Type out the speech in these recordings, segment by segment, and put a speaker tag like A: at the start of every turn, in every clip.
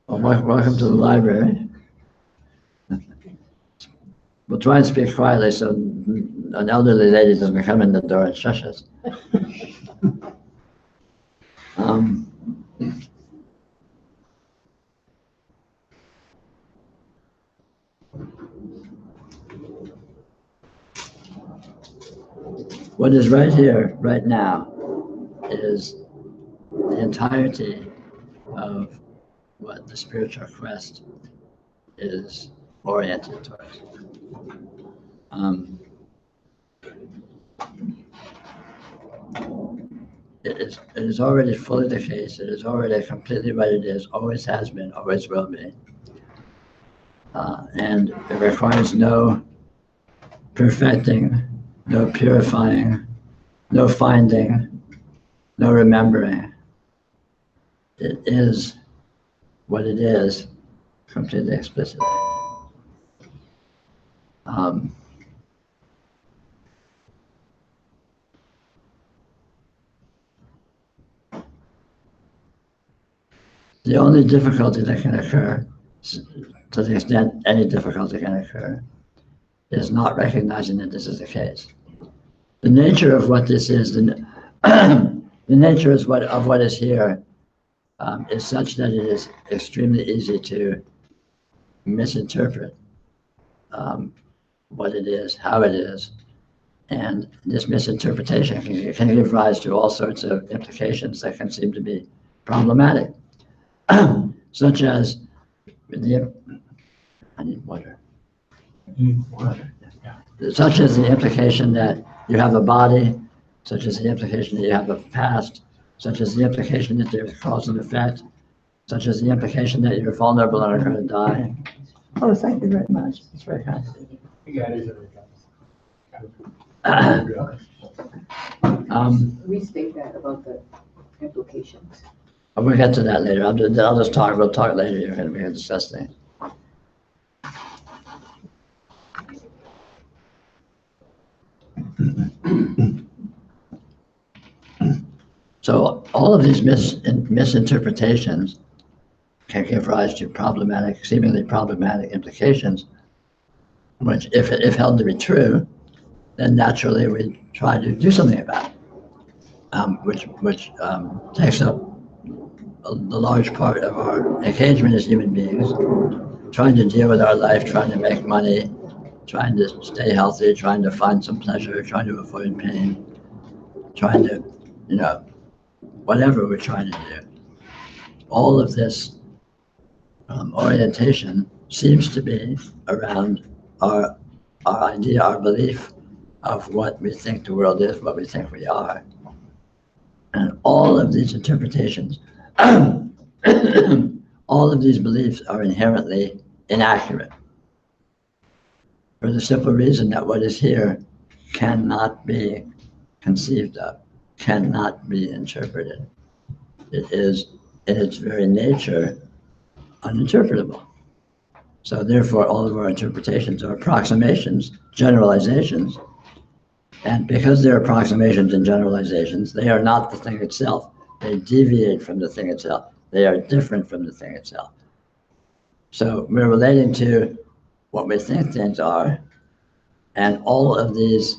A: Well, welcome to the library. We'll try and speak quietly so an elderly lady doesn't come in the door and shush us. What is right here, right now, is the entirety of what the spiritual quest is oriented towards. It is already fully the case. It is already completely what it is, always has been, always will be. And it requires no perfecting, no purifying, no finding, no remembering. It is what it is, completely explicitly. The only difficulty that can occur, to the extent any difficulty can occur, is not recognizing that this is the case. The nature of what this is, the nature of what is here, is such that it is extremely easy to misinterpret what it is, how it is, and this misinterpretation can give rise to all sorts of implications that can seem to be problematic, such as I need water. Such as the implication that you have a body, such as the implication that you have a past, such as the implication that there's cause and effect, such as the implication that you're vulnerable and are going to die. Oh, thank you very much. That's very kind.
B: Restate that about the implications.
A: We'll get to that later. I'll just talk. We'll talk later. We can discuss things. So all of these misinterpretations can give rise to problematic, seemingly problematic implications, which, if held to be true, then naturally we try to do something about it, which takes up the large part of our engagement as human beings, trying to deal with our life, trying to make money, trying to stay healthy, trying to find some pleasure, trying to avoid pain, trying to, whatever we're trying to do. All of this orientation seems to be around our idea, our belief of what we think the world is, what we think we are. And all of these interpretations, all of these beliefs are inherently inaccurate, for the simple reason that what is here cannot be conceived of, cannot be interpreted. It is, in its very nature, uninterpretable. So therefore, all of our interpretations are approximations, generalizations, and because they're approximations and generalizations, they are not the thing itself. They deviate from the thing itself. They are different from the thing itself. So we're relating to what we think things are, and all of these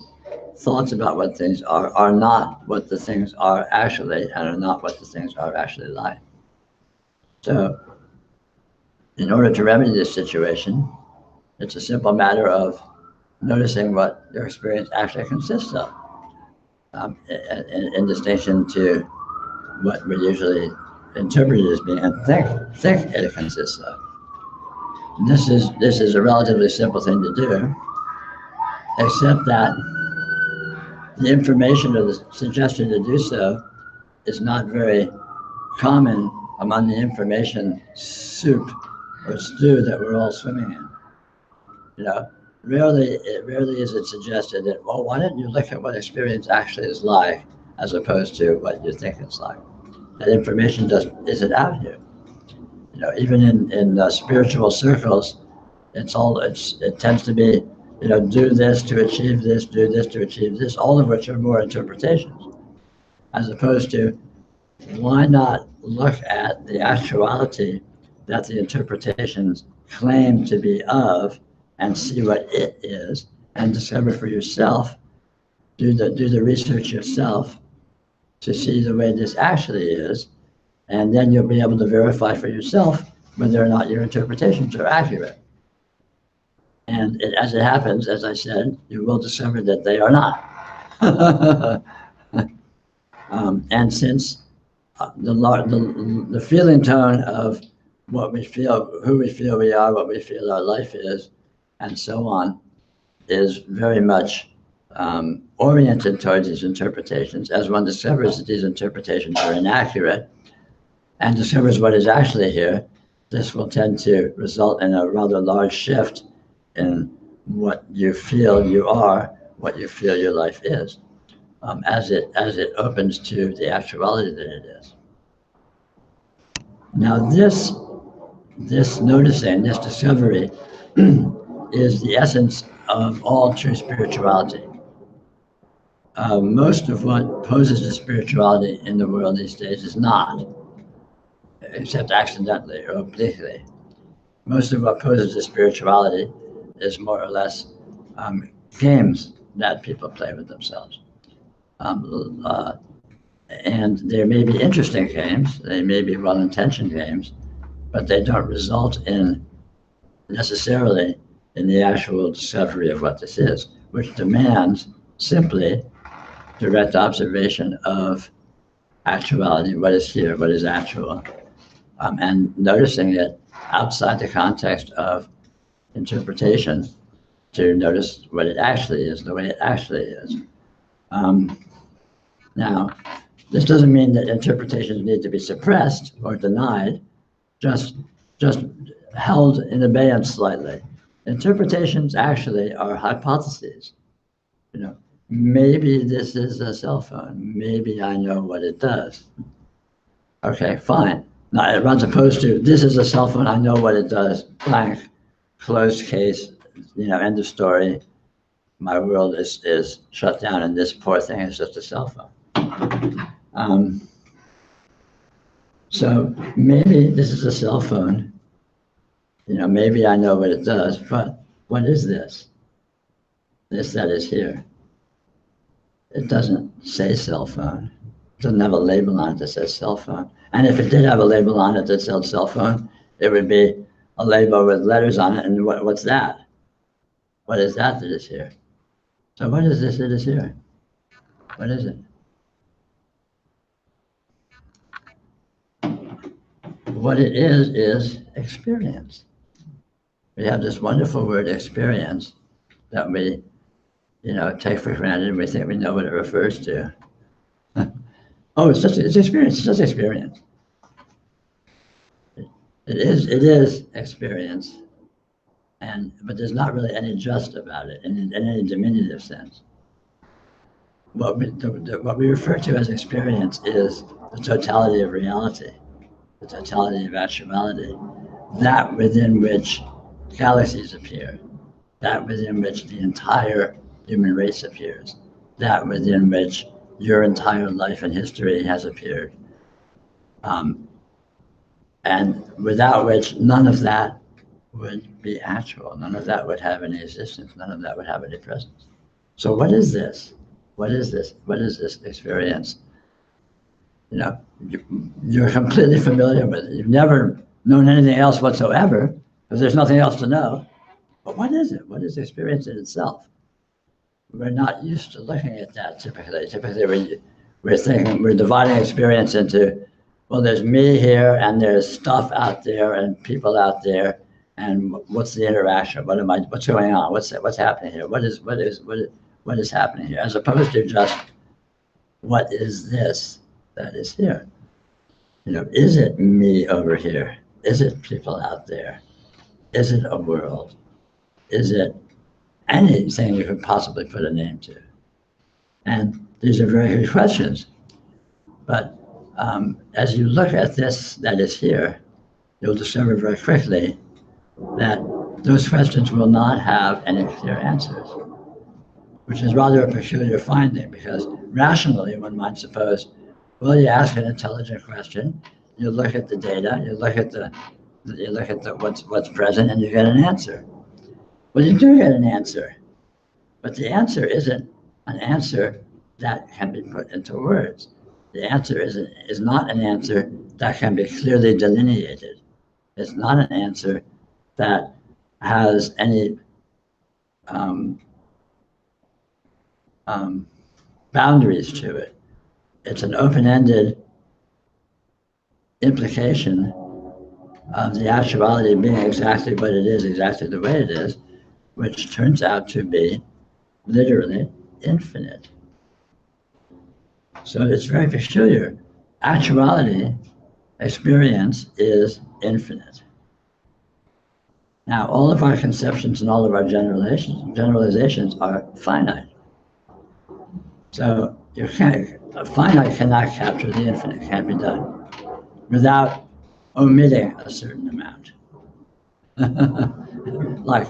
A: thoughts about what things are not what the things are actually, and are not what the things are actually like. So in order to remedy this situation, it's a simple matter of noticing what your experience actually consists of, in distinction to what we usually interpret it as being and think it consists of. This is a relatively simple thing to do, except that the information or the suggestion to do so is not very common among the information soup or stew that we're all swimming in. Rarely is it suggested that, well, why don't you look at what experience actually is like, as opposed to what you think it's like. That information isn't out here. Even in spiritual circles, it tends to be, do this to achieve this, do this to achieve this, all of which are more interpretations, as opposed to why not look at the actuality that the interpretations claim to be of and see what it is and discover for yourself, do the research yourself to see the way this actually is, and then you'll be able to verify for yourself whether or not your interpretations are accurate. And as it happens, as I said, you will discover that they are not. And since the feeling tone of what we feel, who we feel we are, what we feel our life is, and so on, is very much oriented towards these interpretations. As one discovers that these interpretations are inaccurate and discovers what is actually here, this will tend to result in a rather large shift in what you feel you are, what you feel your life is, as it opens to the actuality that it is. Now this noticing, this discovery, is the essence of all true spirituality. Most of what poses to spirituality in the world these days is not, except accidentally or obliquely. Most of what poses to spirituality is more or less games that people play with themselves. And there may be interesting games, they may be well-intentioned games, but they don't result in necessarily in the actual discovery of what this is, which demands simply direct observation of actuality, what is here, what is actual, and noticing it outside the context of interpretation to notice what it actually is, the way it actually is. Now, this doesn't mean that interpretations need to be suppressed or denied, just held in abeyance slightly. Interpretations actually are hypotheses. Maybe this is a cell phone. Maybe I know what it does. Okay, fine. Now it runs opposed to, this is a cell phone, I know what it does, blank, closed case, end of story. My world is shut down and this poor thing is just a cell phone. So maybe this is a cell phone. Maybe I know what it does, but what is this? This that is here. It doesn't say cell phone. It doesn't have a label on it that says cell phone. And if it did have a label on it that said cell phone, it would be a label with letters on it. And what's that? What is that is here? So what is this that is here? What is it? What it is experience. We have this wonderful word experience that we, take for granted and we think we know what it refers to. Oh, it's experience, it's just experience. It is experience, but there's not really any just about it in any diminutive sense. What we refer to as experience is the totality of reality, the totality of actuality, that within which galaxies appear, that within which the entire human race appears, that within which your entire life and history has appeared. And without which none of that would be actual, none of that would have any existence, none of that would have any presence. So what is this? What is this? What is this experience? You're completely familiar with it. You've never known anything else whatsoever, because there's nothing else to know. But what is it? What is experience in itself? We're not used to looking at that typically. Typically, we're dividing experience into, well, there's me here, and there's stuff out there, and people out there, and what's the interaction? What's going on? What's happening here? What is happening here? As opposed to just, what is this that is here? Is it me over here? Is it people out there? Is it a world? Is it anything you could possibly put a name to? And these are very good questions. But as you look at this that is here, you'll discover very quickly that those questions will not have any clear answers, which is rather a peculiar finding, because rationally one might suppose, Well, you ask an intelligent question, you look at the data, you look at what's present, and you get an answer. Well, you do get an answer, but the answer isn't an answer that can be put into words. The answer is not an answer that can be clearly delineated. It's not an answer that has any boundaries to it. It's an open-ended implication of the actuality being exactly what it is, exactly the way it is, which turns out to be literally infinite. So it's very peculiar. Actuality, experience, is infinite. Now, all of our conceptions and all of our generalizations are finite. So a finite cannot capture the infinite, can't be done without omitting a certain amount. Like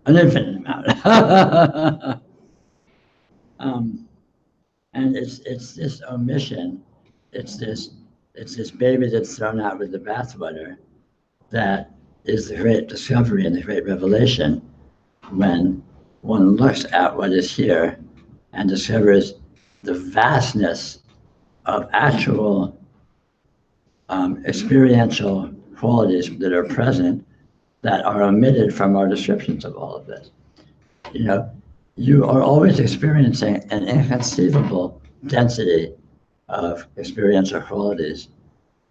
A: an infinite amount. And it's this omission, it's this baby that's thrown out with the bathwater that is the great discovery and the great revelation when one looks at what is here and discovers the vastness of actual experiential qualities that are present that are omitted from our descriptions of all of this. You know, you are always experiencing an inconceivable density of experiential qualities,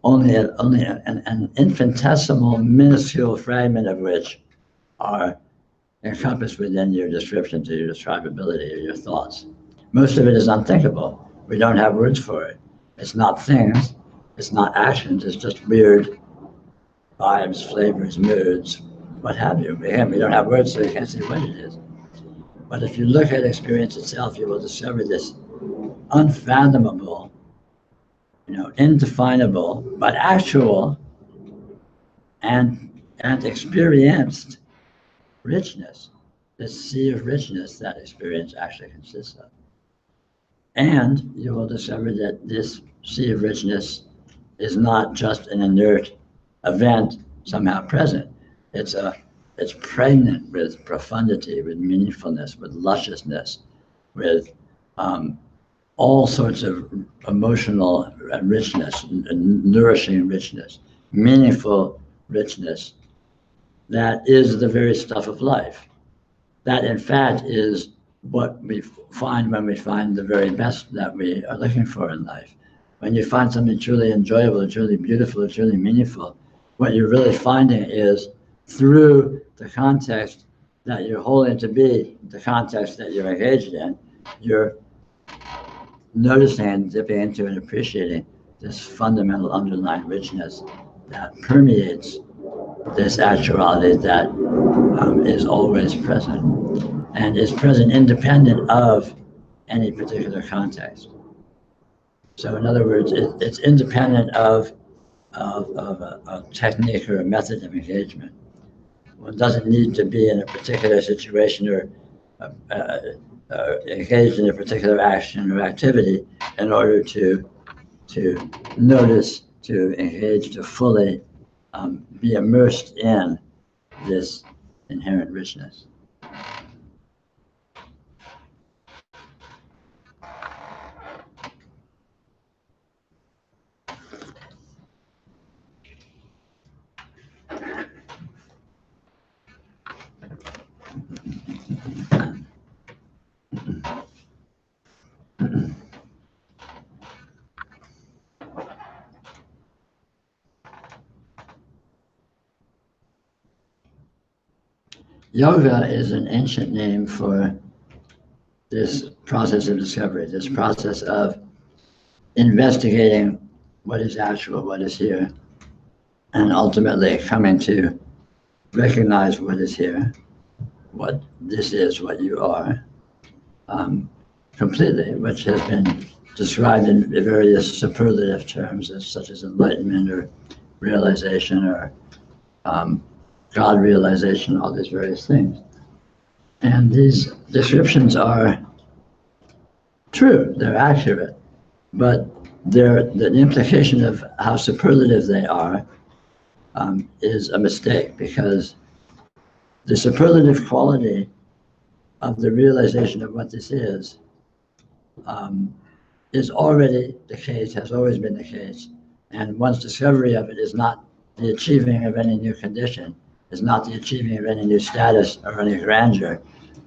A: only an infinitesimal, minuscule fragment of which are encompassed within your descriptions or your describability or your thoughts. Most of it is unthinkable. We don't have words for it. It's not things, it's not actions, it's just weird vibes, flavors, moods, what have you. Again, we don't have words, so you can't say what it is. But if you look at experience itself, you will discover this unfathomable, indefinable, but actual and experienced richness, this sea of richness that experience actually consists of. And you will discover that this sea of richness is not just an inert event somehow present. It's pregnant with profundity, with meaningfulness, with lusciousness, with all sorts of emotional richness, nourishing richness, meaningful richness. That is the very stuff of life. That, in fact, is what we find when we find the very best that we are looking for in life. When you find something truly enjoyable, truly beautiful, truly meaningful, what you're really finding is through the context that you're holding to be, the context that you're engaged in, you're noticing and dipping into and appreciating this fundamental underlying richness that permeates this actuality that is always present and is present independent of any particular context. So in other words, it's independent of a technique or a method of engagement. One doesn't need to be in a particular situation or engaged in a particular action or activity in order to notice, to engage, to fully be immersed in this inherent richness. Yoga is an ancient name for this process of discovery, this process of investigating what is actual, what is here, and ultimately coming to recognize what is here, what this is, what you are, completely, which has been described in various superlative terms such as enlightenment or realization or God realization, all these various things. And these descriptions are true, they're accurate, but the implication of how superlative they are is a mistake, because the superlative quality of the realization of what this is already the case, has always been the case. And one's discovery of it is not the achieving of any new condition, is not the achieving of any new status or any grandeur.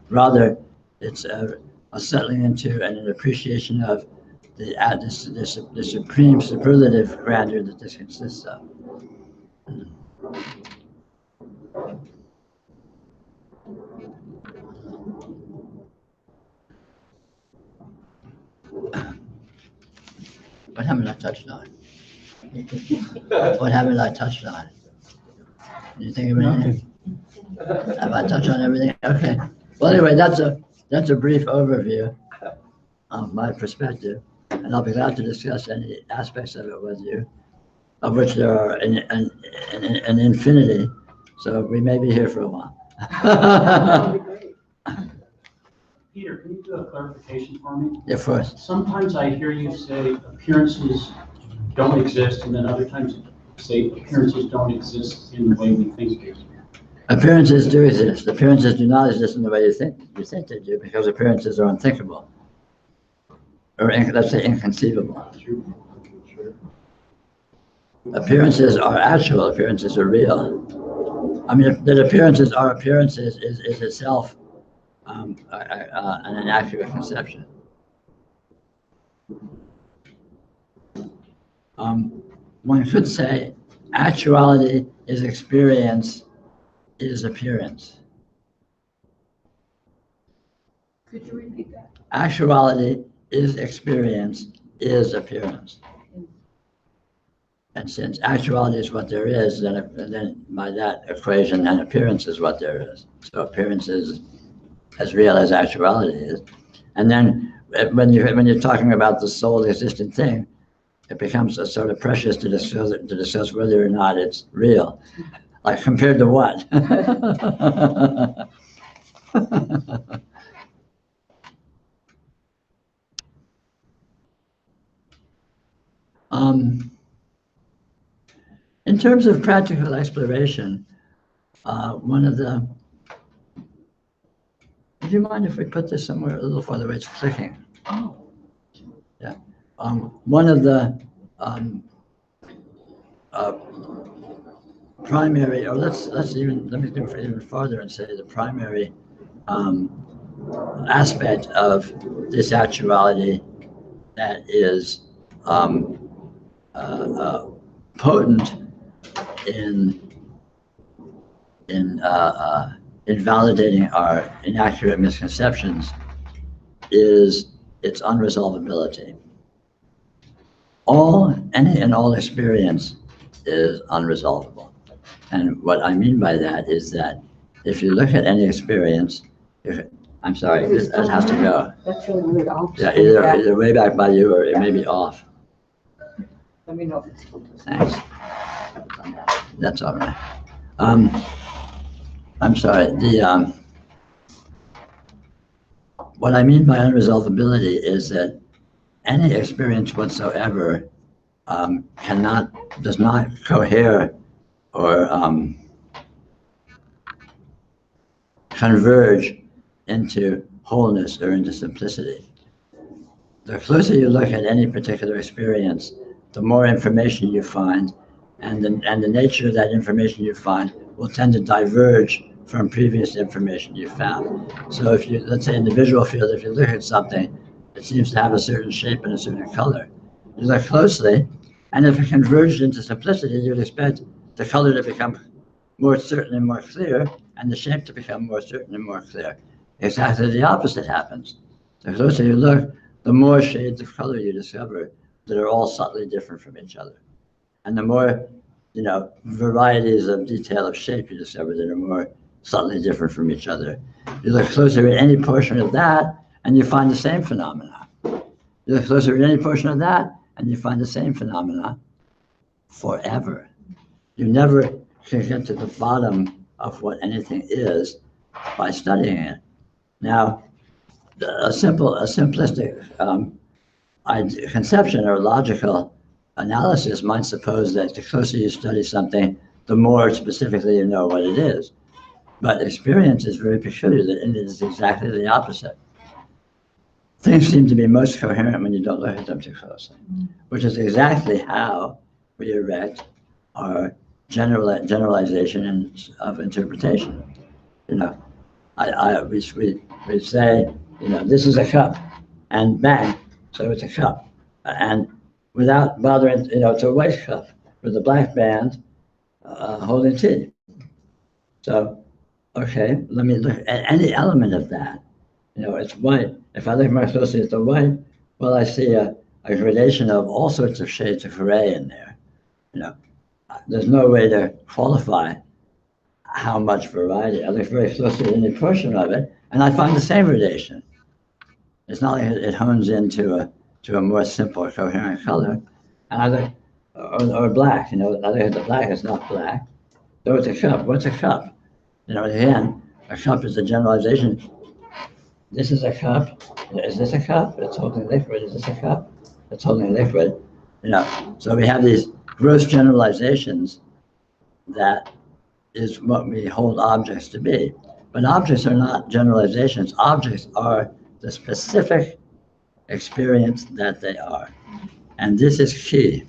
A: Rather, it's a settling into and an appreciation of the supreme superlative grandeur that this consists of. What haven't I touched on? What haven't I touched on? Do you think of anything? Have I touched on everything? Okay. Well, anyway, that's a brief overview of my perspective, and I'll be glad to discuss any aspects of it with you, of which there are an infinity. So we may be here for a while.
C: Peter, can you do a clarification for me?
A: Yeah, of course.
C: Sometimes I hear you say appearances don't exist, and then other times you say appearances don't exist in the way we think they do.
A: Appearances do exist. Appearances do not exist in the way you think they do, because appearances are unthinkable, or let's say inconceivable. Appearances are actual. Appearances are real. I mean, that appearances are appearances is itself an inaccurate conception. One could say actuality is experience, is appearance.
B: Could you repeat that?
A: Actuality is experience, is appearance. And since actuality is what there is, then by that equation, then appearance is what there is. So appearance is as real as actuality is. And then when you're talking about the sole existent thing, it becomes a sort of precious to discuss whether or not it's real. Like, compared to what? In terms of practical exploration, one of the, would you mind if we put this somewhere a little farther away? It's clicking.
B: Oh.
A: Yeah. One of the primary, or let me go even farther and say the primary aspect of this actuality that is potent in validating our inaccurate misconceptions is its unresolvability. Any and all experience is unresolvable. And what I mean by that is that if you look at any experience, I'm sorry, it has to go.
B: That's really weird.
A: Yeah, either way back by you, or it may be off.
B: Let me know if it's.
A: Thanks. That's all right. I'm sorry. What I mean by unresolvability is that any experience whatsoever does not cohere or converge into wholeness or into simplicity. The closer you look at any particular experience, the more information you find, and the nature of that information you find will tend to diverge from previous information you found. So if you, let's say in the visual field, if you look at something, it seems to have a certain shape and a certain color. You look closely, and if it converged into simplicity, you'd expect the color to become more certain and more clear, and the shape to become more certain and more clear. Exactly the opposite happens. The closer you look, the more shades of color you discover that are all subtly different from each other. And the more, varieties of detail of shape you discover that are more subtly different from each other. You look closer at any portion of that, and you find the same phenomena. You look closer at any portion of that, and you find the same phenomena forever. You never can get to the bottom of what anything is by studying it. Now, a simplistic conception or logical analysis might suppose that the closer you study something, the more specifically you know what it is. But experience is very peculiar, and it is exactly the opposite. Things seem to be most coherent when you don't look at them too closely, which is exactly how we erect our generalization of interpretation. You know, we say, you know, this is a cup, and bang, so it's a cup, and without bothering, you know, it's a white cup with a black band holding tea. So, okay, let me look at any element of that. You know, it's white. If I look more closely at the white, well, I see a gradation of all sorts of shades of gray in there. You know, there's no way to qualify how much variety. I look very closely at any portion of it, and I find the same gradation. It's not like it hones into a more simple, coherent color. And I look, or black, you know, I look at the black, it's not black. So it's a cup. What's a cup? You know, again, a cup is a generalization. This is a cup. Is this a cup? It's holding liquid. Is this a cup? It's holding liquid. You know, so we have these gross generalizations that is what we hold objects to be. But objects are not generalizations. Objects are the specific experience that they are. And this is key.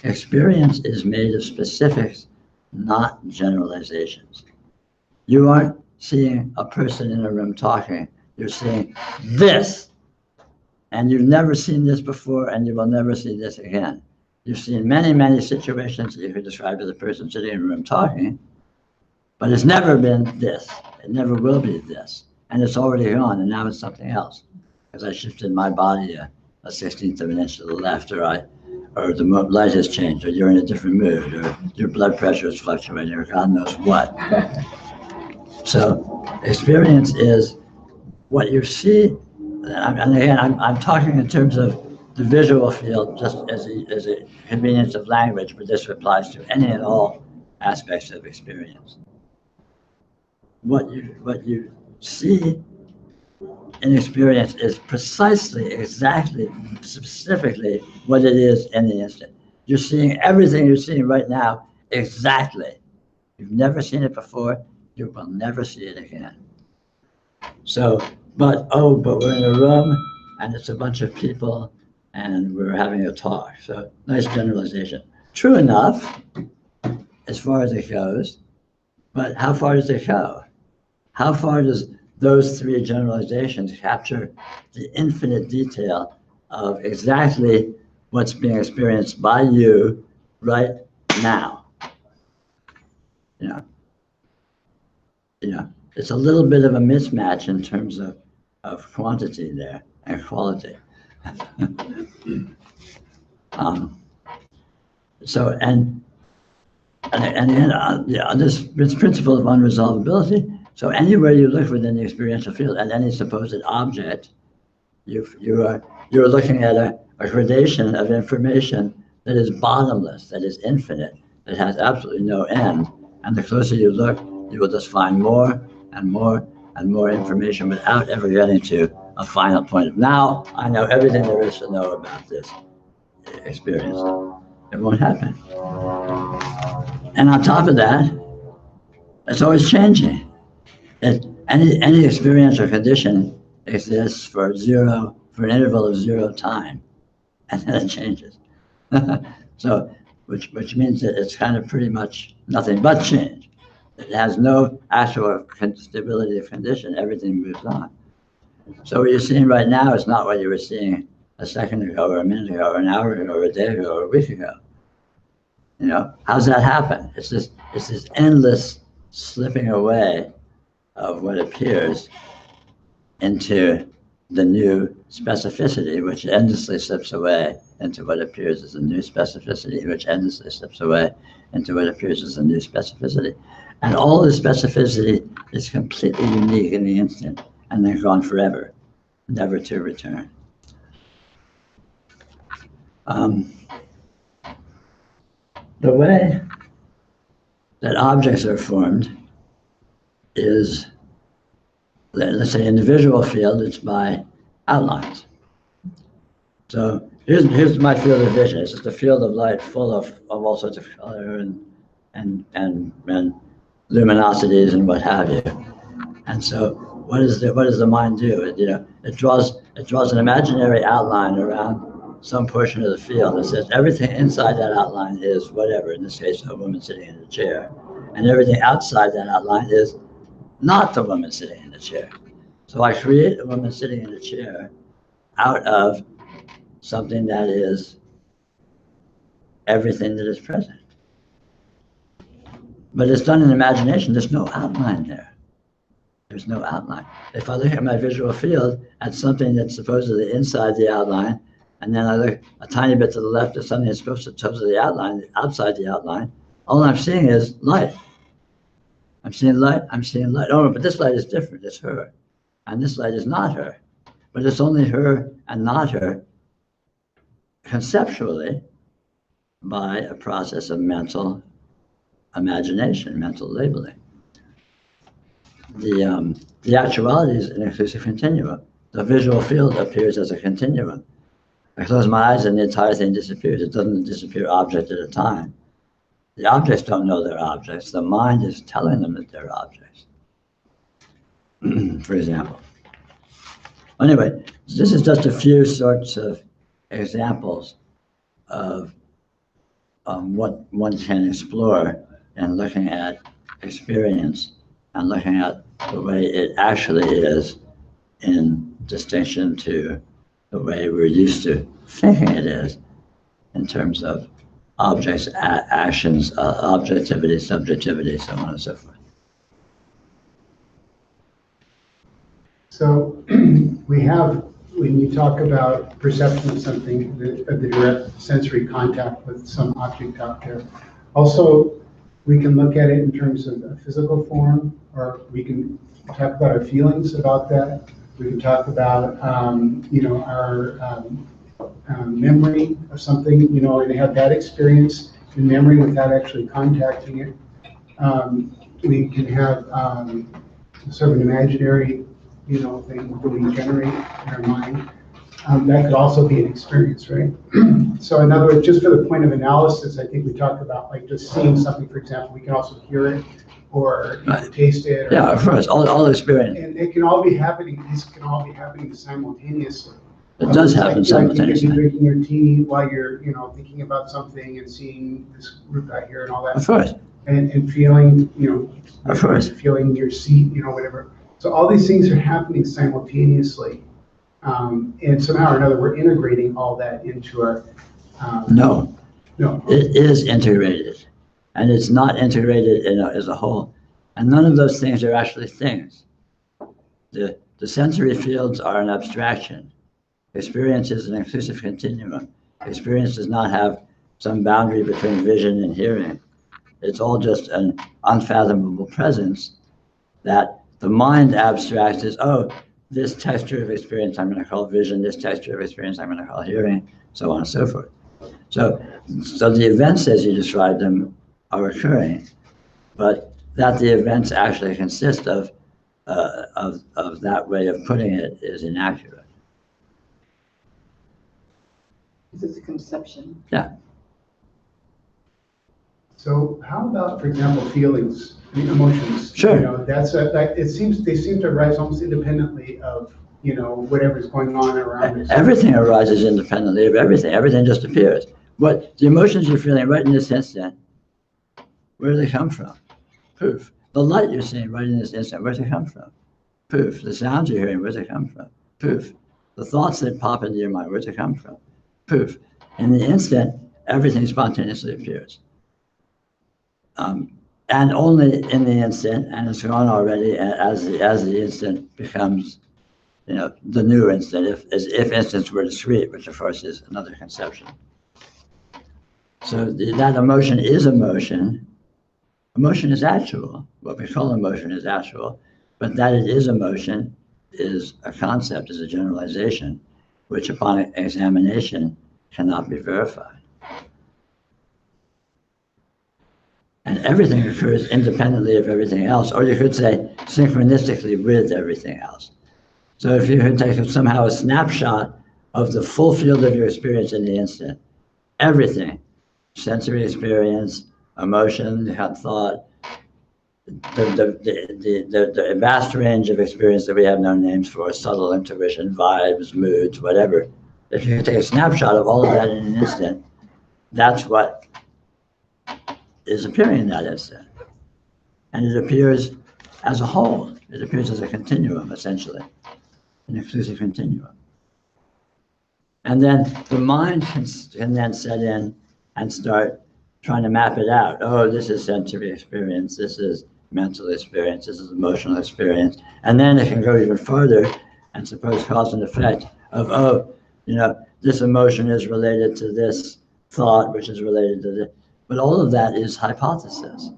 A: Experience is made of specifics, not generalizations. You aren't seeing a person in a room talking. You're seeing this. And you've never seen this before, and you will never see this again. You've seen many, many situations that you could describe as a person sitting in a room talking, but it's never been this. It never will be this. And it's already gone, and now it's something else. Because I shifted my body a 16th of an inch to the left, or the light has changed, or you're in a different mood, or your blood pressure is fluctuating, or God knows what. So experience is what you see, and again, I'm talking in terms of the visual field, just as a convenience of language, but this applies to any and all aspects of experience. What you see in experience is precisely, exactly, specifically what it is in the instant. You're seeing everything you're seeing right now exactly. You've never seen it before, you will never see it again. So, but we're in a room and it's a bunch of people and we're having a talk. So nice generalization. True enough, as far as it goes, but how far does it go? How far does those three generalizations capture the infinite detail of exactly what's being experienced by you right now? You know, it's a little bit of a mismatch in terms of quantity there and quality. So, and this principle of unresolvability. So anywhere you look within the experiential field at any supposed object, you're looking at a gradation of information that is bottomless, that is infinite, that has absolutely no end. And the closer you look, you will just find more and more and more information without ever getting to a final point of, now I know everything there is to know about this experience. It won't happen. And on top of that, it's always changing. Any experiential condition exists for an interval of 0 time, and then it changes. So, which means that it's kind of pretty much nothing but change. It has no actual stability of condition. Everything moves on. So what you're seeing right now is not what you were seeing a second ago, or a minute ago, or an hour ago, or a day ago, or a week ago. You know, how's that happen? It's this endless slipping away of what appears into the new specificity, which endlessly slips away into what appears as a new specificity, which endlessly slips away into what appears as a new specificity. And all the specificity is completely unique in the instant, and then gone forever, never to return. The way that objects are formed is, let's say in the visual field, it's by outlines. So here's my field of vision. It's just a field of light full of all sorts of color and luminosities and what have you. And so what does the mind do? It draws an imaginary outline around some portion of the field. It says everything inside that outline is whatever, in this case, a woman sitting in a chair. And everything outside that outline is not the woman sitting in the chair. So I create a woman sitting in a chair out of something that is everything that is present. But it's done in imagination. There's no outline there. There's no outline. If I look at my visual field at something that's supposedly inside the outline, and then I look a tiny bit to the left at something that's supposedly the outline, outside the outline, all I'm seeing is light. I'm seeing light. Oh, but this light is different. It's her. And this light is not her. But it's only her and not her conceptually by a process of mental imagination, mental labeling. The actuality is an inclusive continuum. The visual field appears as a continuum. I close my eyes and the entire thing disappears. It doesn't disappear object at a time. The objects don't know they're objects. The mind is telling them that they're objects, for example. Anyway, this is just a few sorts of examples of what one can explore in looking at experience and looking at the way it actually is in distinction to the way we're used to thinking it is in terms of objects, actions, objectivity, subjectivity, so on and so forth.
D: So we have, when you talk about perception of something, the direct sensory contact with some object out there, also we can look at it in terms of a physical form, or we can talk about our feelings about that. We can talk about, our memory of something, and have that experience in memory without actually contacting it. We can have sort of an imaginary, thing that we generate in our mind. That could also be an experience, right? So in other words, just for the point of analysis, I think we talk about like just seeing something, for example, we can also hear it or taste it.
A: Yeah, of course, all experience.
D: And it can all be happening, these can all be happening simultaneously.
A: It does happen simultaneously.
D: You could be drinking your tea while you're, thinking about something and seeing this group out here and all that.
A: Of course.
D: And feeling,
A: Of course.
D: feeling your seat, whatever. So all these things are happening simultaneously. And somehow or another, we're integrating all that into our...
A: No.
D: No.
A: It is integrated. And it's not integrated as a whole. And none of those things are actually things. The sensory fields are an abstraction. Experience is an inclusive continuum. Experience does not have some boundary between vision and hearing. It's all just an unfathomable presence that the mind abstracts as, oh, this texture of experience I'm going to call vision, this texture of experience I'm going to call hearing, so on and so forth. So the events as you describe them are occurring, but that the events actually consist of that way of putting it is inaccurate.
B: This is a conception.
A: Yeah.
D: So how about, for example, feelings, emotions?
A: Sure.
D: They seem to arise almost independently of, whatever's going on around us.
A: Everything arises independently of everything. Everything just appears. What the emotions you're feeling right in this instant, where do they come from? Poof. The light you're seeing right in this instant, where do they come from? Poof. The sounds you're hearing, where do they come from? Poof. The thoughts that pop into your mind, where do they come from? Poof. In the instant, everything spontaneously appears. And only in the instant, and it's gone already as the instant becomes, the new instant, if instants were discrete, which of course is another conception. So that emotion is emotion. Emotion is actual. What we call emotion is actual, but that it is emotion is a concept, is a generalization, which upon examination cannot be verified. And everything occurs independently of everything else, or you could say synchronistically with everything else. So if you could take somehow a snapshot of the full field of your experience in the instant. Everything, sensory experience, emotion, thought, the vast range of experience that we have no names for, subtle intuition, vibes, moods, whatever. If you can take a snapshot of all of that in an instant, that's what is appearing in that instant. And it appears as a whole. It appears as a continuum, essentially, an exclusive continuum. And then the mind can then set in and start trying to map it out. Oh, this is sensory experience. This is mental experience. This is emotional experience. And then it can go even further and suppose cause and effect of, oh, this emotion is related to this thought, which is related to this. But all of that is hypothesis.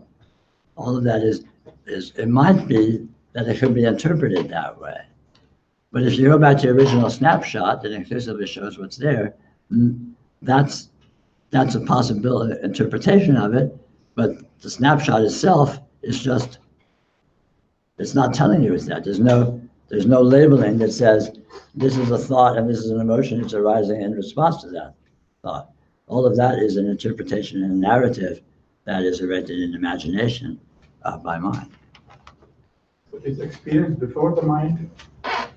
A: All of that is it might be that it could be interpreted that way. But if you go back to your original snapshot that inclusively shows what's there, that's a possible interpretation of it. But the snapshot itself is just, it's not telling you it's that. There's no labeling that says this is a thought and this is an emotion. It's arising in response to that thought. All of that is an interpretation and a narrative that is erected in imagination by mind.
E: Is experience before the mind?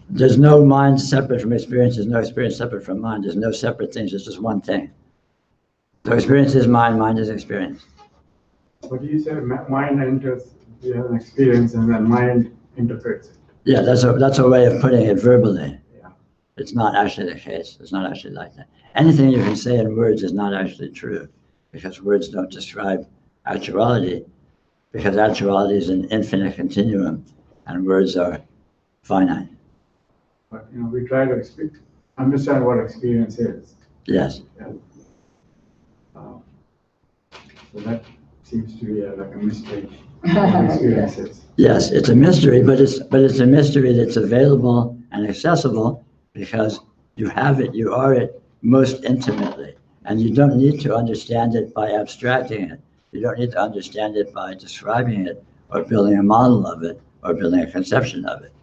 A: There's no mind separate from experience. There's no experience separate from mind. There's no separate things. It's just one thing. So experience is mind, mind is experience.
E: What do you say? Mind enters an experience and then mind interprets it.
A: Yeah, that's a way of putting it verbally.
E: Yeah.
A: It's not actually the case. It's not actually like that. Anything you can say in words is not actually true, because words don't describe actuality, because actuality is an infinite continuum and words are finite.
E: But we try to understand what experience is.
A: Yes.
E: Yeah. So that seems to be like a mystery of experiences.
A: Yes, it's a mystery, but it's a mystery that's available and accessible because you have it, you are it most intimately, and you don't need to understand it by abstracting it. You don't need to understand it by describing it or building a model of it or building a conception of it.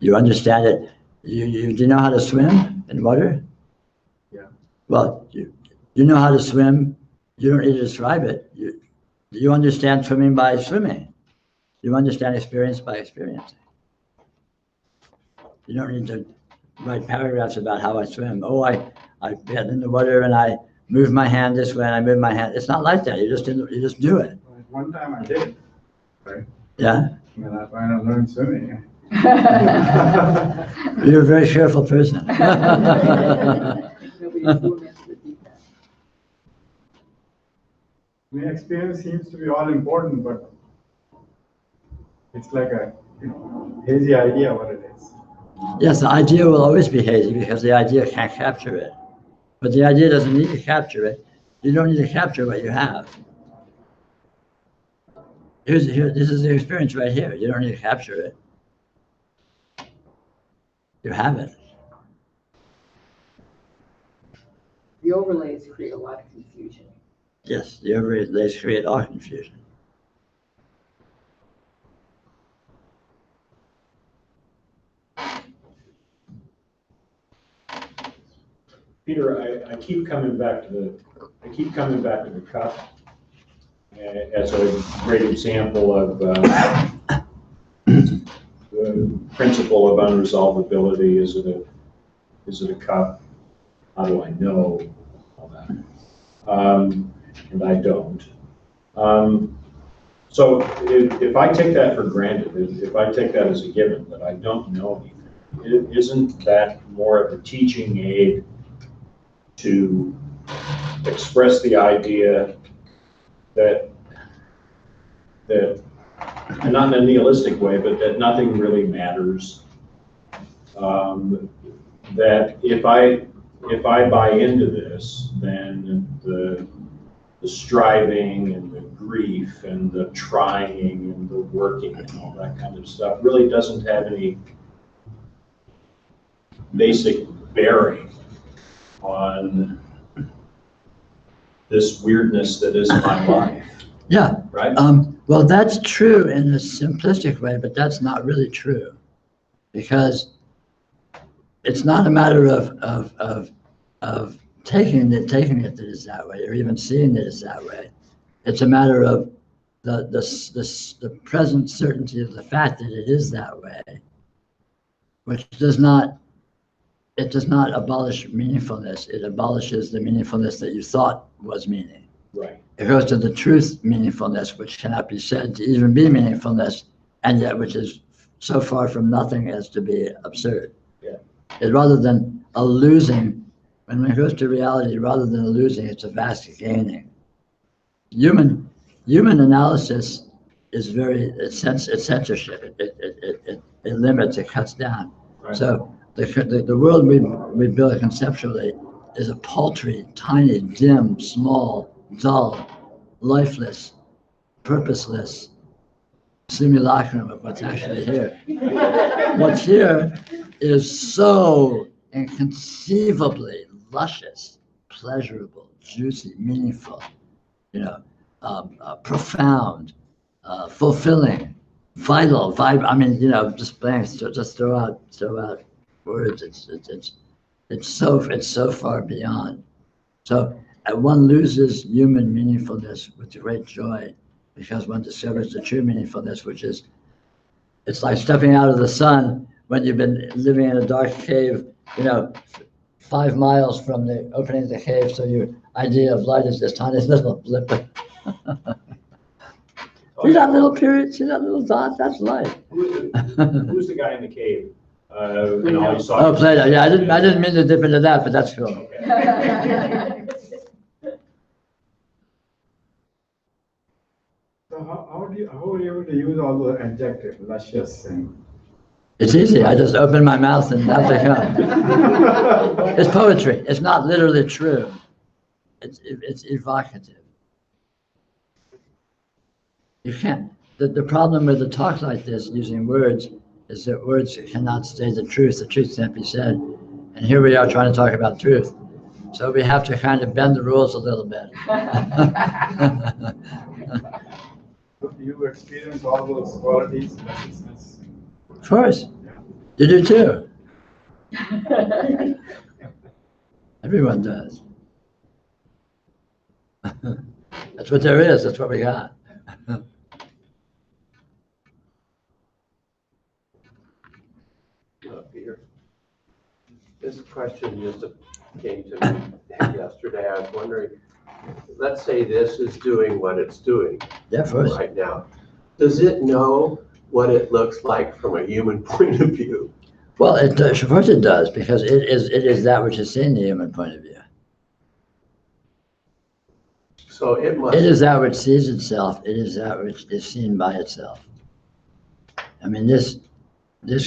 A: You understand it. Do you know how to swim in water?
E: Yeah.
A: Well, you know how to swim. You don't need to describe it. You understand swimming by swimming. You understand experience by experiencing. You don't need to write paragraphs about how I swim. Oh, I get in the water and I move my hand this way and I move my hand. It's not like that. You just do it.
E: One time I did, right?
A: Yeah.
E: When I finally learned swimming.
A: You're a very careful person.
E: Experience seems to be all important, but it's like a hazy idea what it is.
A: Yes, the idea will always be hazy because the idea can't capture it. But the idea doesn't need to capture it. You don't need to capture what you have. This is the experience right here. You don't need to capture it. You have it.
B: The overlays create a lot of confusion.
A: Yes, the overlays create all confusion.
F: Peter, I keep coming back to the cup as a great example of the principle of unresolvability. Is it a cup? How do I know all that? And I don't. So if I take that for granted, if I take that as a given that I don't know anything, isn't that more of a teaching aid to express the idea that and not in a nihilistic way, but that nothing really matters? That if I buy into this, then the striving and the grief and the trying and the working and all that kind of stuff really doesn't have any basic bearing on this weirdness that is my life.
A: Yeah.
F: Right?
A: Well, that's true in a simplistic way, but that's not really true. Because it's not a matter of taking it that it's that way, or even seeing that it's that way. It's a matter of the present certainty of the fact that it is that way, which does not abolish meaningfulness. It abolishes the meaningfulness that you thought was meaning.
F: Right.
A: It goes to the truth meaningfulness, which cannot be said to even be meaningfulness, and yet which is so far from nothing as to be absurd.
F: Yeah.
A: It, rather than a losing, when it goes to reality, rather than a losing, it's a vast gaining. Human analysis is it's censorship. It limits, it cuts down.
F: Right.
A: So the world we build conceptually is a paltry, tiny, dim, small, dull, lifeless, purposeless simulacrum of what's actually here. What's here is so inconceivably luscious, pleasurable, juicy, meaningful, profound, fulfilling, vital, I mean, just blanks. Just throw out words. It's so far beyond. So one loses human meaningfulness with great joy, because one discovers the true meaningfulness, which is, it's like stepping out of the sun when you've been living in a dark cave, 5 miles from the opening of the cave. So your idea of light is this tiny little blip. See that little period? See that little dot? That's light.
F: Who's the guy in the cave? And all you saw.
A: Oh, Plato. Yeah, I didn't mean to dip into that, but that's cool.
F: Okay.
E: So how are you able to use all the adjectives, luscious and?
A: It's easy. I just open my mouth and out they come. It's poetry. It's not literally true. It's evocative. You can't. The problem with a talk like this using words is that words cannot say the truth. The truth can't be said. And here we are trying to talk about truth. So we have to kind of bend the rules a little bit.
E: You experience all those qualities, lusciousness.
A: Of course. You do too. Everyone does. That's what there is. That's what we got.
G: Peter, this question just came to me yesterday. I was wondering, let's say this is doing what it's doing
A: Yeah, of course.
G: right now. Does it know what it looks like from a human point of view?
A: Well, of course it does, because it is that which is seen the human point of view.
G: So it must.
A: It is that which sees itself. It is that which is seen by itself. I mean, this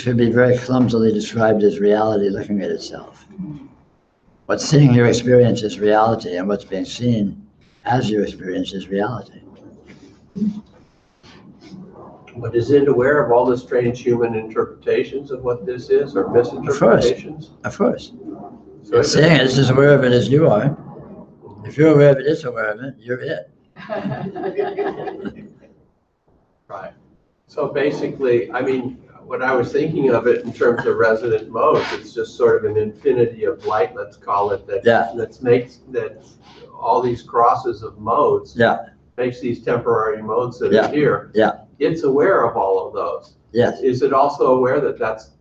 A: could be very clumsily described as reality looking at itself. What's seeing your experience is reality, and what's being seen as your experience is reality.
G: But is it aware of all the strange human interpretations of what this is, or misinterpretations?
A: Of course.
G: So
A: It's saying it's as aware of it as you are. If you're aware of it, it's aware of it, you're it.
G: Right. So basically, I mean, when I was thinking of it in terms of resonant modes, it's just sort of an infinity of light, let's call it, that all these crosses of modes makes these temporary modes that are here.
A: Yeah.
G: It's aware of all of those.
A: Yes.
G: Is it also aware that that's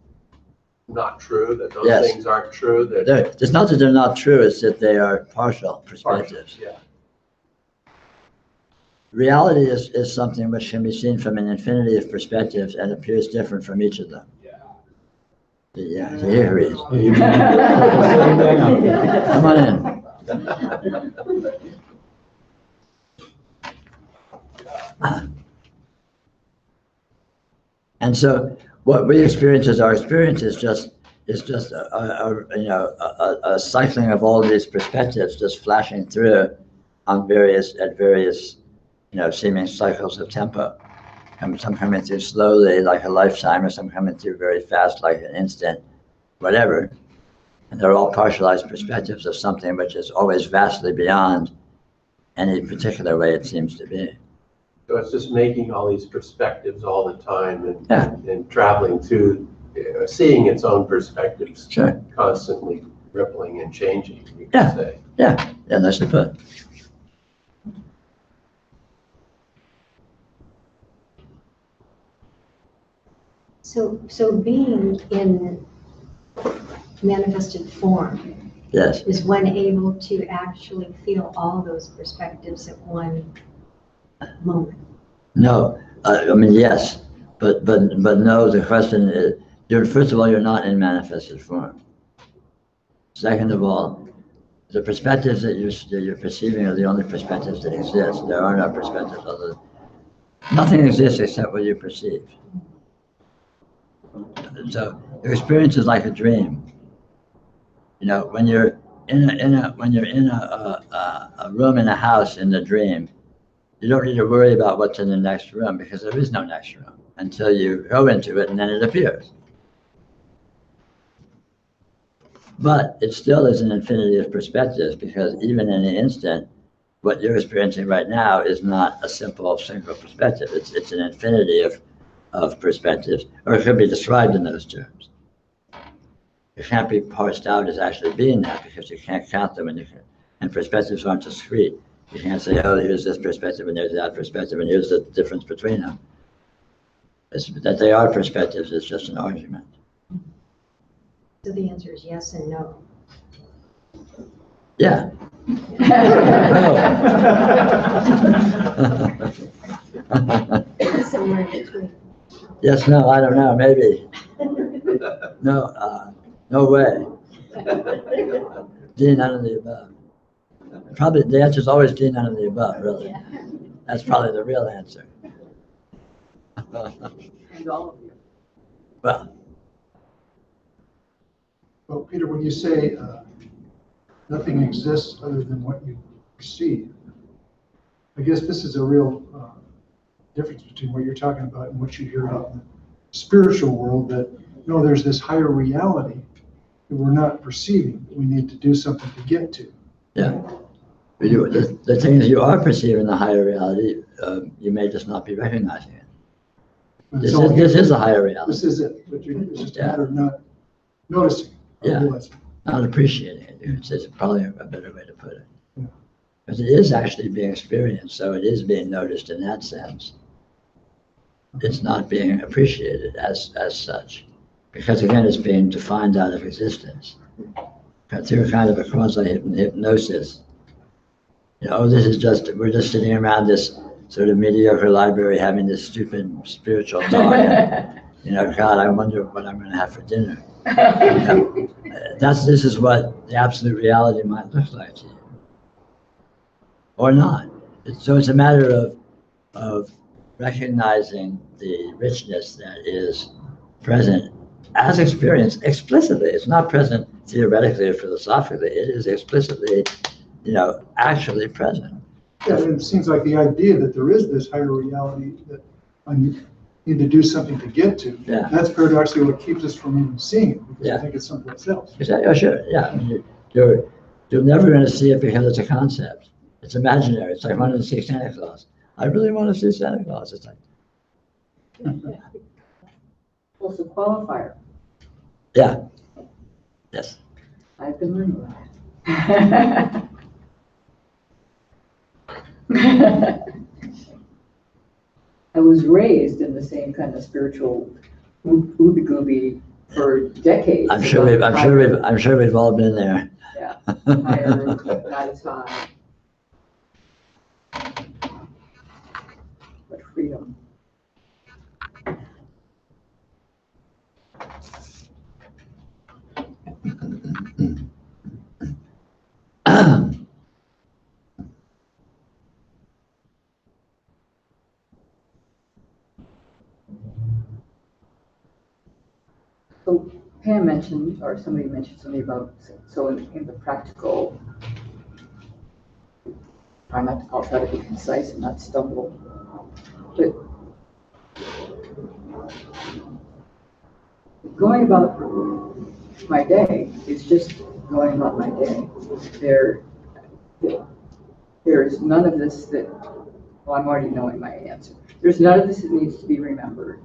G: not true, that those things aren't true? That
A: It's not that they're not true, it's that they are partial perspectives.
G: Yeah.
A: Reality is something which can be seen from an infinity of perspectives and appears different from each of them. Yeah, here he is. Come on in. And so what we experience as our experience is just a cycling of all these perspectives just flashing through at various seeming cycles of tempo. And some coming through slowly like a lifetime, or some coming through very fast like an instant, whatever. And they're all partialized perspectives of something which is always vastly beyond any particular way it seems to be.
G: So it's just making all these perspectives all the time and traveling through seeing its own perspectives
A: Sure.
G: constantly rippling and changing, you
A: Yeah.
G: could say.
A: Yeah, that's the put.
H: So being in manifested form
A: Yes.
H: is one able to actually feel all those perspectives at one moment.
A: No, I mean, yes, but no, the question is, first of all, you're not in manifested form. Second of all, the perspectives that you're perceiving are the only perspectives that exist. There are no perspectives other. Nothing exists except what you perceive. So your experience is like a dream. You know, when you're in a room in a house in the dream, you don't need to worry about what's in the next room because there is no next room until you go into it and then it appears. But it still is an infinity of perspectives because even in an instant, what you're experiencing right now is not a simple single perspective. It's an infinity of perspectives, or it could be described in those terms. It can't be parsed out as actually being that because you can't count them and perspectives aren't discrete. You can't say, oh, here's this perspective and there's that perspective and here's the difference between them. It's that they are perspectives, it's just an argument.
H: So the answer is yes and no.
A: Yeah.
H: Somewhere in between.
A: Yes, no, I don't know, maybe. No, no way. D, none of the above. Probably the answer is always D, none of the above, really.
H: Yeah.
A: That's probably the real answer.
B: And all of you.
A: Well,
I: Well, Peter, when you say nothing exists other than what you perceive, I guess this is a real difference between what you're talking about and what you hear out in the spiritual world, that, no, there's this higher reality that we're not perceiving. We need to do something to get to.
A: yeah. The thing is, you are perceiving the higher reality. You may just not be recognizing it. This is a higher reality.
I: This is it, but it's just a matter of not noticing.
A: Yeah.
I: Realizing.
A: Not appreciating it. It's probably a better way to put it. Because it is actually being experienced, so it is being noticed in that sense. It's not being appreciated as such. Because again, it's being defined out of existence. Through kind of a quasi-hypnosis. You know, this is just, we're just sitting around this sort of mediocre library having this stupid spiritual talk. And, you know, God, I wonder what I'm going to have for dinner. You know, this is what the absolute reality might look like to you. Or not. So it's a matter of recognizing the richness that is present as experienced explicitly. It's not present theoretically or philosophically. It is explicitly, you know, actually present.
I: Yeah, and it seems like the idea that there is this higher reality that I need to do something to get to.
A: Yeah.
I: That's paradoxically what keeps us from even seeing it, because
A: Yeah.
I: I think it's someplace else.
A: Oh, sure, yeah. I mean, you're never going to see it because it's a concept. It's imaginary. It's like wanting to see Santa Claus. I really want to see Santa Claus. It's like,
B: Also qualifier.
A: yeah, yes.
B: I've been learning that. I was raised in the same kind of spiritual ooby-gooby for decades.
A: I'm sure we've all been there.
B: Yeah, higher, not as high. But freedom. So Pam mentioned, or somebody mentioned something about, so in the practical, try not to, I'll try to be concise and not stumble, but going about my day is just going about my day. There's none of this that, well, I'm already knowing my answer. There's none of this that needs to be remembered.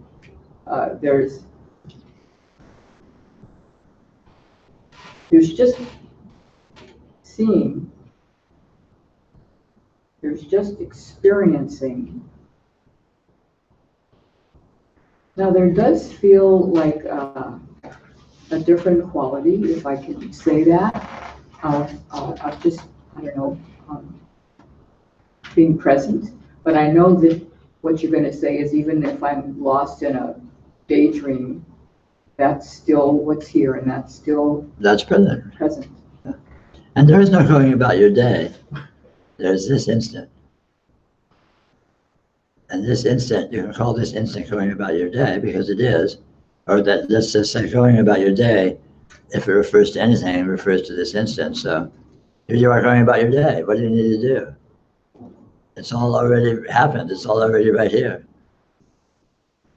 B: There's just seeing. There's just experiencing. Now there does feel like a different quality, if I can say that, of just, I don't know, being present. But I know that what you're going to say is even if I'm lost in a daydream, that's still what's here, and that's
A: present.
B: Present.
A: And there is no going about your day. There's this instant. And this instant, you can call this instant going about your day because it is. Or that, let's just say going about your day, if it refers to anything, it refers to this instant. So here you are going about your day. What do you need to do? It's all already happened. It's all already right here.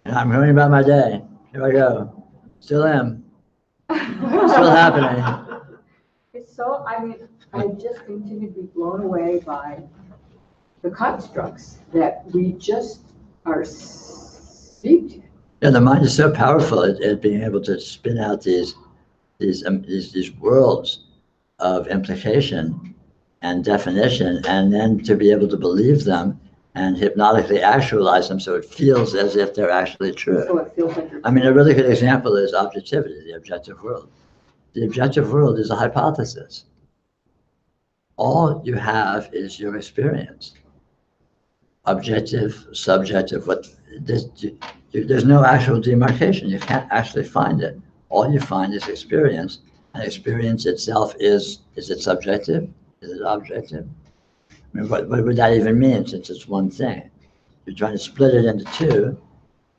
A: And I'm going about my day. Here I go. Still am. Still happening.
B: It's so, I mean, I just continue to be blown away by the constructs that we just are steeped in.
A: Yeah, the mind is so powerful at being able to spin out these worlds of implication and definition, and then to be able to believe them and hypnotically actualize them so it feels as if they're actually true.
B: So it feels like
A: I mean, a really good example is objectivity, the objective world. The objective world is a hypothesis. All you have is your experience. Objective, subjective, there's no actual demarcation. You can't actually find it. All you find is experience. And experience itself is it subjective? Is it objective? I mean, what would that even mean since it's one thing? You're trying to split it into two,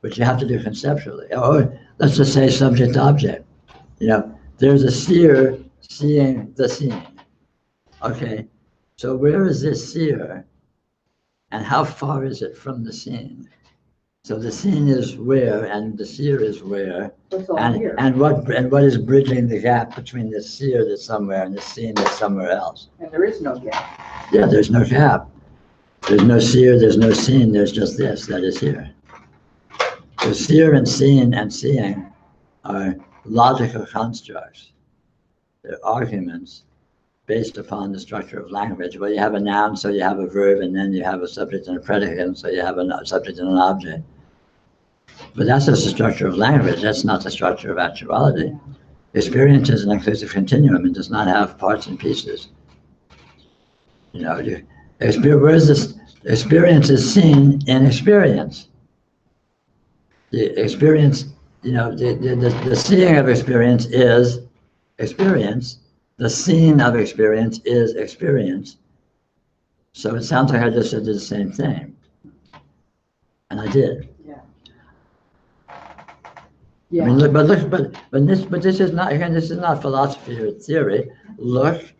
A: which you have to do conceptually. Or let's just say subject-object. You know, there's a seer seeing the seen. Okay, so where is this seer? And how far is it from the seen? So the seen is where, and the seer is where, and what is bridging the gap between the seer that's somewhere and the seen that's somewhere else?
B: And there is no gap.
A: Yeah, there's no gap. There's no seer, there's no seen, there's just this that is here. So seer and seen and seeing are logical constructs. They're arguments based upon the structure of language, where you have a noun, so you have a verb, and then you have a subject and a predicate, and so you have a subject and an object. But that's just the structure of language. That's not the structure of actuality. Experience is an inclusive continuum and does not have parts and pieces. You know, where's this? Experience is seen in experience. The experience, you know, the seeing of experience is experience. The scene of experience is experience. So it sounds like I just said the same thing. And I did.
B: Yeah.
A: I mean, but this is not, again, this is not philosophy or theory. Look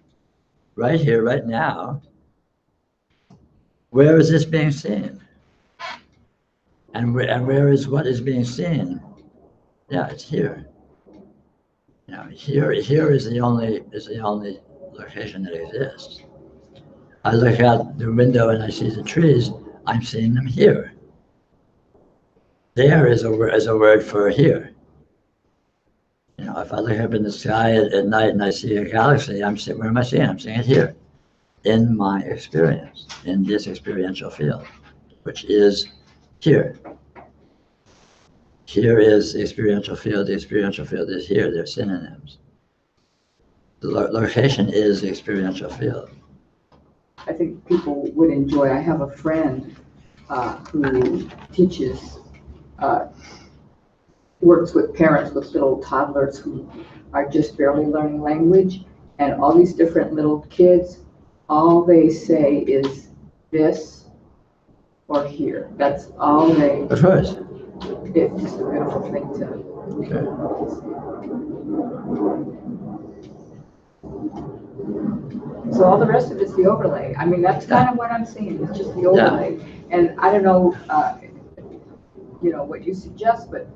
A: right here, right now. Where is this being seen? And where is what is being seen? Yeah, it's here. You know, here is the only location that exists. I look out the window and I see the trees. I'm seeing them here. There is a word for here. You know, if I look up in the sky at night and I see a galaxy, where am I seeing? I'm seeing it here, in my experience, in this experiential field, which is here. Here is the experiential field. The experiential field is here. They're synonyms. The location is the experiential field.
B: I think people would enjoy. I have a friend who teaches, works with parents with little toddlers who are just barely learning language, and all these different little kids, all they say is this or here. That's all they.
A: Of course.
B: It's just a beautiful thing to So all the rest of it's the overlay. I mean, that's kind of what I'm seeing. It's just the overlay. Yeah. And I don't know, you know, what you suggest, but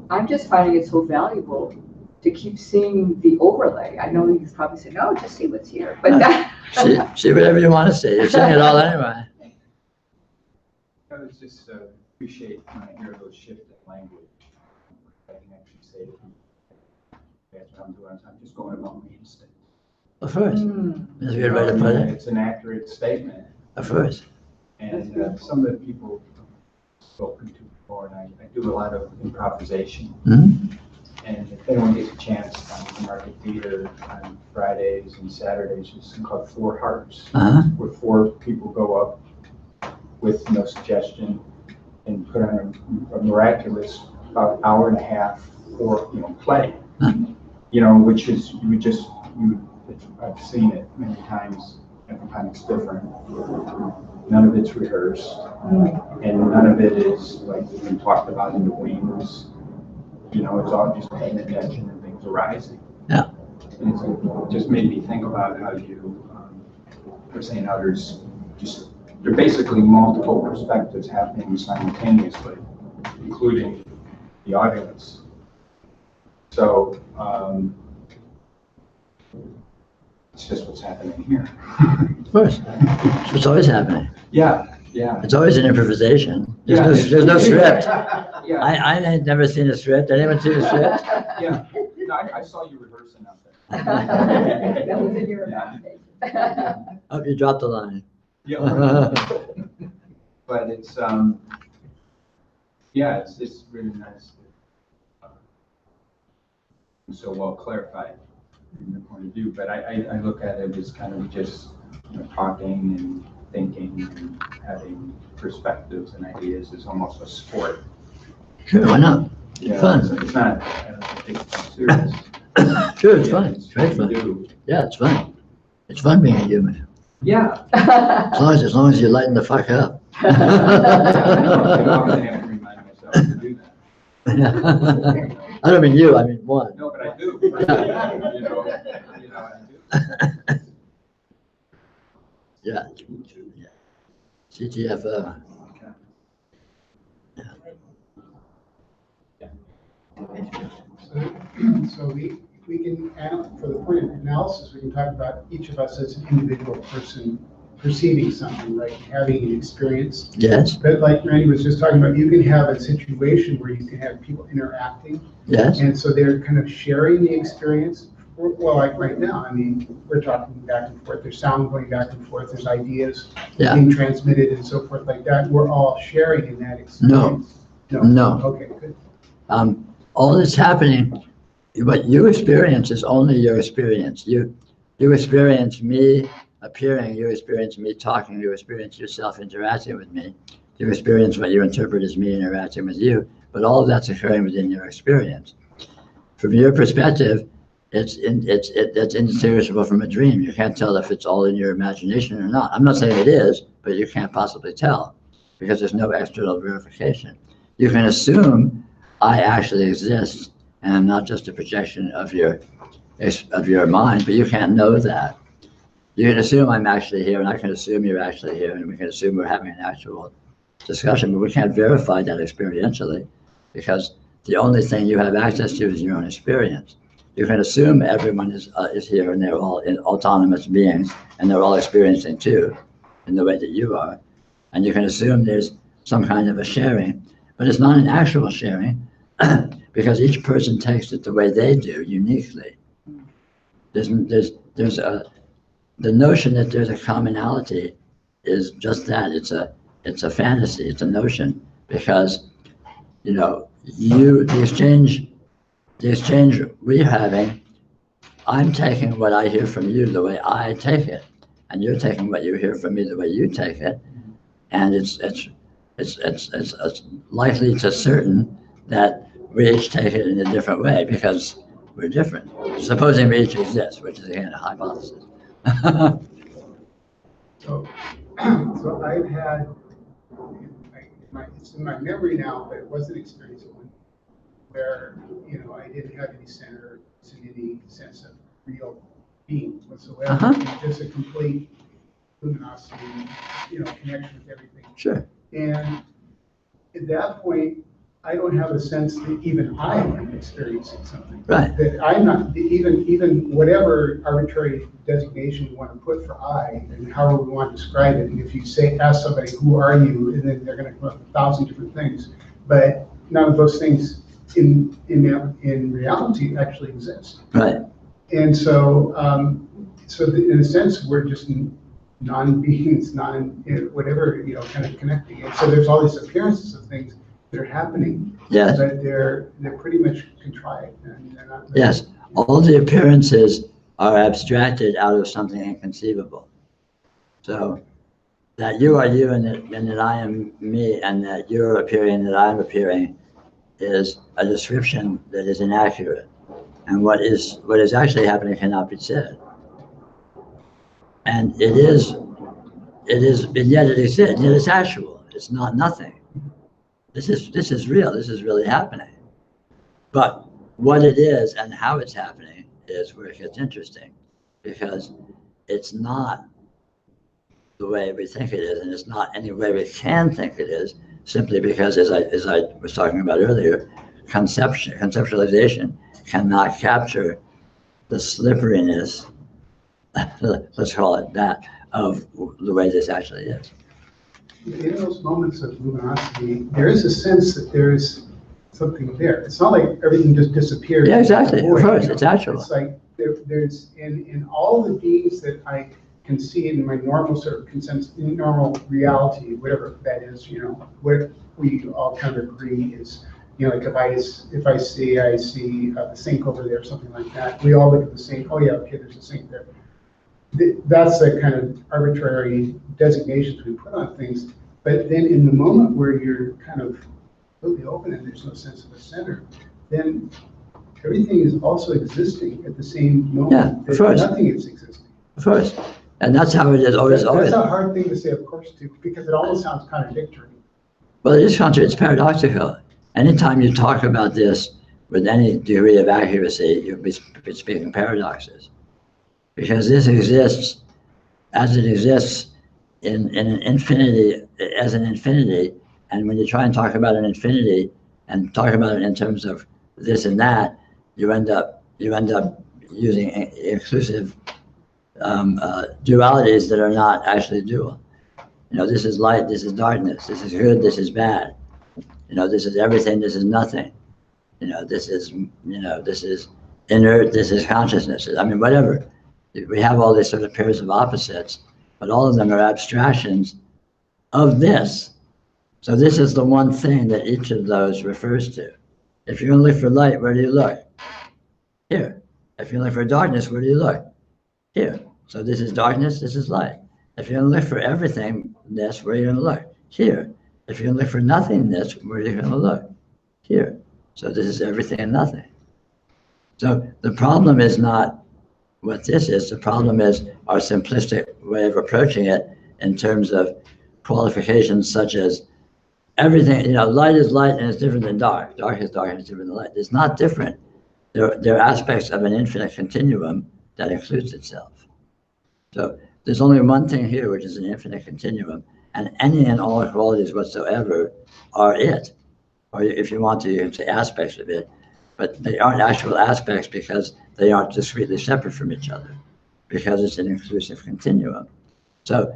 B: I'm just finding it so valuable to keep seeing the overlay. I know you probably say, no, just see what's here. But that
A: see whatever you want to see. You're seeing it all anyway.
E: I was just appreciate when I hear those shifts in language. I can actually say That's what I'm doing. I'm just going about my instinct.
A: Of course. That's a good way to put it.
E: It's an accurate statement.
A: Of course.
E: And some of the people I've spoken to before, and I do a lot of improvisation.
A: Mhm.
E: And if anyone gets a chance on the Market Theater on Fridays and Saturdays, there's something called Four Hearts, where 4 people go up with no suggestion and put on a miraculous about hour and a half for play. Which is I've seen it many times. Every time it's different. None of it's rehearsed, and none of it is like we've been talked about in the wings. It's all just paying attention and things arising.
A: Yeah.
E: And it just made me think about how you were saying how there are basically multiple perspectives happening simultaneously, including the audience. So it's just what's happening here.
A: Of course. It's what's always happening.
E: Yeah.
A: It's always an improvisation. There's no script. I ain't never seen a script. Anyone seen a script?
E: Yeah. No, I saw you rehearsing out there.
B: That was in your imagination.
A: Oh, you dropped the line.
E: Yeah. But it's it's really nice. So well clarified in the point of view, but I look at it as kind of just talking and thinking and having perspectives and ideas is almost a sport.
A: Sure, why not? Fun.
E: So it's not, I don't take it too serious.
A: Sure, it's fun. It's great
E: what
A: fun.
E: we do.
A: Yeah, it's fun. It's fun being a human.
E: Yeah.
A: As long as you lighten the fuck up.
E: I have to remind myself to do that.
A: I don't mean you, I mean one.
E: No, but I do. I do.
A: Yeah. CTFO.
D: So we can, for the point of analysis, we can talk about each of us as an individual person perceiving something, right? Having an experience.
A: Yes.
D: But like Randy was just talking about, you can have a situation where you can have people interacting.
A: Yes.
D: And so they're kind of sharing the experience. Well, like right now, I mean, we're talking back and forth. There's sound going back and forth. There's ideas being transmitted and so forth like that. We're all sharing in that experience. No. Okay, good.
A: All that's happening, what you experience is only your experience. You experience me appearing, you experience me talking, you experience yourself interacting with me. You experience what you interpret as me interacting with you, but all of that's occurring within your experience. From your perspective, it's indistinguishable from a dream. You can't tell if it's all in your imagination or not. I'm not saying it is, but you can't possibly tell because there's no external verification. You can assume I actually exist and I'm not just a projection of your mind, but you can't know that. You can assume I'm actually here and I can assume you're actually here and we can assume we're having an actual discussion, but we can't verify that experientially because the only thing you have access to is your own experience. You can assume everyone is here and they're all autonomous beings and they're all experiencing too in the way that you are. And you can assume there's some kind of a sharing, but it's not an actual sharing because each person takes it the way they do uniquely. The notion that there's a commonality is just that. It's a fantasy, it's a notion because, the exchange we're having, I'm taking what I hear from you the way I take it, and you're taking what you hear from me the way you take it, and it's likely to certain that we each take it in a different way because we're different. Supposing we each exist, which is again a hypothesis.
D: So I've had, it's in my memory now, but it was an experience one where, I didn't have any center, any sense of real being whatsoever. Just a complete luminosity, connection with everything.
A: Sure.
D: And at that point, I don't have a sense that even I am experiencing something.
A: Right.
D: That I'm not, even whatever arbitrary designation you want to put for I, and however we want to describe it, and if you ask somebody, who are you, and then they're going to come up with 1,000 different things, but none of those things in reality actually exist.
A: Right.
D: And so, in a sense, we're just non-beings, whatever, kind of connecting. And so there's all these appearances of things that are happening.
A: Yes.
D: But they're pretty much contrived, and they're not.
A: Yes. All the appearances are abstracted out of something inconceivable. So that you are you and that I am me and that you're appearing and that I'm appearing is a description that is inaccurate. And what is actually happening cannot be said. And and yet it exists, yet it's actual. It's not nothing. This is real, this is really happening. But what it is and how it's happening is where it gets interesting, because it's not the way we think it is, and it's not any way we can think it is, simply because, as I was talking about earlier, conceptualization cannot capture the slipperiness, let's call it that, of the way this actually is.
D: In those moments of luminosity, there is a sense that there is something there. It's not like everything just disappears.
A: Yeah, exactly. Of course, it's actual.
D: It's like there's in all the beings that I can see in my normal sort of normal reality, whatever that is, what we all kind of agree is, like if I see the sink over there, something like that, we all look at the sink. Oh yeah, okay, there's a sink there. That's the kind of arbitrary designations we put on things. But then in the moment where you're kind of completely open and there's no sense of a center, then everything is also existing at the same moment.
A: Yeah, of course.
D: Nothing is existing.
A: Of course. And that's how it is always.
D: That's a hard thing to say, of course, too, because it almost sounds contradictory.
A: Well, it is contradictory. It's paradoxical. Anytime you talk about this with any degree of accuracy, you'll be speaking paradoxes. Because this exists as it exists in an infinity, as an infinity, and when you try and talk about an infinity and talk about it in terms of this and that, you end up using inclusive dualities that are not actually dual. This is light, this is darkness, this is good, this is bad. This is everything, this is nothing. This is inert, this is consciousness. I mean, whatever. We have all these sort of pairs of opposites, but all of them are abstractions of this. So this is the one thing that each of those refers to. If you're going to look for light, where do you look? Here. If you're looking for darkness, where do you look? Here. So this is darkness, this is light. If you're going to look for everythingness, where are you going to look? Here. If you're going to look for nothingness, where are you going to look? Here. So this is everything and nothing. So the problem is not what this is. The problem is our simplistic way of approaching it in terms of qualifications such as everything, light is light and it's different than dark. Dark is dark and it's different than light. It's not different. They're aspects of an infinite continuum that includes itself. So there's only one thing here, which is an infinite continuum, and any and all qualities whatsoever are it. Or if you want to, you can say aspects of it, but they aren't actual aspects because they aren't discretely separate from each other, because it's an inclusive continuum. So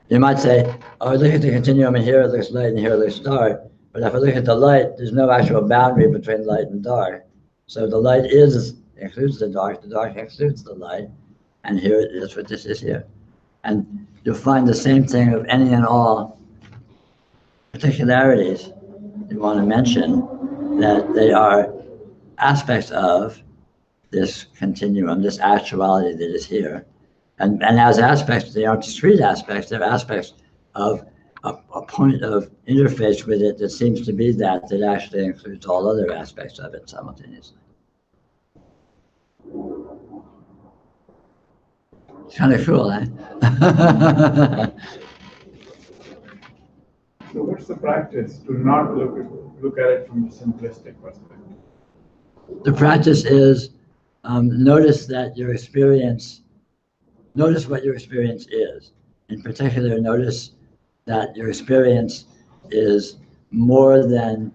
A: you might say, oh, look at the continuum, and here it looks light and here it looks dark. But if I look at the light, there's no actual boundary between light and dark. So the light includes the dark includes the light, and here that's what this is here. And you'll find the same thing of any and all particularities you want to mention, that they are aspects of this continuum, this actuality that is here. And as aspects, they aren't discrete aspects, they're aspects of a point of interface with it that seems to be that actually includes all other aspects of it simultaneously. It's kind of cool, eh?
J: So what's the practice to not look at it from a simplistic perspective?
A: The practice is notice what your experience is. In particular, notice that your experience is more than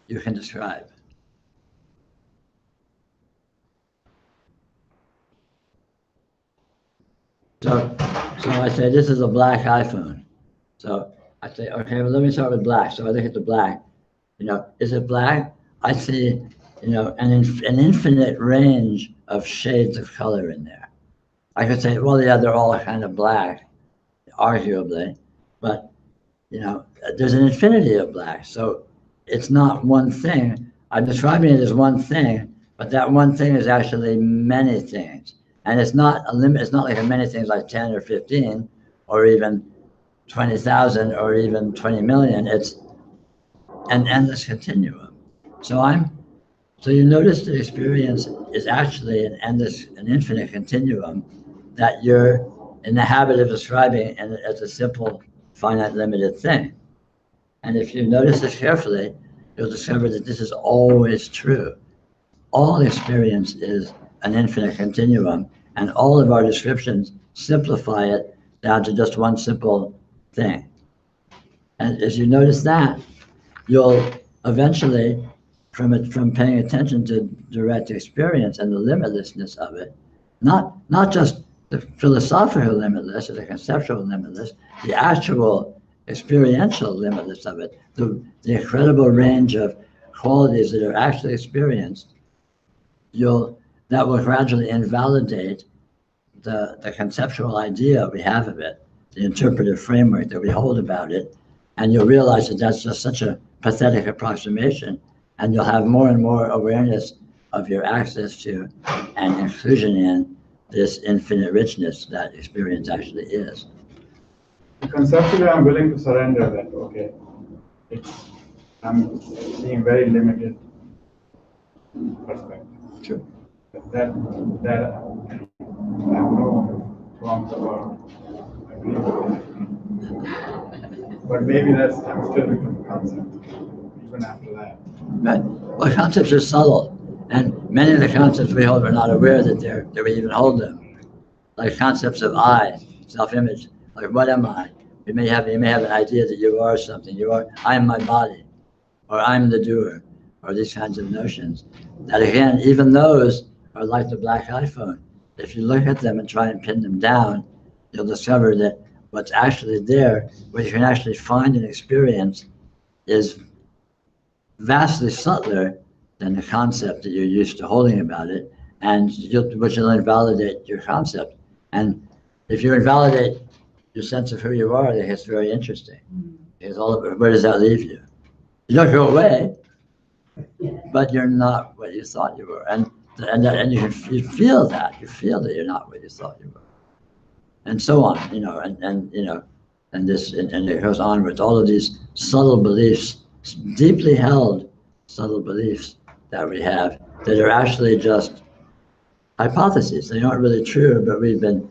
A: you can describe. So I say, this is a black iPhone. So I say, okay, well, let me start with black. So I look at the black. Is it black? I see, an infinite range of shades of color in there. I could say, well, yeah, they're all kind of black, arguably, but there's an infinity of black. So it's not one thing. I'm describing it as one thing, but that one thing is actually many things. And it's not a limit. It's not like a many things like 10 or 15 or even 20,000 or even 20 million. It's an endless continuum. So you notice the experience is actually an infinite continuum that you're in the habit of describing as a simple, finite, limited thing. And if you notice this carefully, you'll discover that this is always true. All experience is an infinite continuum, and all of our descriptions simplify it down to just one simple thing. And as you notice that, you'll eventually, from paying attention to direct experience and the limitlessness of it, not just the philosophical limitless or the conceptual limitless, the actual experiential limitless of it, the incredible range of qualities that are actually experienced, that will gradually invalidate the conceptual idea we have of it, the interpretive framework that we hold about it, and you'll realize that that's just such a pathetic approximation, and you'll have more and more awareness of your access to and inclusion in this infinite richness that experience actually is.
J: Conceptually, I'm willing to surrender that, okay, I'm being very limited perspective.
A: Sure.
J: That I have no qualms about. I believe. But maybe I'm still with the concept, even after that.
A: Right. Well, concepts are subtle, and many of the concepts we hold, we're not aware that we even hold them. Like concepts of I, self-image. Like, what am I? You may have an idea that you are something. I am my body, or I'm the doer, or these kinds of notions. That again, even those are like the black iPhone. If you look at them and try and pin them down, you'll discover that what's actually there, what you can actually find and experience, is vastly subtler than the concept that you're used to holding about it, and which will invalidate your concept. And if you invalidate your sense of who you are, then it's very interesting. Because where does that leave you? You don't go away, but you're not what you thought you were, and you feel that. You feel that you're not what you thought you were, and so on. And it goes on with all of these subtle beliefs, deeply held subtle beliefs that we have that are actually just hypotheses. They aren't really true, but we've been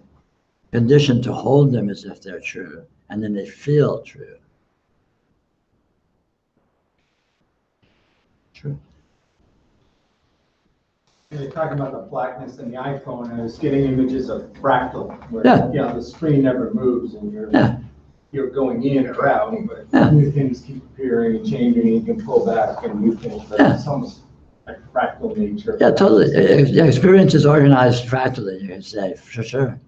A: conditioned to hold them as if they're true, and then they feel true. True.
K: You're talking about the blackness in the iPhone, and I was getting images of fractal, where
A: Yeah.
K: the screen never moves, and you're going in or out, but new things keep appearing and changing, and you can pull back and new things, but it's almost like fractal nature.
A: Yeah, totally. Experience is organized fractally, you can say, for sure.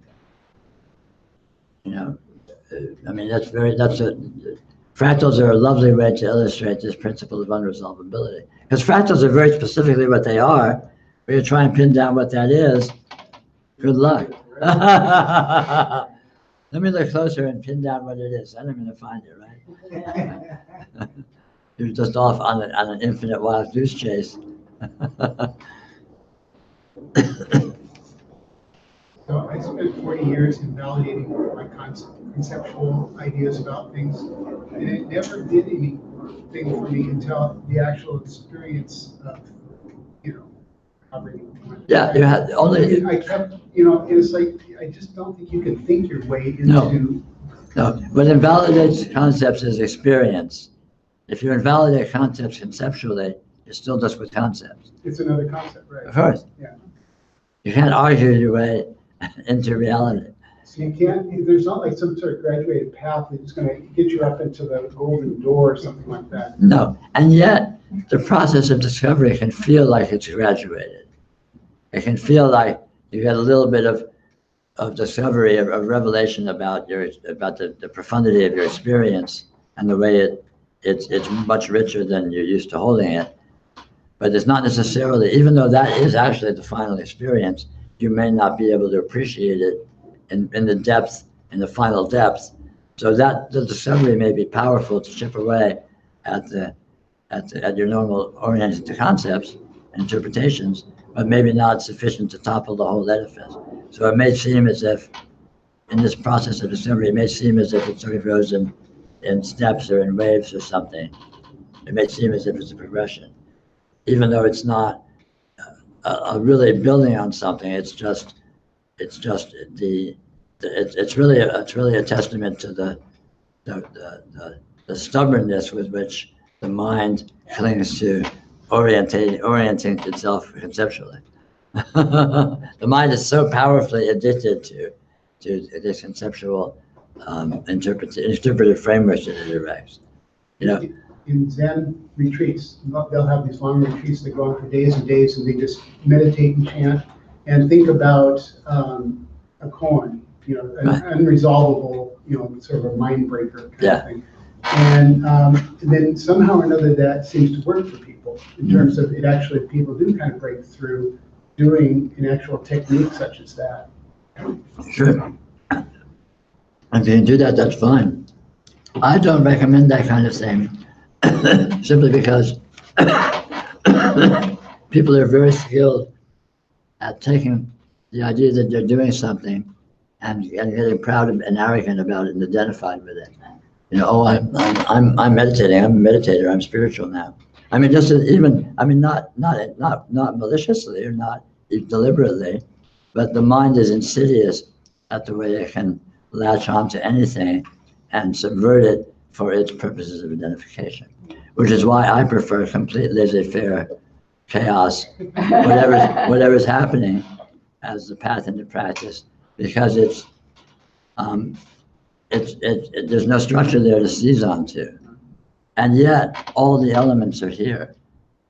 A: I mean, fractals are a lovely way to illustrate this principle of unresolvability. Because fractals are very specifically what they are. When you try and pin down what that is, good luck. Let me look closer and pin down what it is. Then I'm going to find it, right? You're just off on an infinite wild goose chase.
D: So I spent 40 years invalidating my conceptual ideas about things, and it never did anything for me until the actual experience of, covering.
A: Yeah, you had only.
D: I kept, it's like, I just don't think you can think your way into.
A: No, what invalidates concepts is experience. If you invalidate concepts conceptually, you're still just with concepts.
D: It's another concept, right?
A: Of course.
D: Yeah.
A: You can't argue your way into reality.
D: So you can't, there's not like some sort of graduated path that's going to get you up into the golden door or something like that.
A: No, and yet the process of discovery can feel like it's graduated. It can feel like you get a little bit of discovery, of revelation about the profundity of your experience and the way it's much richer than you're used to holding it. But it's not necessarily, even though that is actually the final experience, you may not be able to appreciate it in the depth, in the final depth. So that the discovery may be powerful to chip away at your normal oriented to concepts and interpretations, but maybe not sufficient to topple the whole edifice. So it may seem as if, in this process of discovery, it may seem as if it sort of goes in steps or in waves or something. It may seem as if it's a progression, even though it's not really building on something. It's really a testament to the stubbornness with which the mind clings to orienting itself conceptually. The mind is so powerfully addicted to this conceptual interpretive frameworks that it erects. You know,
D: in Zen retreats, they'll have these long retreats that go on for days and days, and they just meditate and chant and think about a koan, an unresolvable, sort of a mind breaker kind of thing. And then somehow or another that seems to work for people in terms of it actually, people do kind of break through doing an actual technique such as that.
A: Sure. If you can do that, that's fine. I don't recommend that kind of thing simply because people are very skilled at taking the idea that they're doing something and getting proud and arrogant about it and identified with it. I'm meditating. I'm a meditator. I'm spiritual now. I mean, not maliciously or not deliberately, but the mind is insidious at the way it can latch onto anything and subvert it for its purposes of identification, which is why I prefer complete laissez-faire chaos, whatever's happening as the path into practice, because there's no structure there to seize onto. And yet all the elements are here.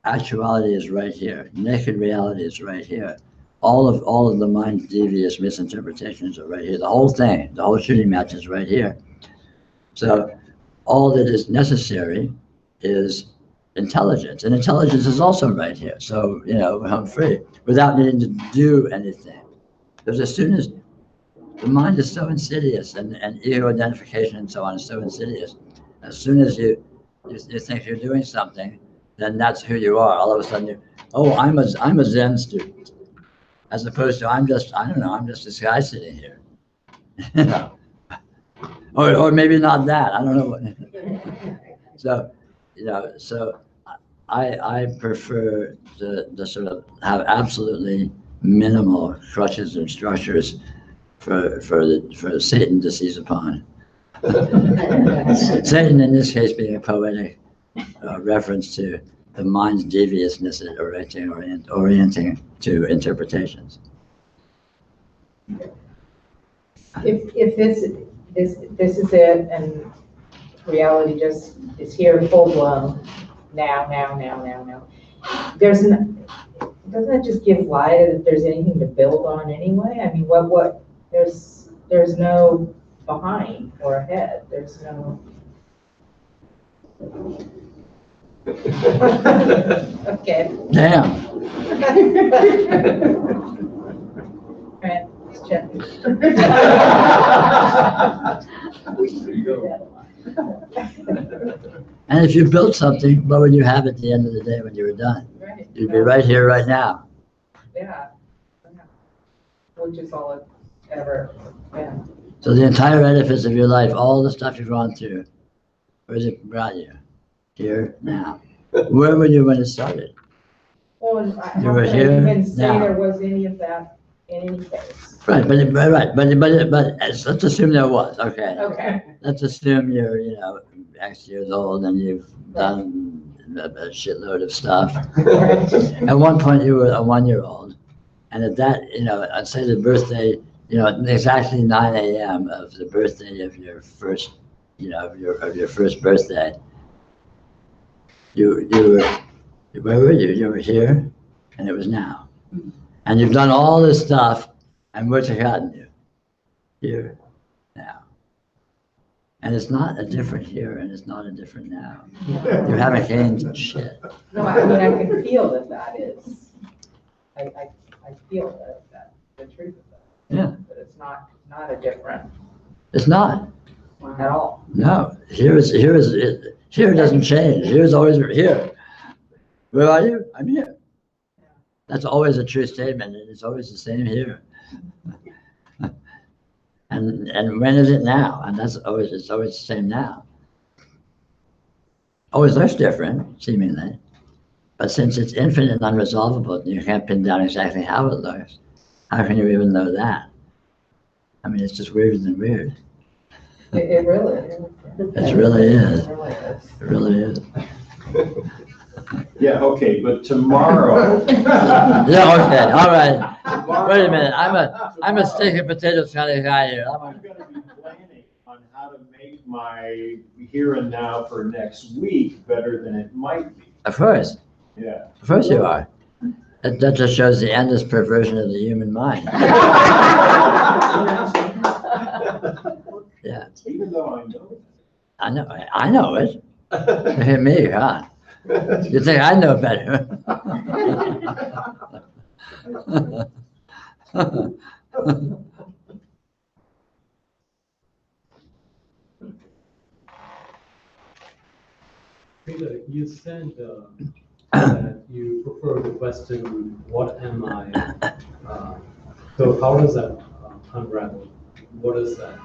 A: Actuality is right here. Naked reality is right here. All of the mind's devious misinterpretations are right here. The whole thing, the whole shooting match is right here. So all that is necessary is intelligence, and intelligence is also right here. So, we're home free without needing to do anything. Because as soon as the mind is so insidious and ego identification and so on is so insidious, as soon as you think you're doing something, then that's who you are. All of a sudden I'm a Zen student, as opposed to I'm just this guy sitting here. Or maybe not that, I don't know. So I prefer to sort of have absolutely minimal crutches and structures for Satan to seize upon. Satan in this case being a poetic reference to the mind's deviousness at orienting to interpretations.
L: If this is it, and reality just is here full blown now. Doesn't it just give lie that if there's anything to build on anyway? I mean, what there's no behind or ahead. There's no. Okay.
A: Damn.
L: Right. Check.
A: And if you built something, what would you have at the end of the day when you were done?
L: Right.
A: You'd be right here, right now.
L: Yeah. Which is all it ever. Yeah.
A: So the entire edifice of your life, all the stuff you've gone through, where's it brought you? Here, now. Where were you when it started?
L: Well,
A: You were here,
L: even say
A: now.
L: there was any of that in any case.
A: Right, but let's assume there was. Okay.
L: Okay.
A: Let's assume you're, X years old and you've done a shitload of stuff. At one point you were a 1-year-old, and at that, I'd say the birthday, exactly 9 a.m. of the birthday of your first, of your first birthday. You were, where were you? You were here, and it was now. And you've done all this stuff, and where's it gotten you? Here, now. And it's not a different here and it's not a different now. You haven't gained shit.
L: No, I mean, I can feel that is, I feel that, the truth of that.
A: Yeah.
L: But it's not a different
A: It's not.
L: at all.
A: No. Here it doesn't change. Here is always here. Where are you? I'm here. That's always a true statement, and it's always the same here. And when is it now? And it's always the same now. Always looks different, seemingly. But since it's infinite and unresolvable, you can't pin down exactly how it looks. How can you even know that? I mean, it's just weirder than weird.
L: It really is.
A: It really is.
L: It really is.
A: It really is.
F: Yeah, okay, but tomorrow.
A: Yeah, okay, all right. Wait a minute, I'm a steak and potatoes kind of guy here.
F: I'm gonna be planning on how to make my here and now for next week better than it might be.
A: Of course.
F: Yeah.
A: Of course you are. That just shows the endless perversion of the human mind. Yeah.
F: Even though I know it.
A: I know it. Look at me, huh? You think I know better?
C: Peter, you said that you prefer the question, what am I? So how does that unravel? What is that?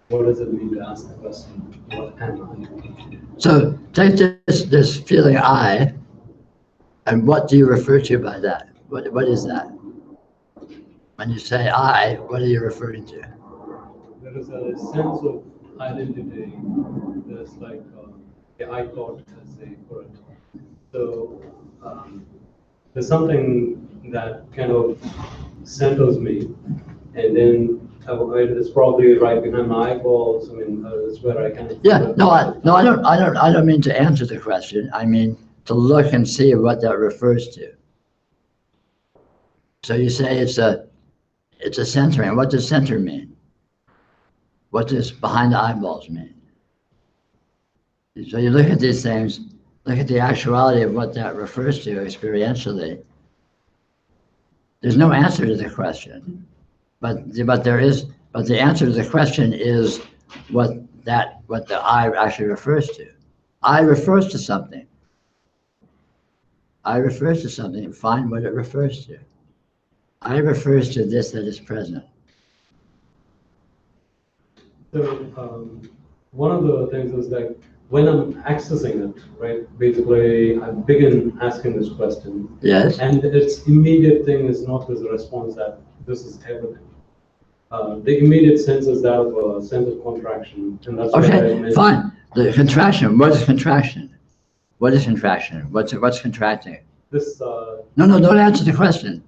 C: What does it mean to ask the question, what am I?
A: So take this feeling I, and what do you refer to by that? What is that? When you say I, what are you referring to?
C: There is a sense of identity. There's like the I thought, as they put it. So there's something that kind of centers me, and then it's probably right behind my eyeballs. I mean, it's where I kind of.
A: Yeah, I don't mean to answer the question. I mean to look and see what that refers to. So you say it's a centering. What does center mean? What does behind the eyeballs mean? So you look at these things, look at the actuality of what that refers to experientially. There's no answer to the question, but the answer to the question is what the I actually refers to. I refers to something. I refers to something. Find what it refers to. I refers to this that is present.
C: So one of the things is like when I'm accessing it, right? Basically, I begin asking this question.
A: Yes.
C: And its immediate thing is not this response that this is everything. The immediate sense is that of a sense of contraction, and that's
A: okay. Fine. The contraction. What is contraction? What is contraction? What's contracting?
C: This.
A: No. Don't answer the question.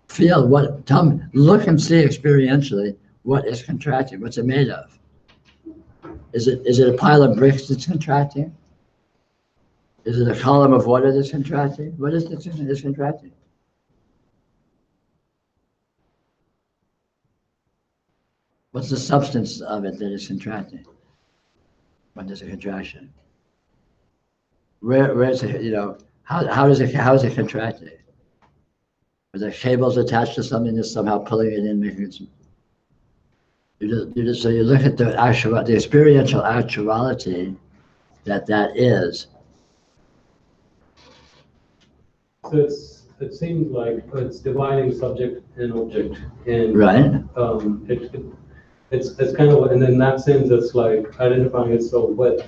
A: Feel what. Tell me. Look and see experientially what is contracting. What's it made of? Is it a pile of bricks that's contracting? Is it a column of water that's contracting? What is this that's contracting? What's the substance of it that is contracting? What is a contraction? Where is it? How is it contracting? Are there cables attached to something that's somehow pulling it in, making it? So you look at the experiential actuality that is.
C: So it seems like it's dividing subject and object, and
A: right.
C: It's kind of, and in that sense, it's like identifying itself with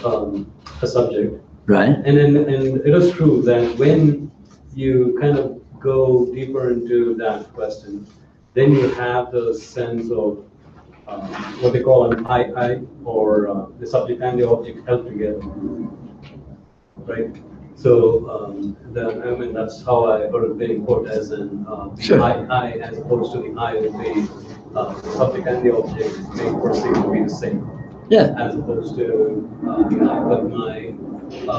C: a subject.
A: Right.
C: And it is true that when you kind of go deeper into that question, then you have the sense of what they call an I, or the subject and the object held together, right? So that's how I heard it being put, as in
A: sure.
C: I as opposed to the I of the subject and the object may perceive to be the same.
A: Yeah.
C: As opposed to the I. But my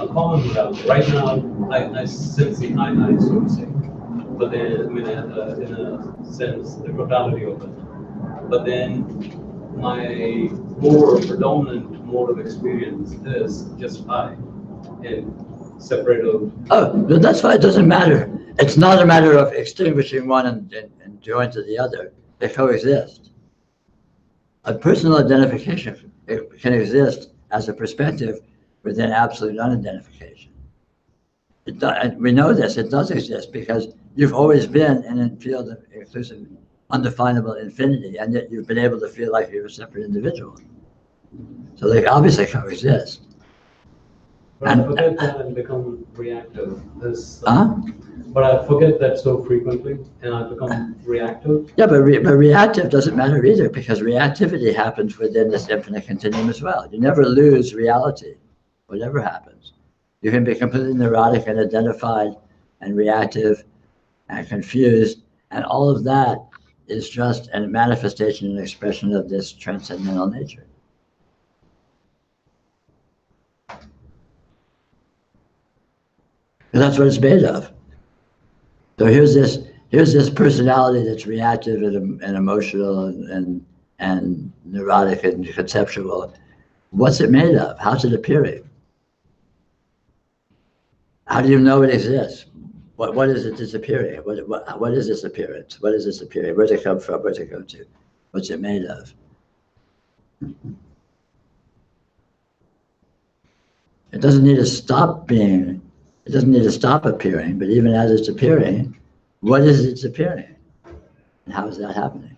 C: common ground right now, I sense the I, so to say. But then, in a sense, the totality of it. But then, my more predominant mode of experience is just I, and separate of.
A: Oh, no, that's why it doesn't matter. It's not a matter of extinguishing one and join to the other. They coexist. A personal identification can exist as a perspective within absolute unidentification. And we know this, it does exist because you've always been in a field of inclusive, undefinable infinity, and yet you've been able to feel like you're a separate individual. So they obviously coexist.
C: But I forget that and become reactive. But I forget that so frequently, and I become reactive.
A: Yeah, but reactive doesn't matter either, because reactivity happens within this infinite continuum as well. You never lose reality, whatever happens. You can be completely neurotic and identified and reactive and confused, and all of that is just a manifestation and expression of this transcendental nature. And that's what it's made of. So here's this personality that's reactive and emotional and neurotic and conceptual. What's it made of? How's it appearing? How do you know it exists? What is it disappearing? What is this appearance? What is this appearing? Where's it come from? Where's it go to? What's it made of? It doesn't need to stop being. It doesn't need to stop appearing, but even as it's appearing, what is its appearing? And how is that happening?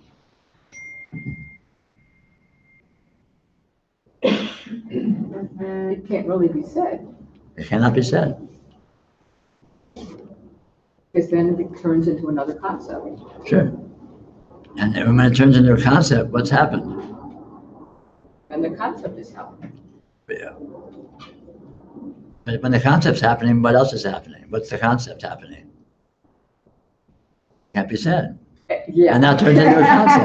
B: It can't really be said.
A: It cannot be said.
B: Because then it turns into another concept.
A: Sure. And then when it turns into a concept, what's happened?
B: And the concept is happening.
A: Yeah. But when the concept's happening, what else is happening? What's the concept happening? Can't be said.
B: Yeah.
A: And that turns into a concept.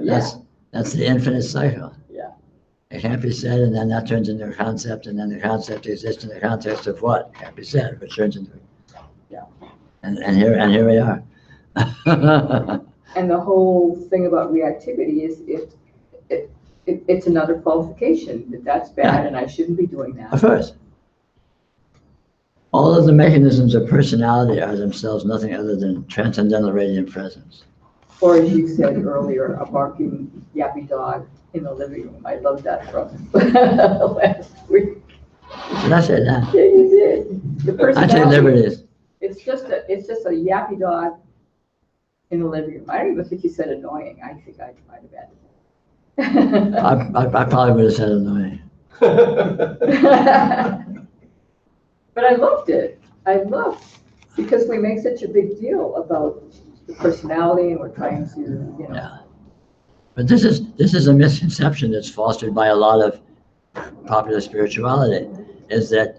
B: Yeah.
A: That's the infinite cycle.
B: Yeah.
A: It can't be said, and then that turns into a concept, and then the concept exists in the context of what? Can't be said, but turns into.
B: Yeah.
A: And here we are.
B: And the whole thing about reactivity is it's another qualification that that's bad and I shouldn't be doing that.
A: Of course. All of the mechanisms of personality are themselves nothing other than transcendental radiant presence.
B: Or as you said earlier, a barking yappy dog in the living room. I love that from last week.
A: Did I say that?
B: Yeah, you did. The personality,
A: I take liberties.
B: it's just a yappy dog in the living room. I don't even think you said annoying. I think I might have added that.
A: I probably would have said annoying.
B: But I loved it. Because we make such a big deal about the personality and we're trying to, you know.
A: Yeah. But this is a misconception that's fostered by a lot of popular spirituality, is that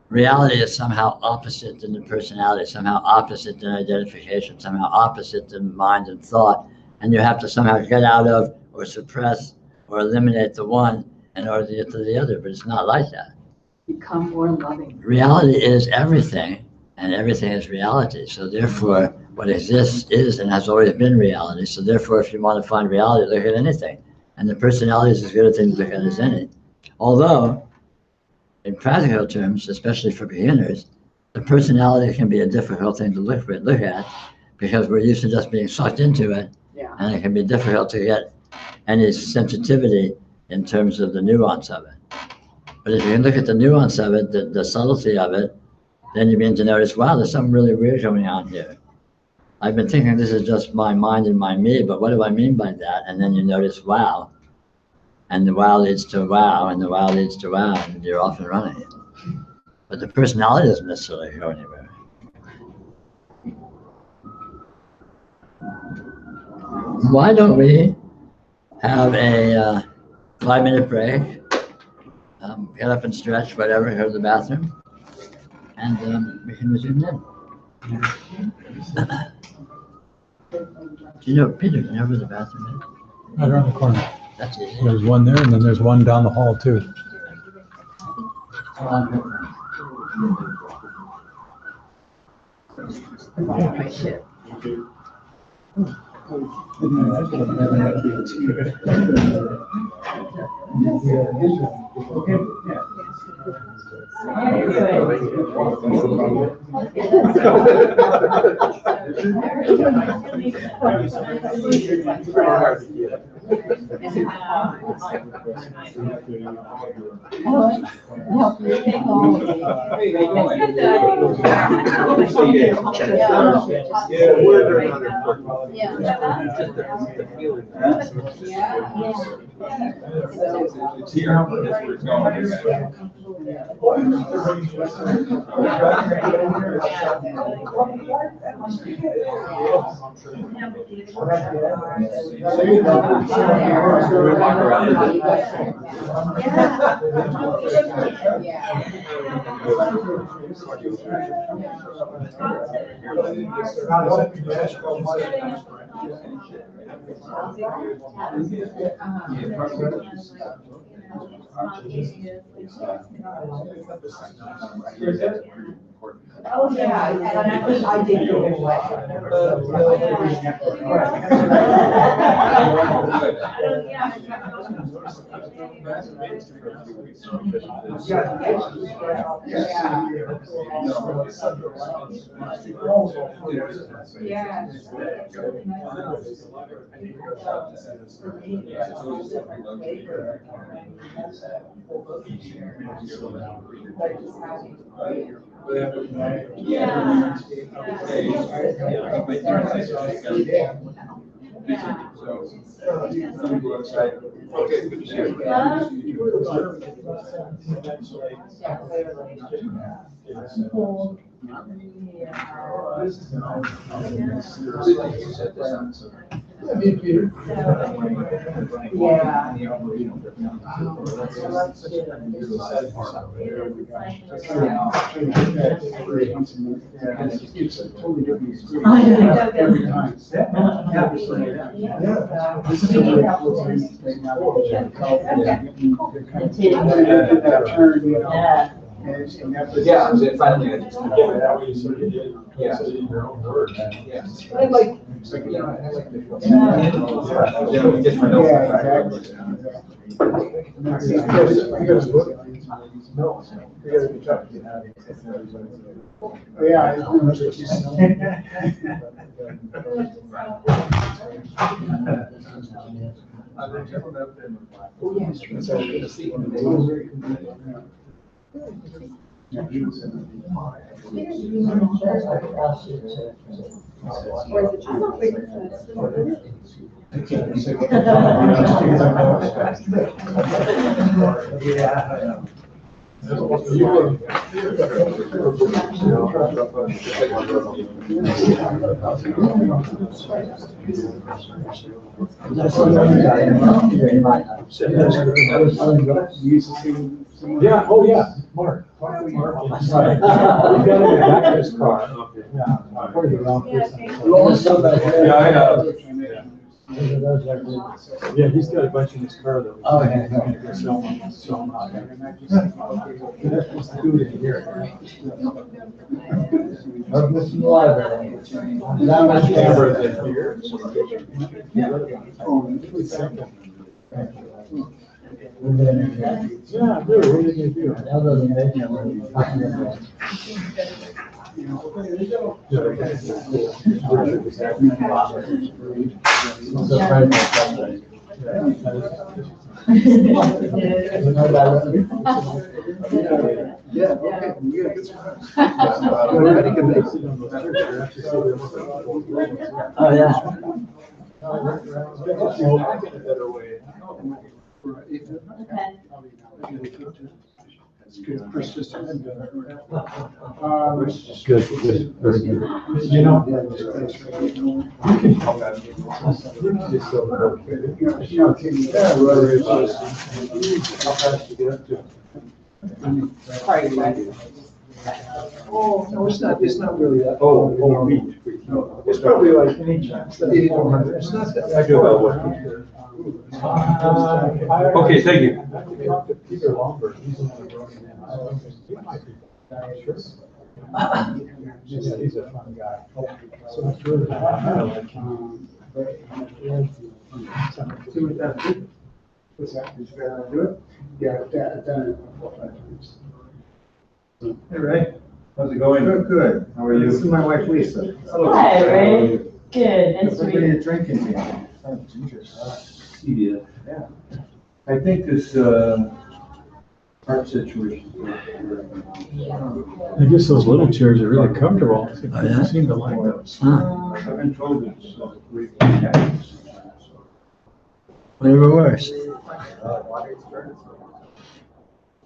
A: reality is somehow opposite than the personality, somehow opposite than identification, somehow opposite than mind and thought, and you have to somehow get out of or suppress or eliminate the one in order to get to the other, but it's not like that.
B: Become more loving.
A: Reality is everything, and everything is reality. So therefore, what exists is and has always been reality. So therefore, if you want to find reality, look at anything. And the personality is as good a thing to look at as any. Although, in practical terms, especially for beginners, the personality can be a difficult thing to look at because we're used to just being sucked into it.
B: Yeah.
A: And it can be difficult to get any sensitivity in terms of the nuance of it. But if you can look at the nuance of it, the subtlety of it, then you begin to notice, wow, there's something really weird going on here. I've been thinking this is just my mind and my me, but what do I mean by that? And then you notice, wow. And the wow leads to wow, and the wow leads to wow, and you're off and running. But the personality doesn't necessarily go anywhere. Why don't we have a 5-minute break? Get up and stretch, whatever, go to the bathroom, and we can resume then. Do you know, Peter, do you know where the bathroom is?
M: Right around the corner.
A: That's easy.
M: There's one there, and then there's one down the hall, too.
L: Oh, yeah, I did go away.
I: It's a totally different experience every time. This is a really cool thing right now.
K: Yeah, finally, I just. That way you sort of get, your own word. Yeah. I like, get my notes. Yeah, oh yeah, Mark. Mark. He's got it in the back of his car. Yeah. Probably the wrong person. Yeah, I know. Yeah, he's got a bunch in his car that he's gonna go sell them out. That's supposed to do it in here. That much camera in here. Yeah, really, what are you gonna do? Other than that,
I: Yeah, okay, you got a good spot.
A: Oh, yeah.
I: Good, persistent.
M: Good, good, very good.
K: You know, you can tell that.
I: Oh, no, it's not really that.
K: Oh, wheat.
I: It's probably like 8,400. It's not that.
K: I do about what? Okay, thank you.
M: Peter Lombard, he's in the room now. He might be. Sure. He's a fun guy. So it's really, I like him.
I: See what that is? What's that? Did you do it? Yeah, I've done it 4 or 5 times.
J: Hey, Ray. How's it going? Good, good. How are you?
I: This is my wife, Lisa.
L: Hi, Ray. Good, nice to
J: What
L: meet
J: are
L: you.
J: you drinking here? Stevia. Yeah. I think this, heart situation.
M: I guess those little chairs are really comfortable.
A: Oh, yeah?
M: I seem to like those.
A: Huh.
J: I've been told it's,
A: Whatever works.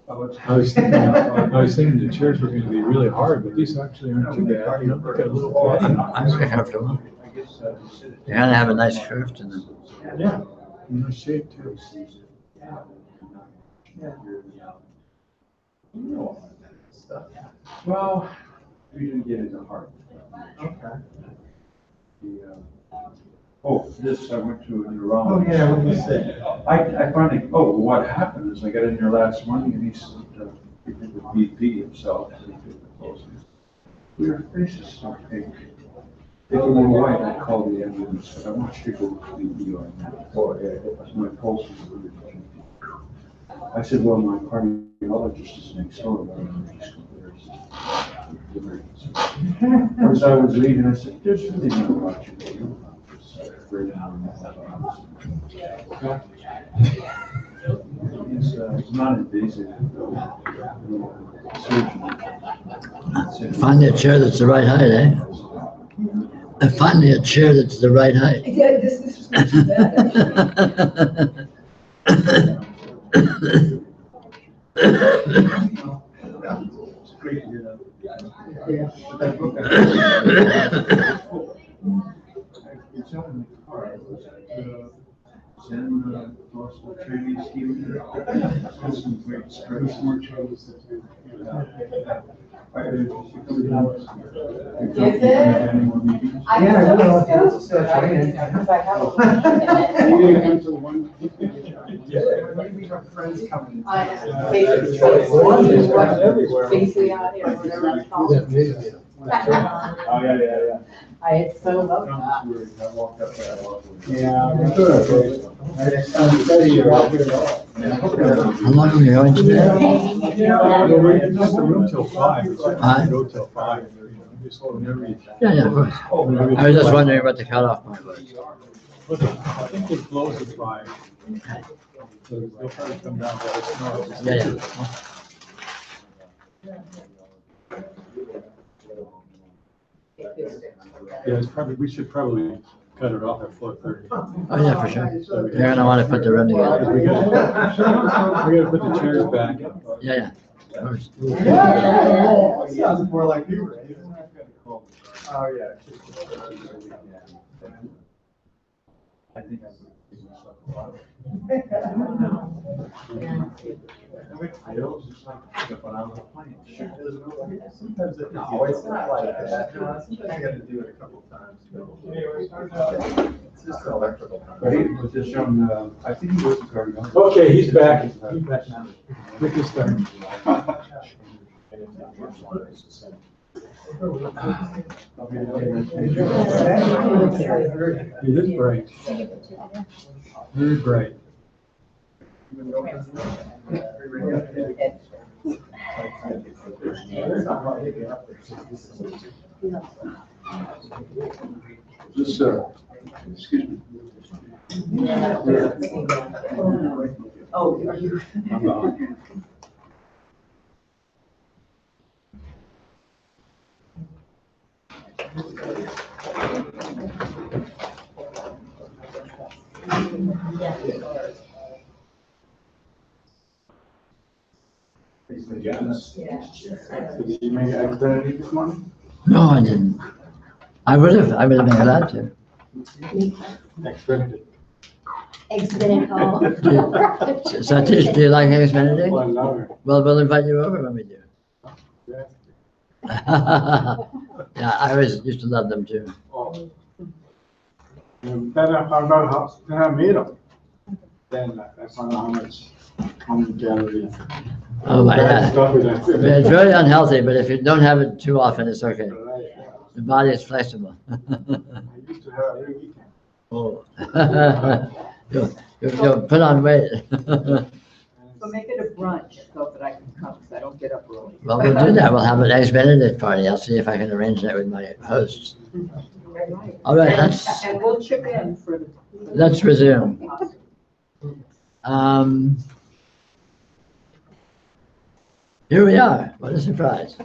M: I was thinking the chairs were gonna be really hard, but these actually aren't too bad. You know, they've got a little padding.
A: I'm very comfortable. You kind of have a nice curve to them.
M: Yeah, nice shape too.
J: Well, we didn't get into heart.
I: Okay.
J: This, I went to a neurologist.
I: Oh, yeah, what did you say?
J: I finally, what happened is I got in there last morning and he said, he did the BP himself. Your face is so pink. If it were white, I'd call the ambulance, but I want you to go to the ER now. My pulse is really funny. I said, well, my cardiologist is next door. Why don't you just go there? As I was leaving, I said, there's really not much you can do about this. It's not invasive. Surgery.
A: Finally a chair that's the right height, eh? And finally a chair that's the right height.
B: Yeah, this is not too bad,
J: It's great to hear that. It's out in the car. Zen philosophical training scheme. Has some great stress. More changes that do.
B: I
I: Yeah, I will.
L: Because I have a.
I: You're gonna come to one. We have friends coming.
L: Basically, one is what basically out here, whatever it's called.
J: Oh, yeah.
L: I so love that.
J: I walked up there.
I: Yeah, good. I'm steady, you're out here.
A: How long are we going to bed?
M: Well, we're in the room till 5. It's not
A: Huh?
M: gonna go till 5. You know, just whenever you.
A: Yeah, of course. I was just wondering what the cutoff point was.
M: I think they close at 5. So they'll probably come down to us.
A: Yeah.
M: Yeah, it's probably, we should probably cut it off at 4:30.
A: Oh, yeah, for sure. You're gonna want to put the room together.
M: We gotta put the chairs back.
A: Yeah, of course.
I: Sounds more like you, Ray.
J: Oh, yeah. I think I would give myself a lot of. It feels just like stepping out of a plane.
K: Sometimes it's not like that. Sometimes you gotta do it a couple times. It's just an electrical.
J: But he was just showing, I think he was a cardiologist.
M: Okay, he's back. He's back now. Quick as start. It is bright. Very bright.
J: This, excuse me.
L: Oh, are you?
J: Did you make an Xfinity this morning?
A: No, I didn't. I would have been glad to.
J: Xfinity.
H: Exponential.
A: Satish, do you like eggs Benedict?
J: Well, I love it.
A: Well, we'll invite you over when we do. Yeah, I always used to love them too.
J: Oh. And then I found out how, then I made them. Then I found out how many calories.
A: Oh my
J: Bad
A: God.
J: stuff is in it.
A: It's very unhealthy, but if you don't have it too often, it's okay. The body is flexible.
J: I used to have every weekend.
A: Oh. You'll put on weight.
B: So make it a brunch so that I can come, because I don't get up early.
A: Well, we'll do that. We'll have an Eggs Benedict party. I'll see if I can arrange that with my hosts.
B: Right.
A: All right,
B: And we'll chip in for the.
A: let's resume. Here we are. What a surprise.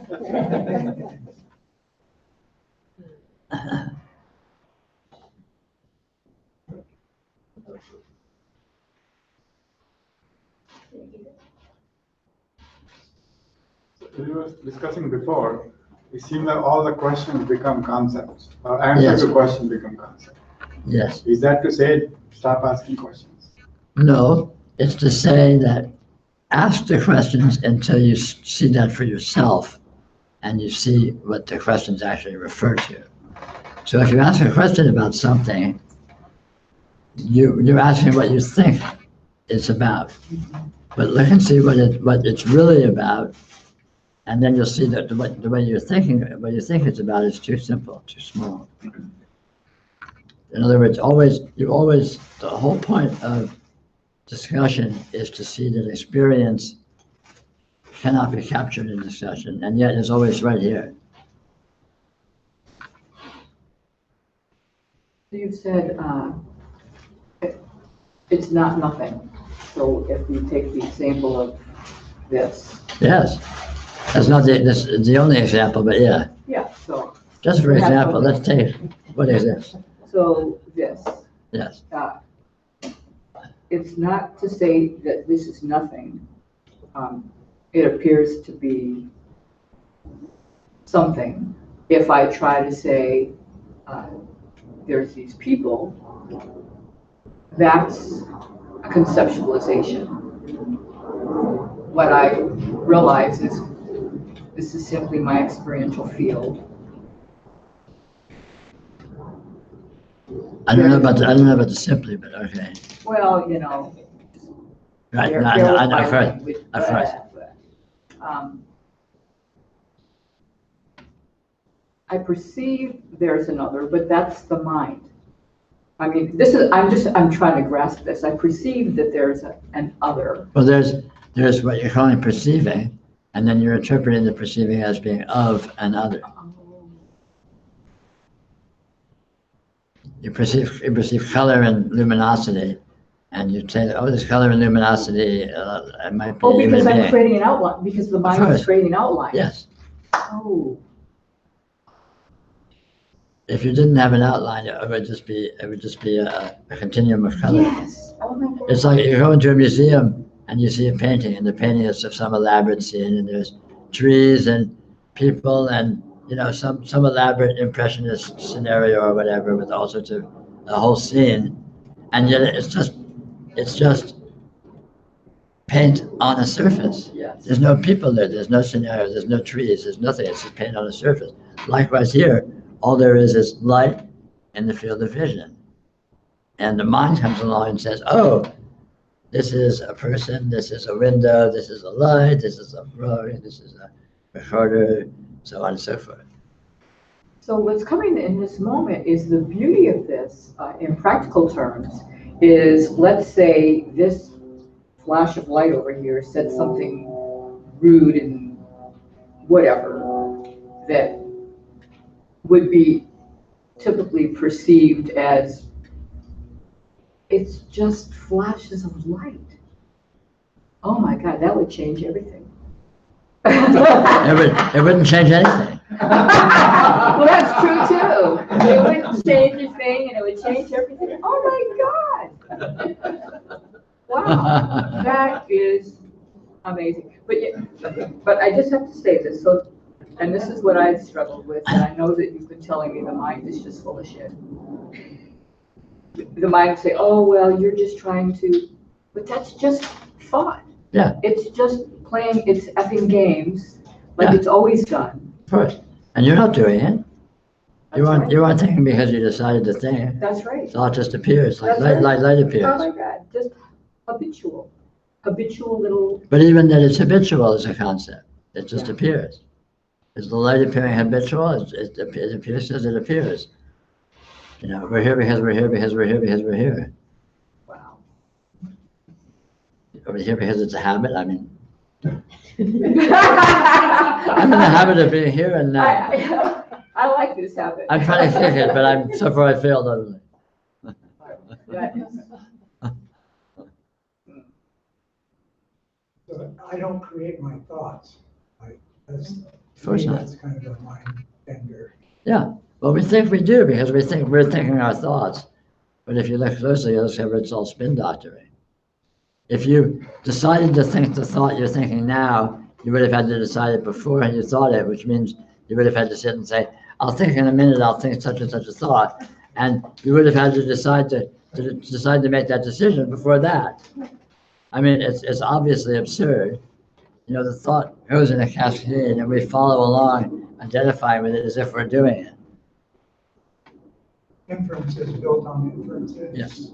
N: We were discussing before, it seems that all the questions become concepts, or answers
A: Yes.
N: to questions become concepts.
A: Yes.
N: Is that to say, stop asking questions?
A: No, it's to say that ask the questions until you see that for yourself and you see what the questions actually refer to. So if you ask a question about something, you're asking what you think it's about. But look and see what it's really about, and then you'll see that the way you're thinking, what you think it's about is too simple, too small. In other words, the whole point of discussion is to see that experience cannot be captured in discussion, and yet it's always right here.
B: You said it's not nothing. So if we take the example of this.
A: Yes, that's not the only example, but yeah.
B: Yeah, so.
A: Just for example, let's take, what is this?
B: So this.
A: Yes.
B: It's not to say that this is nothing. It appears to be something. If I try to say there's these people, that's a conceptualization. What I realize is this is simply my experiential field.
A: I don't know about the simply, but okay.
B: Well, you know.
A: Right, I've heard.
B: I perceive there's another, but that's the mind. I mean, I'm trying to grasp this. I perceive that there's an other.
A: Well, there's what you're calling perceiving, and then you're interpreting the perceiving as being of an other. You perceive color and luminosity, and you say, oh, this color and luminosity, it might be.
B: Oh, because I'm creating an outline, because the mind is creating an outline.
A: Yes.
B: Oh.
A: If you didn't have an outline, it would just be a continuum of color.
B: Yes. Oh my God.
A: It's like you go into a museum and you see a painting, and the painting is of some elaborate scene, and there's trees and people and some elaborate impressionist scenario or whatever with all sorts of a whole scene, and yet it's just paint on a surface.
B: Yes.
A: There's no people there. There's no scenario. There's no trees. There's nothing. It's just paint on a surface. Likewise here, all there is light in the field of vision, and the mind comes along and says, "Oh, this is a person. This is a window. This is a light. This is a road. This is a recorder." So on and so forth.
B: So what's coming in this moment is the beauty of this, in practical terms, is let's say this flash of light over here said something rude and whatever that would be typically perceived as it's just flashes of light. Oh my God, that would change everything.
A: It wouldn't change anything.
B: Well, that's true too. It wouldn't change a thing, and it would change everything. Oh my God! Wow, that is amazing. But I just have to say this. So, and this is what I've struggled with, and I know that you've been telling me the mind is just full of shit. The mind would say, "Oh well, you're just trying to," but that's just thought.
A: Yeah.
B: It's just playing its effing games like it's always done.
A: Of course. And you're not doing it. You aren't thinking because you decided to think.
B: That's right.
A: Thought just appears, like
B: That's
A: light
B: right.
A: appears.
B: Oh my God, just habitual little.
A: But even that it's habitual is a concept. It just appears. Is the light appearing habitual? It appears as it appears. You know, we're here because we're here because we're here because we're here.
B: Wow.
A: Are we here because it's a habit? I mean, I'm
B: I'm
A: in the habit of being here and now.
B: I like this habit.
A: I'm trying to kick it, but so far I failed utterly.
B: That is-
I: So I don't create my thoughts. That's,
A: Of course not.
I: that's kind of a mind bender.
A: Yeah, well, we think we do because we think we're thinking our thoughts. But if you look closely, you'll discover it's all spin doctoring. If you decided to think the thought you're thinking now, you would have had to decide it before you thought it, which means you would have had to sit and say, I'll think in a minute, I'll think such and such a thought. And you would have had to decide to make that decision before that. I mean, it's obviously absurd. You know, the thought goes in a cascade and we follow along, identifying with it as if we're doing it.
I: Inferences built on inferences.
A: Yes.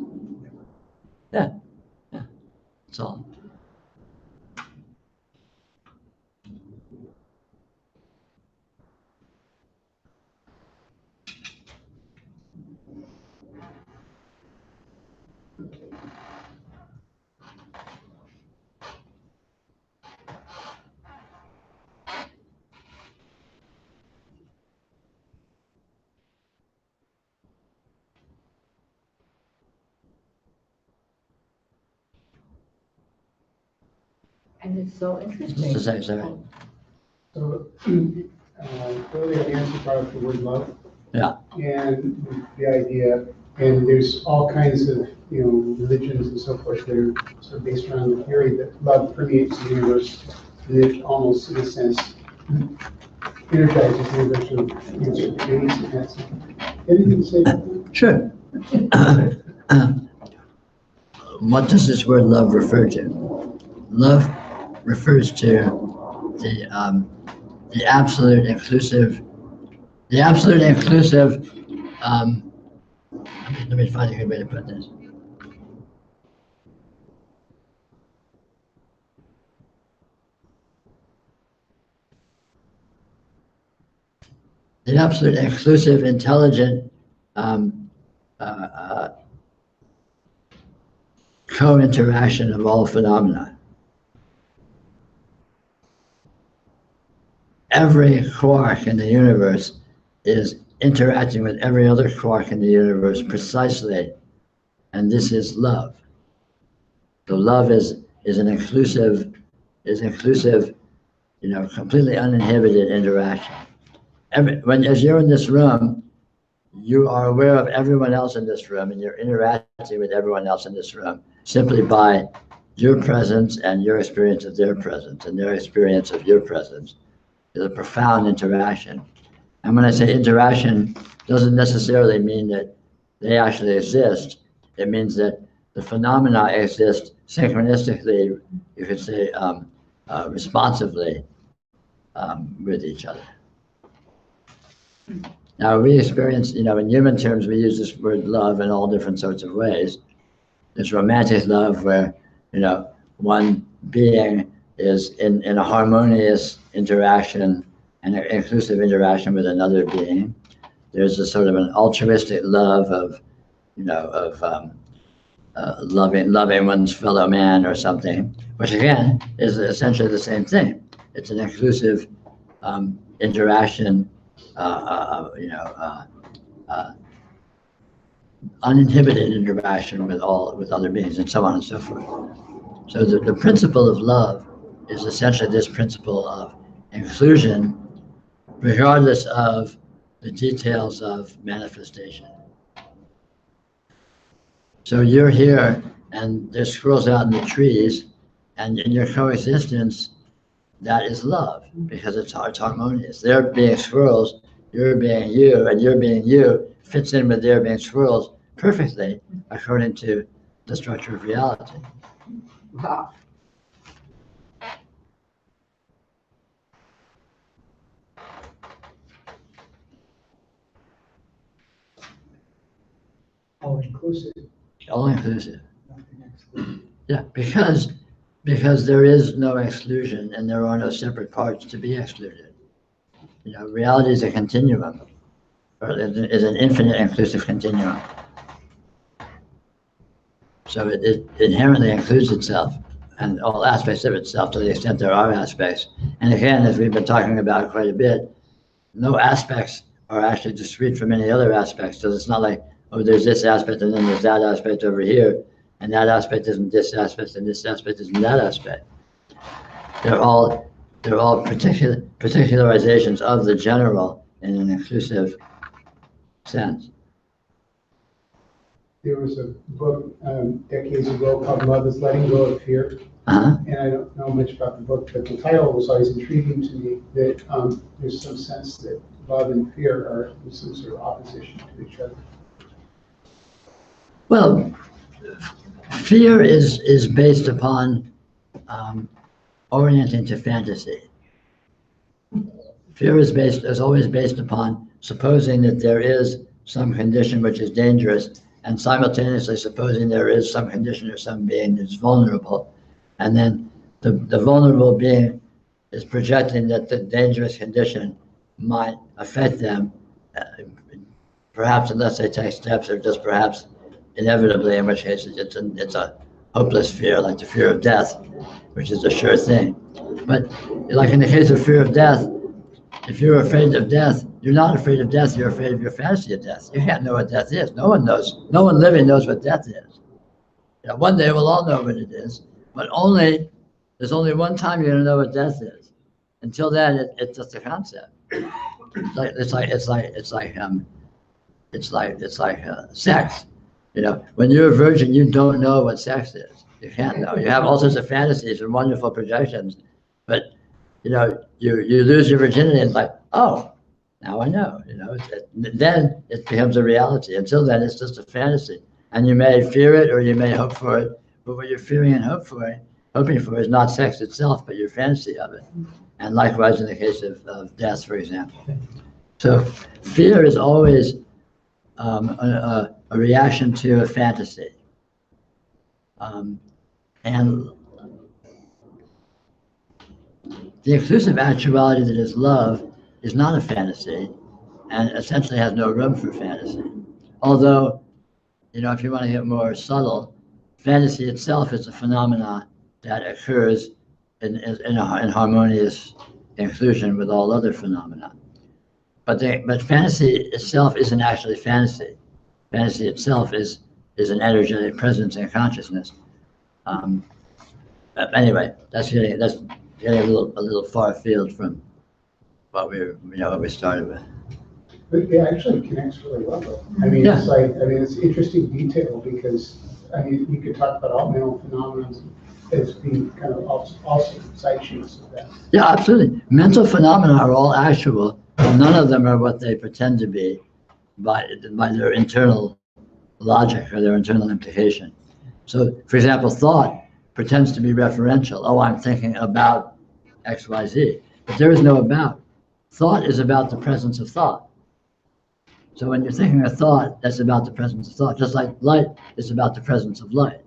A: Yeah. Yeah. That's all.
B: And it's so interesting.
A: It's the same.
D: So, earlier Nancy brought up the word love.
A: Yeah.
D: And the idea, and there's all kinds of, religions and so forth that are sort of based around the theory that love permeates the universe, and it almost, in a sense, energizes the universe. Anything to say about that?
A: Sure. What does this word love refer to? Love refers to the absolute inclusive. Let me find a good way to put this. The absolute inclusive, intelligent co-interaction of all phenomena. Every quark in the universe is interacting with every other quark in the universe precisely, and this is love. So love is inclusive, completely uninhibited interaction. As you're in this room, you are aware of everyone else in this room, and you're interacting with everyone else in this room simply by your presence and your experience of their presence and their experience of your presence. Is a profound interaction. And when I say interaction, doesn't necessarily mean that they actually exist. It means that the phenomena exist synchronistically, you could say responsively with each other. Now we experience, in human terms, we use this word love in all different sorts of ways. There's romantic love where, one being is in a harmonious interaction and an inclusive interaction with another being. There's a sort of an altruistic love of, loving one's fellow man or something, which again is essentially the same thing. It's an inclusive interaction, uninhibited interaction with other beings, and so on and so forth. So the principle of love is essentially this principle of inclusion, regardless of the details of manifestation. So you're here, and there's squirrels out in the trees, and in your coexistence, that is love, because it's harmonious. They're being squirrels, you're being you, and you're being you fits in with their being squirrels perfectly, according to the structure of reality.
B: Wow.
I: All inclusive.
A: All inclusive.
I: Nothing exclusive.
A: Yeah, because there is no exclusion and there are no separate parts to be excluded. Reality is a continuum. is an infinite inclusive continuum. So it inherently includes itself and all aspects of itself to the extent there are aspects. And again, as we've been talking about quite a bit, no aspects are actually discrete from any other aspects. So it's not like, oh, there's this aspect and then there's that aspect over here, and that aspect isn't this aspect and this aspect isn't that aspect. They're all particularizations of the general in an inclusive sense.
D: There was a book decades ago called Love is Letting Go of Fear. And I don't know much about the book, but the title was always intriguing to me, that there's some sense that love and fear are in some sort of opposition to each other.
A: Well, fear is based upon orienting to fantasy. Fear is always based upon supposing that there is some condition which is dangerous, and simultaneously supposing there is some condition or some being that's vulnerable. And then the vulnerable being is projecting that the dangerous condition might affect them, perhaps unless they take steps, or just perhaps inevitably, in which case it's a hopeless fear, like the fear of death, which is a sure thing. But like in the case of fear of death, if you're afraid of death, you're not afraid of death, you're afraid of your fantasy of death. You can't know what death is. No one knows. No one living knows what death is. You know, one day we'll all know what it is, but there's only one time you're gonna know what death is. Until then, it's just a concept. It's like sex. You know, when you're a virgin, you don't know what sex is. You can't know. You have all sorts of fantasies and wonderful projections, but you know, you lose your virginity, and it's like, oh, now I know. You know, then it becomes a reality. Until then, it's just a fantasy, and you may fear it or you may hope for it. But what you're fearing and hoping for is not sex itself, but your fantasy of it. And likewise in the case of death, for example. So fear is always a reaction to a fantasy. And the inclusive actuality that is love is not a fantasy, and essentially has no room for fantasy. Although, you know, if you want to get more subtle, fantasy itself is a phenomena that occurs in harmonious inclusion with all other phenomena. But fantasy itself isn't actually fantasy. Fantasy itself is an energetic presence in consciousness. But anyway, that's getting a little far afield from what we started with.
D: But it actually connects really well. I mean, yeah. It's interesting detail, because you could talk about all mental phenomena as being kind of also side shoots of that.
A: Yeah, absolutely. Mental phenomena are all actual. None of them are what they pretend to be by their internal logic or their internal implication. So, for example, thought pretends to be referential. Oh, I'm thinking about X, Y, Z. But there is no about. Thought is about the presence of thought. So when you're thinking a thought, that's about the presence of thought. Just like light is about the presence of light.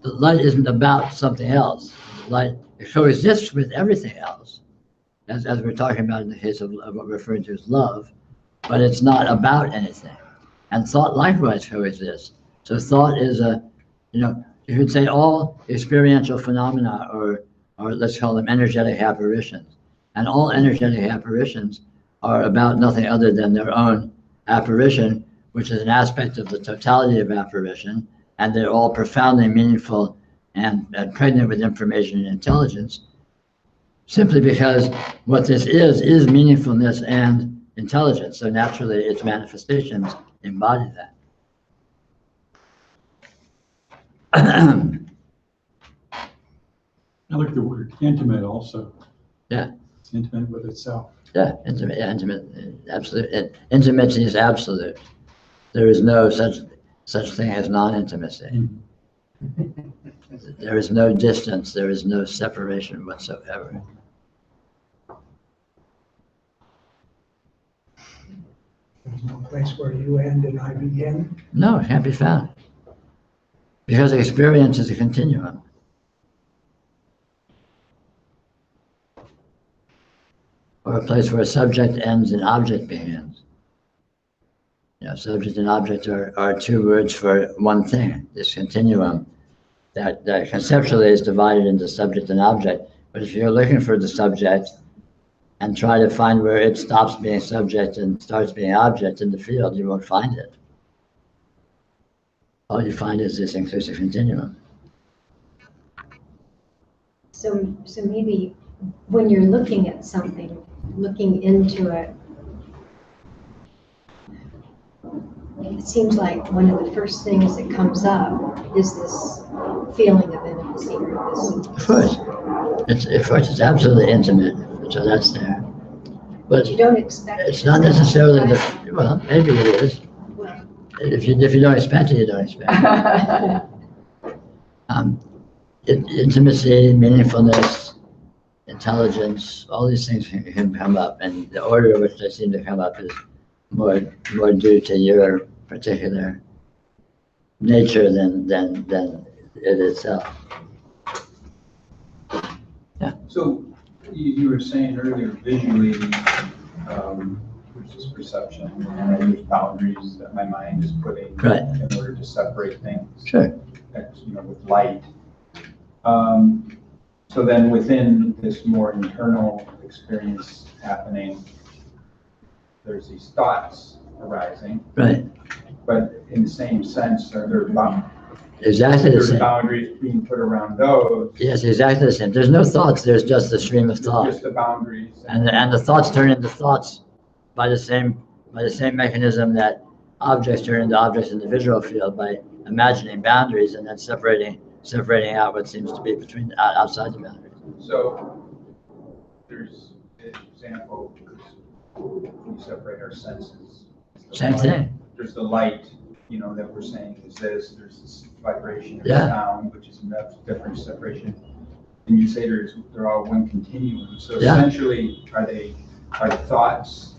A: The light isn't about something else. Light coexists with everything else, as we're talking about in the case of what we're referring to as love, but it's not about anything. And thought likewise coexists. So thought is you could say all experiential phenomena, or let's call them energetic apparitions. And all energetic apparitions are about nothing other than their own apparition, which is an aspect of the totality of apparition, and they're all profoundly meaningful and pregnant with information and intelligence, simply because what this is meaningfulness and intelligence. So naturally, its manifestations embody that.
M: I like the word intimate also.
A: Yeah.
M: It's intimate with itself.
A: Yeah, intimate, absolute. Intimacy is absolute. There is no such thing as non-intimacy. There is no distance, there is no separation whatsoever.
I: There's no place where you end and I begin?
A: No, it can't be found. Because experience is a continuum. Or a place where a subject ends and object begins. You know, subject and object are two words for one thing, this continuum that conceptually is divided into subject and object. But if you're looking for the subject and try to find where it stops being subject and starts being object in the field, you won't find it. All you find is this inclusive continuum.
H: So maybe when you're looking at something, looking into it, it seems like one of the first things that comes up is this feeling of intimacy or this.
A: Of course, it's absolutely intimate, so that's there. But
H: you don't expect
A: it's not necessarily well, maybe it is. If you don't expect it, you don't expect it. Intimacy, meaningfulness, intelligence, all these things can come up, and the order in which they seem to come up is more due to your particular nature than it itself. Yeah.
E: So you were saying earlier, visually, which is perception, and then there's boundaries that my mind is putting in order to separate things.
A: Sure.
E: You know, with light. So then within this more internal experience happening, there's these thoughts arising.
A: Right.
E: But in the same sense, are there
A: exactly the same
E: boundaries being put around those?
A: Yes, exactly the same. There's no thoughts, there's just the stream of thought.
E: Just the boundaries.
A: And the thoughts turn into thoughts by the same mechanism that objects turn into objects in the visual field, by imagining boundaries and then separating out what seems to be between outside the boundaries.
E: So there's an example, we separate our senses.
A: Same thing.
E: There's the light, you know, that we're saying is this. There's this vibration of sound, which is a different separation. And you say they're all one continuum. So essentially, are the thoughts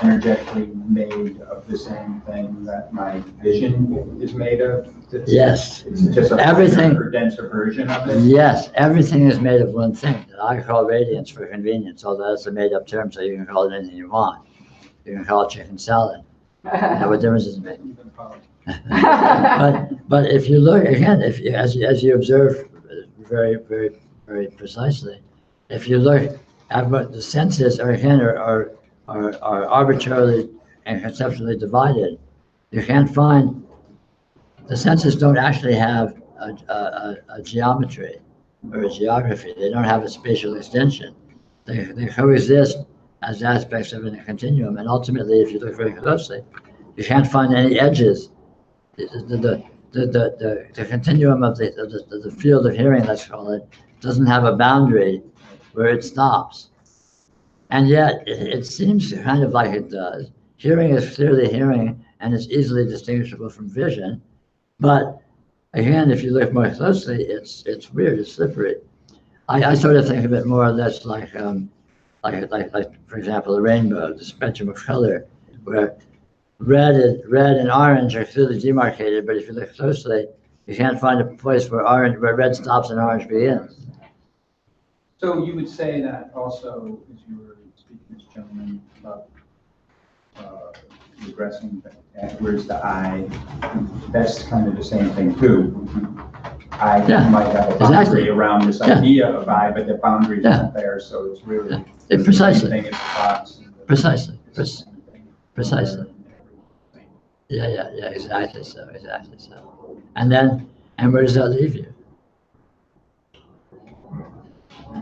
E: energetically made of the same thing that my vision is made of?
A: Yes.
E: It's just a denser version of it?
A: Yes, everything is made of one thing that I call radiance for convenience, although that's a made-up term, so you can call it anything you want. You can call it chicken salad. Now, what difference does it make? but if you look again, as you observe very, very, very precisely, if you look at what the senses are arbitrarily and conceptually divided, you can't find. The senses don't actually have a geometry or a geography. They don't have a spatial extension. They coexist as aspects of a continuum, and ultimately, if you look very closely, you can't find any edges. The continuum of the field of hearing, let's call it, doesn't have a boundary where it stops. And yet, it seems kind of like it does. Hearing is clearly hearing, and it's easily distinguishable from vision. But again, if you look more closely, it's weird, it's slippery. I sort of think of it more or less like for example, the rainbow, the spectrum of color, where red and orange are clearly demarcated, but if you look closely, you can't find a place where red stops and orange begins.
E: So you would say that also, as you were speaking to this gentleman about regressing at where's the I, that's kind of the same thing too. I might have a boundary around this idea of I, but the boundary isn't there, so it's really
A: precisely.
E: the same thing as thoughts.
A: Precisely. Yeah, exactly so. And where does that leave you?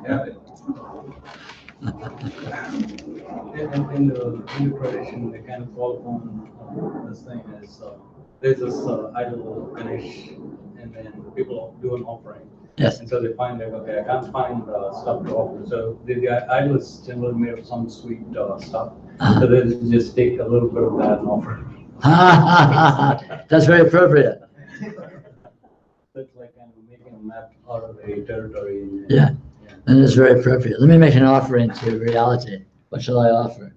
C: Yeah. In the Hindu tradition, they kind of call upon this thing as there's this idol Ganesh, and then people do an offering.
A: Yes.
C: And so they find that, okay, I can't find stuff to offer. So the idol is generally made of some sweet stuff. So they just take a little bit of that and offer it.
A: That's very appropriate.
C: So it's like kind of making a map out of a territory.
A: Yeah. And it's very appropriate. Let me make an offering to reality. What shall I offer?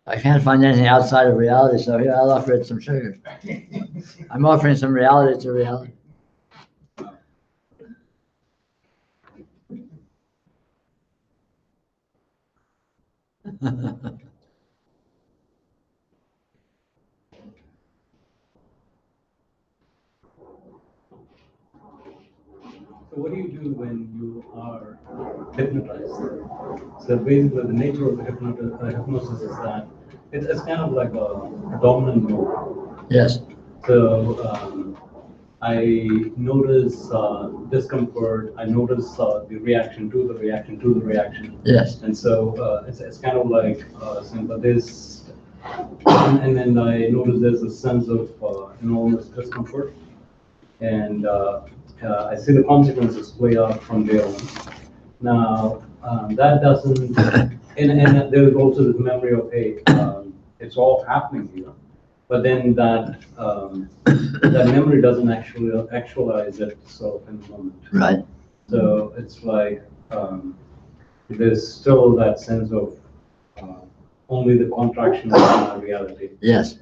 A: I can't find anything outside of reality, so here I'll offer it some sugar. I'm offering some reality to reality.
C: to when you are hypnotized. So basically, the nature of the hypnosis is that it's kind of like a dominant mode.
A: Yes.
C: So I notice discomfort. I notice the reaction to the reaction to the reaction.
A: Yes.
C: And so it's kind of like sympathist. And then I notice there's a sense of enormous discomfort. And I see the consequences play out from there on. Now, that doesn't, and there's also this memory of, hey, it's all happening here. But then that that memory doesn't actually actualize itself in the moment.
A: Right.
C: So it's like there's still that sense of only the contraction of reality.
A: Yes.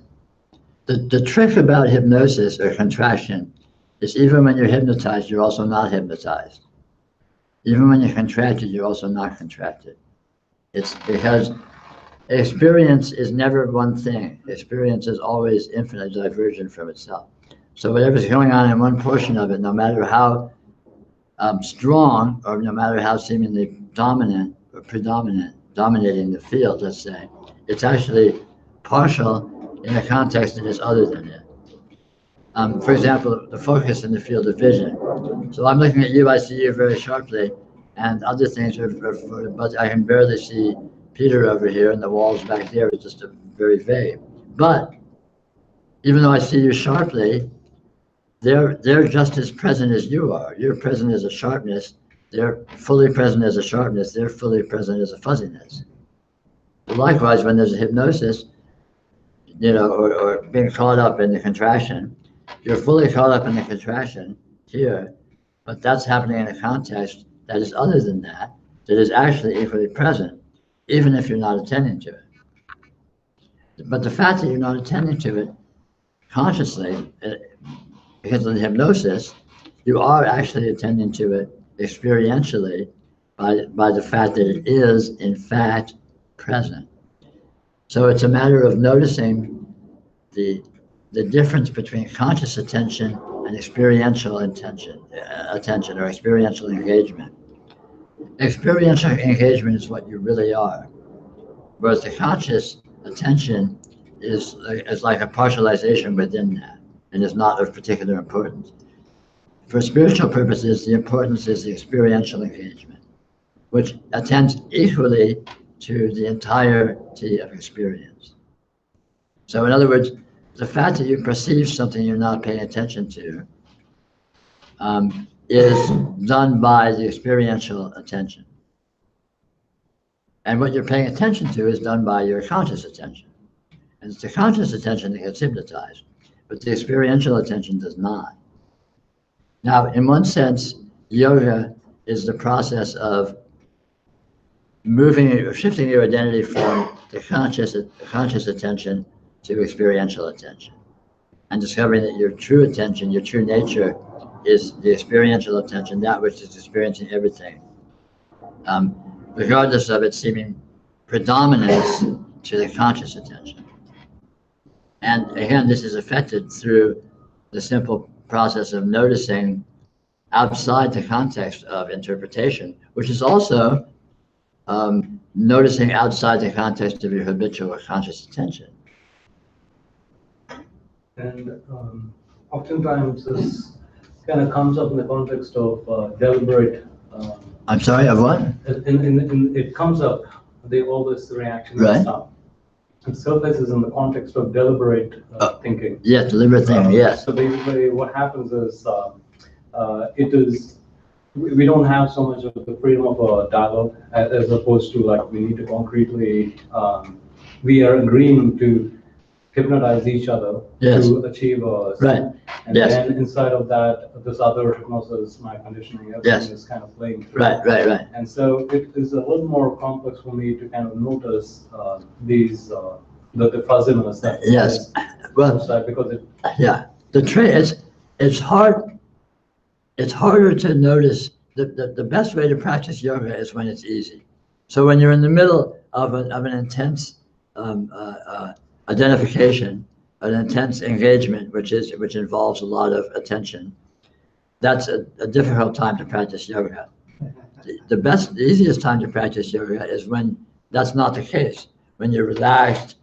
A: The trick about hypnosis or contraction is even when you're hypnotized, you're also not hypnotized. Even when you're contracted, you're also not contracted. It's because experience is never one thing. Experience is always infinite divergent from itself. So whatever's going on in one portion of it, no matter how strong or no matter how seemingly dominant or predominant, dominating the field, let's say, it's actually partial in a context that is other than it. For example, the focus in the field of vision. So I'm looking at you, I see you very sharply, and other things but I can barely see Peter over here, and the walls back there is just very vague. But even though I see you sharply, they're just as present as you are. You're present as a sharpness. They're fully present as a sharpness. They're fully present as a fuzziness. Likewise, when there's a hypnosis, or being caught up in the contraction, you're fully caught up in the contraction here, but that's happening in a context that is other than that is actually equally present, even if you're not attending to it. But the fact that you're not attending to it consciously, because of the hypnosis, you are actually attending to it experientially by the fact that it is, in fact, present. So it's a matter of noticing the difference between conscious attention and experiential attention or experiential engagement. Experiential engagement is what you really are, whereas the conscious attention is like a partialization within that and is not of particular importance. For spiritual purposes, the importance is the experiential engagement, which attends equally to the entirety of experience. So in other words, the fact that you perceive something you're not paying attention to is done by the experiential attention. And what you're paying attention to is done by your conscious attention. And it's the conscious attention that gets hypnotized, but the experiential attention does not. Now, in one sense, yoga is the process of shifting your identity from the conscious attention to experiential attention, and discovering that your true attention, your true nature, is the experiential attention, that which is experiencing everything, regardless of its seeming predominance to the conscious attention. And again, this is affected through the simple process of noticing outside the context of interpretation, which is also noticing outside the context of your habitual or conscious attention.
C: And oftentimes this kind of comes up in the context of deliberate.
A: I'm sorry, of what?
C: It comes up, all this reaction
A: right.
C: And stuff. It surfaces in the context of deliberate thinking.
A: Yeah, deliberate thinking, yes.
C: So basically what happens is, we don't have so much of the freedom of a dialogue as opposed to like we need to concretely, we are agreeing to hypnotize each other
A: yes.
C: to achieve a
A: right.
C: And
A: yes.
C: then inside of that, this other hypnosis, my conditioning, everything
A: yes.
C: is kind of playing through.
A: Right.
C: And so it is a little more complex for me to kind of notice these, the fuzziness that
A: yes. Well,
C: because it.
A: Yeah, the trick is, it's harder to notice. The best way to practice yoga is when it's easy. So when you're in the middle of an intense identification, an intense engagement, which involves a lot of attention, that's a difficult time to practice yoga. The easiest time to practice yoga is when that's not the case. When you're relaxed,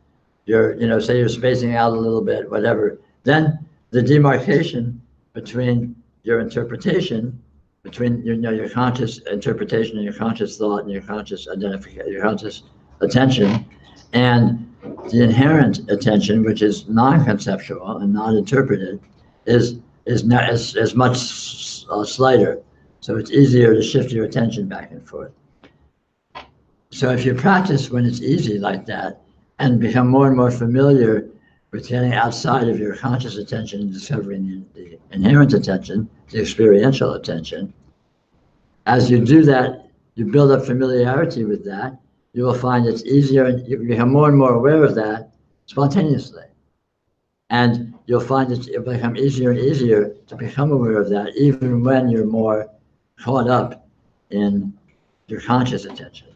A: you're, say you're spacing out a little bit, whatever. Then the demarcation between your interpretation, between your conscious interpretation and your conscious thought and your conscious identification, your conscious attention, and the inherent attention, which is non-conceptual and non-interpreted, is much slighter. So it's easier to shift your attention back and forth. So if you practice when it's easy like that and become more and more familiar with getting outside of your conscious attention and discovering the inherent attention, the experiential attention, as you do that, you build up familiarity with that, you will find it's easier and you become more and more aware of that spontaneously. And you'll find it'll become easier and easier to become aware of that even when you're more caught up in your conscious attention.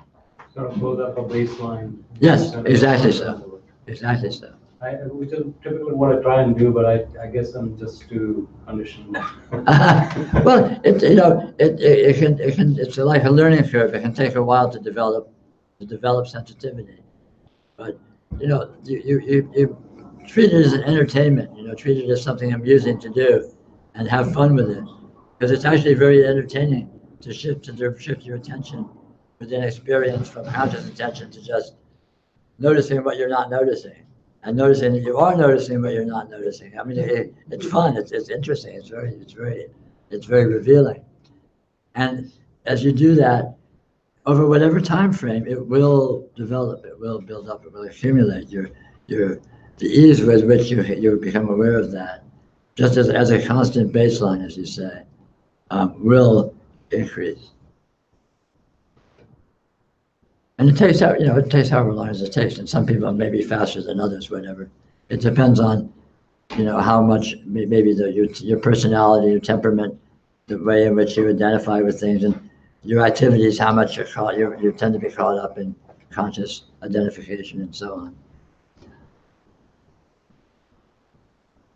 C: Sort of build up a baseline.
A: Yes, exactly so. Exactly so.
C: Which is typically what I try and do, but I guess I'm just too conditioned.
A: Well, it's like a learning curve. It can take a while to develop sensitivity, but you treat it as an entertainment. Treat it as something amusing to do, and have fun with it, because it's actually very entertaining to shift your attention within experience from conscious attention to just noticing what you're not noticing. And noticing that you are noticing, but you're not noticing. I mean, it's fun. It's interesting. It's very revealing. And as you do that, over whatever time frame, it will develop. It will build up. It will accumulate. The ease with which you become aware of that, just as a constant baseline, as you say, will increase. And it takes however long as it takes, and some people may be faster than others, whatever. It depends on, how much, maybe your personality, your temperament, the way in which you identify with things, and your activities, how much you tend to be caught up in conscious identification and so on.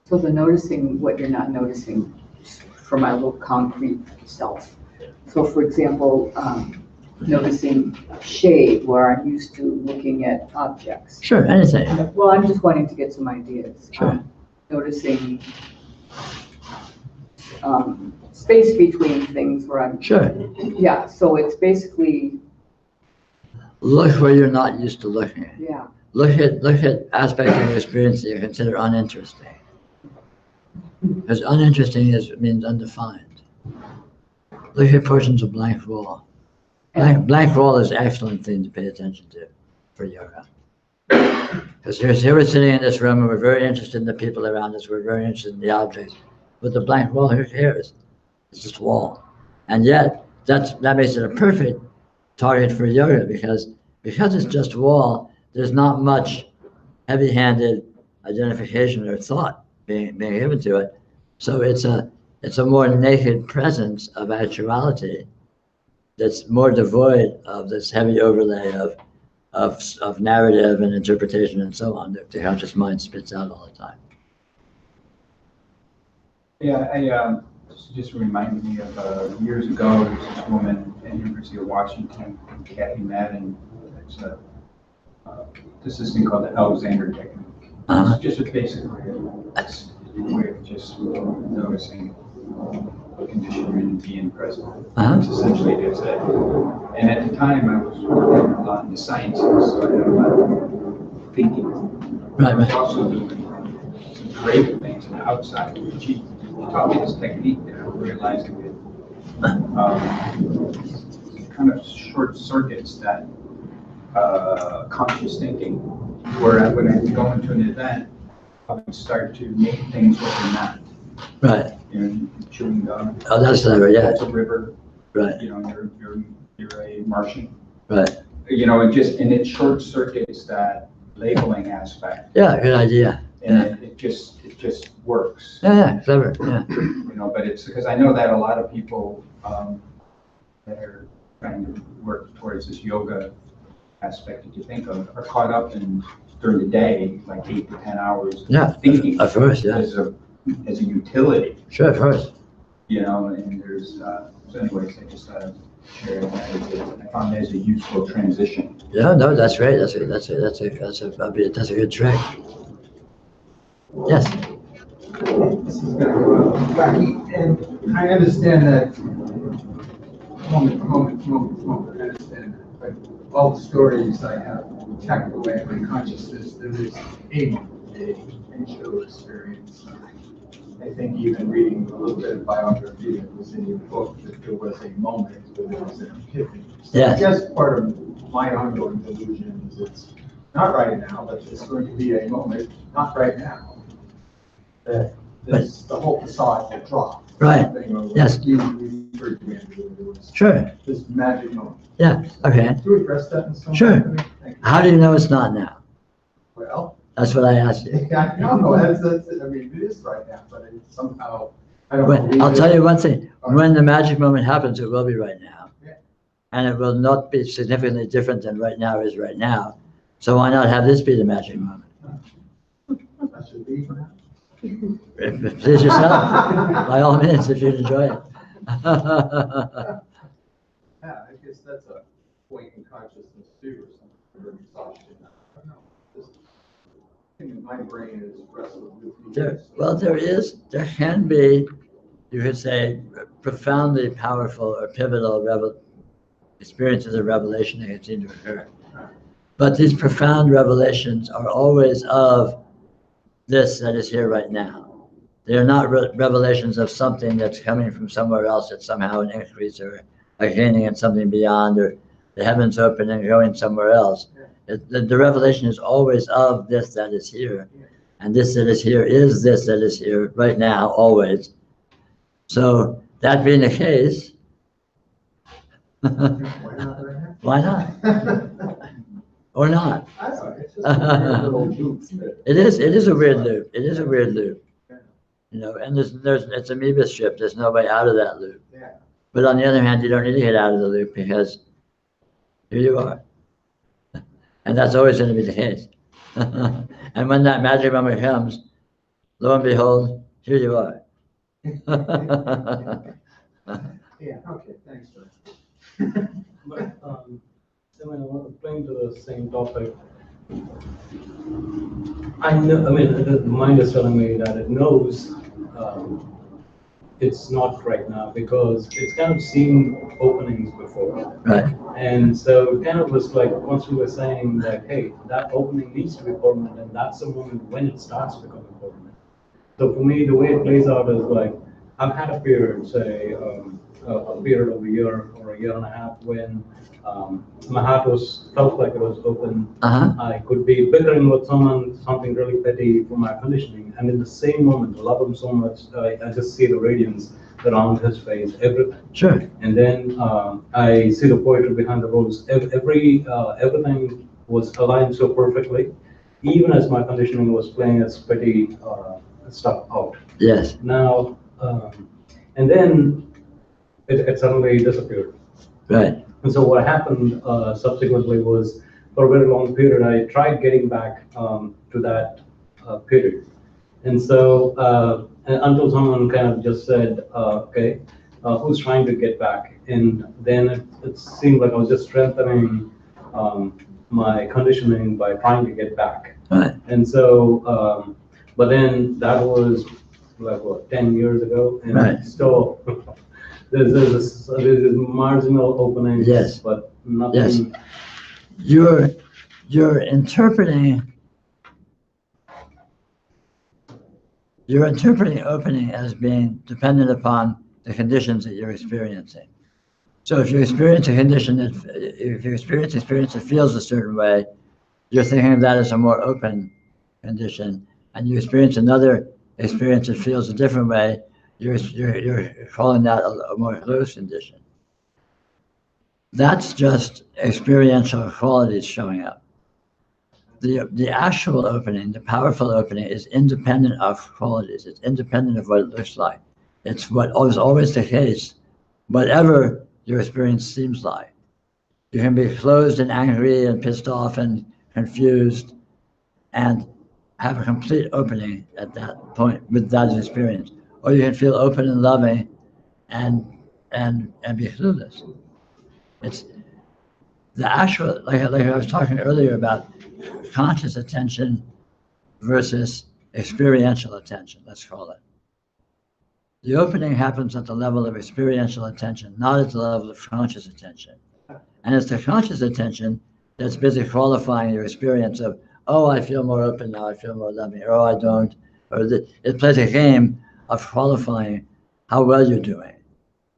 B: So the noticing what you're not noticing for my little concrete self. So for example, noticing shade where I'm used to looking at objects.
A: Sure, anything.
B: Well, I'm just wanting to get some ideas.
A: Sure.
B: Noticing space between things where I'm.
A: Sure.
B: Yeah, so it's basically.
A: Look where you're not used to looking.
B: Yeah.
A: Look at aspects of your experience that you consider uninteresting. Because uninteresting means undefined. Look at portions of blank wall. Blank wall is an excellent thing to pay attention to for yoga. Because here we're sitting in this room and we're very interested in the people around us, we're very interested in the objects. But the blank wall, who cares? It's just wall. And yet, that makes it a perfect target for yoga because it's just wall, there's not much heavy-handed identification or thought being given to it. So it's a more naked presence of actuality that's more devoid of this heavy overlay of narrative and interpretation and so on that the conscious mind spits out all the time.
E: Yeah, just reminded me of years ago, there was this woman at the University of Washington, Kathy Madden. There's this thing called the Alexander technique. It's just basically a way of just noticing the condition you're in, being present. It's essentially it is that. And at the time, I was working a lot in the sciences, so I had a lot of thinking.
A: Right.
E: I was also doing some creative things on the outside. She taught me this technique that I realized with kind of short circuits that conscious thinking, where when I would go into an event, I would start to make things what they're not.
A: Right.
E: Chewing gum.
A: Oh, that's clever, yeah.
E: That's a river.
A: Right.
E: You're a Martian.
A: Right.
E: And it short circuits that labeling aspect.
A: Yeah, good idea.
E: And it just works.
A: Yeah, clever. Yeah.
E: But it's because I know that a lot of people that are trying to work towards this yoga aspect that you think of are caught up in during the day, like 8 to 10 hours.
A: Yeah,
E: thinking.
A: Of course, yeah.
E: As a utility.
A: Sure, of course.
E: you know, and there's, so anyways, I just share that. I found it as a useful transition.
A: Yeah, no, that's great. That's a good trick. Yes.
K: This is gonna go wacky, and I understand that moment, I understand that. But all the stories I have tacked away in my consciousness, there is a moment, a initial experience. I think even reading a little bit of biography that was in your book, that there was a moment where there was an epiphany. So
A: Yes.
K: I guess part of my ongoing delusion is it's not right now, but it's going to be a moment, not right now, that this, the whole facade will drop.
A: Right. Yes.
K: You referred to Andrew, there was
A: Sure.
K: this magic moment.
A: Yeah. Okay.
K: Do you address that in some
A: Sure.
K: way? Thank you.
A: How do you know it's not now?
K: Well,
A: That's what I asked you.
K: I know, I mean, it is right now, but it somehow, I don't
A: Well,
K: believe
A: I'll
K: it.
A: tell you one thing. When the magic moment happens, it will be right now.
K: Yeah.
A: And it will not be significantly different than right now is right now. So why not have this be the magic moment?
K: That should be for now.
A: Please yourself, by all means, if you enjoy it.
K: Yeah, I guess that's a point in consciousness too, or something, or exhaustion. I don't know. Just, I think my brain is wrestling with
A: There can be, you could say, profoundly powerful or pivotal experiences of revelation that continue to occur. But these profound revelations are always of this that is here right now. They are not revelations of something that's coming from somewhere else that's somehow an increase or a gaining in something beyond, or the heavens open and going somewhere else. The revelation is always of this that is here. And this that is here is this that is here right now, always. So that being the case, why not? Or not?
K: I don't know, it's just a weird little loop that-
A: It is a weird loop. It is a weird loop. You know, and it's amoeba strip. There's no way out of that loop.
K: Yeah.
A: But on the other hand, you don't need to get out of the loop because here you are. And that's always going to be the case. And when that magic moment comes, lo and behold, here you are.
K: Yeah, okay, thanks for
C: But, playing to the same topic, I know, I mean, the mind is telling me that it knows it's not right now because it's kind of seen openings before.
A: Right.
C: And so it kind of was like, once we were saying that, hey, that opening needs to be permanent, and that's the moment when it starts becoming permanent. So for me, the way it plays out is like, I've had a period, say, a period of a year or a year and a half when my heart felt like it was open. I could be bickering with someone, something really petty for my conditioning, and in the same moment, I love him so much, I just see the radiance around his face, everything.
A: Sure.
C: And then I see the poetry behind the words. Everything was aligned so perfectly, even as my conditioning was playing its petty stuff out.
A: Yes.
C: Now, and then it suddenly disappeared.
A: Right.
C: And so what happened subsequently was, for a very long period, I tried getting back to that period. And so until someone kind of just said, okay, who's trying to get back? And then it seemed like I was just strengthening my conditioning by trying to get back.
A: Right.
C: And so, but then that was like, what, 10 years ago? And
A: right.
C: Still, there's marginal openings,
A: yes.
C: But nothing.
A: Yes. You're interpreting opening as being dependent upon the conditions that you're experiencing. So if you experience a condition if you experience that feels a certain way, you're thinking of that as a more open condition, and you experience another experience that feels a different way, you're calling that a more closed condition. That's just experiential qualities showing up. The actual opening, the powerful opening, is independent of qualities. It's independent of what it looks like. It's what is always the case, whatever your experience seems like. You can be closed and angry and pissed off and confused and have a complete opening at that point with that experience. Or you can feel open and loving and be clueless. It's the actual, like I was talking earlier about conscious attention versus experiential attention, let's call it. The opening happens at the level of experiential attention, not at the level of conscious attention. And it's the conscious attention that's busy qualifying your experience of, oh, I feel more open now, I feel more loving, or oh, I don't. Or it plays a game of qualifying how well you're doing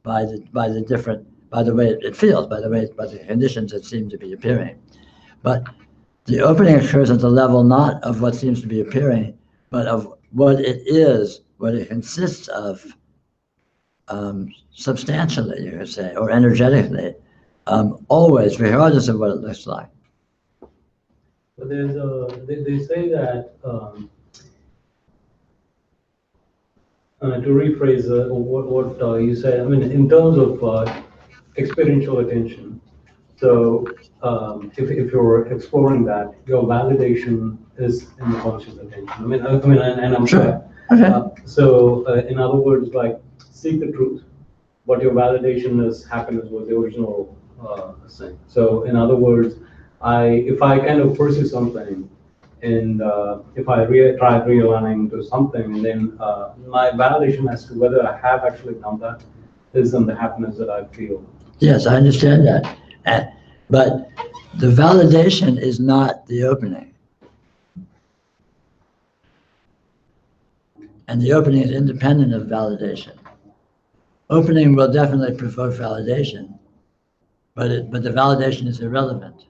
A: by the way it feels, by the conditions that seem to be appearing. But the opening occurs at the level not of what seems to be appearing, but of what it is, what it consists of, substantially, you could say, or energetically, always, regardless of what it looks like.
C: But they say that, to rephrase what you said, I mean, in terms of experiential attention, so if you're exploring that, your validation is in the conscious attention. I mean, and I'm
A: sure. Okay.
C: So in other words, like seek the truth, but your validation is happiness was the original thing. So in other words, if I kind of pursue something, and if I try realigning to something, and then my validation as to whether I have actually done that is in the happiness that I feel.
A: Yes, I understand that. But the validation is not the opening. And the opening is independent of validation. Opening will definitely provoke validation, but the validation is irrelevant.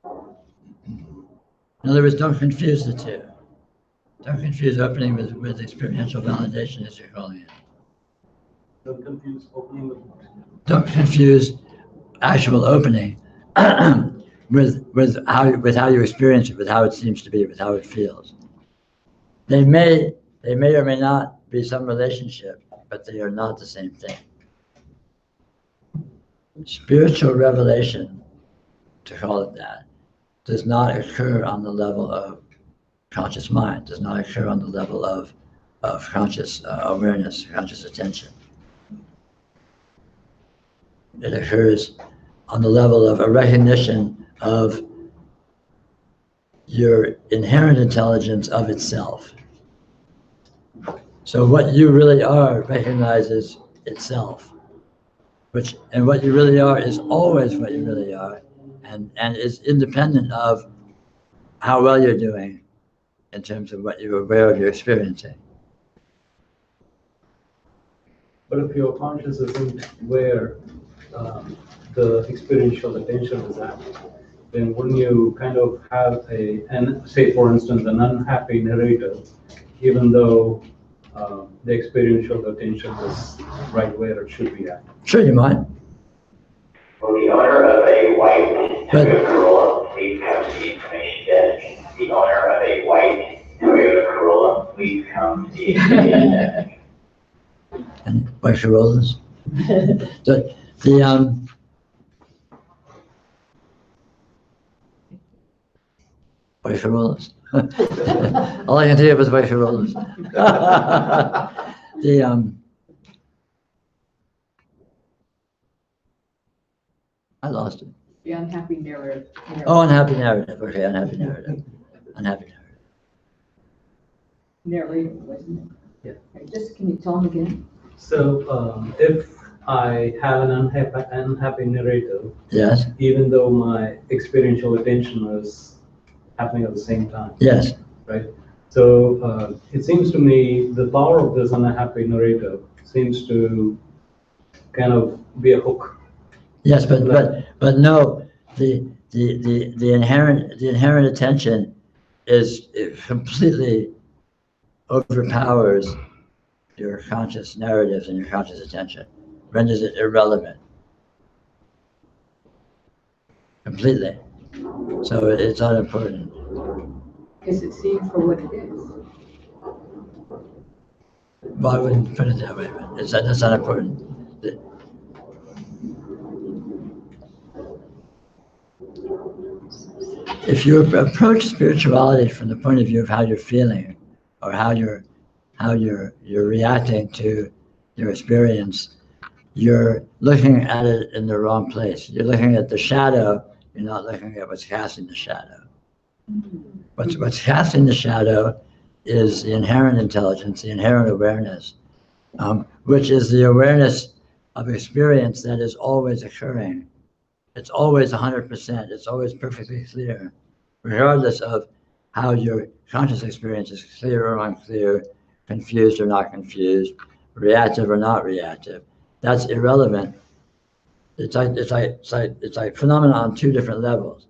A: In other words, don't confuse the two. Don't confuse opening with experiential validation, as you're calling it.
C: Don't confuse opening with.
A: Don't confuse actual opening with how you experience it, with how it seems to be, with how it feels. They may or may not be some relationship, but they are not the same thing. Spiritual revelation, to call it that, does not occur on the level of conscious mind, does not occur on the level of conscious awareness, conscious attention. It occurs on the level of a recognition of your inherent intelligence of itself. So what you really are recognizes itself, and what you really are is always what you really are, and is independent of how well you're doing in terms of what you're aware of you're experiencing.
C: But if your conscious isn't where the experiential attention is at, then wouldn't you kind of have say for instance, an unhappy narrator, even though the experiential attention is right where it should be at?
A: Sure, you might.
O: For the owner of a white Toyota Corolla, please come to the information desk. The owner of a white Toyota Corolla, please come to the information desk.
A: And white Corollas. White Corollas. All I can think of is white Corollas. I lost it.
B: The unhappy narrative.
A: Oh, unhappy narrative. Okay, unhappy narrative. Unhappy narrative.
B: Narrative, wasn't it?
C: Yeah.
B: Okay, just, can you tell them again?
C: So if I have an unhappy narrative,
A: yes,
C: even though my experiential attention is happening at the same time.
A: Yes.
C: Right? So it seems to me the power of this unhappy narrative seems to kind of be a hook.
A: Yes, but no, the inherent attention it completely overpowers your conscious narratives and your conscious attention, renders it irrelevant completely. So it's unimportant.
B: Is it seen for what it is?
A: Well, I wouldn't put it that way, but that's unimportant. If you approach spirituality from the point of view of how you're feeling, or how you're reacting to your experience, you're looking at it in the wrong place. You're looking at the shadow, you're not looking at what's casting the shadow. What's casting the shadow is the inherent intelligence, the inherent awareness, which is the awareness of experience that is always occurring. It's always 100%, it's always perfectly clear, regardless of how your conscious experience is clear or unclear, confused or not confused, reactive or not reactive. That's irrelevant. It's like phenomena on two different levels.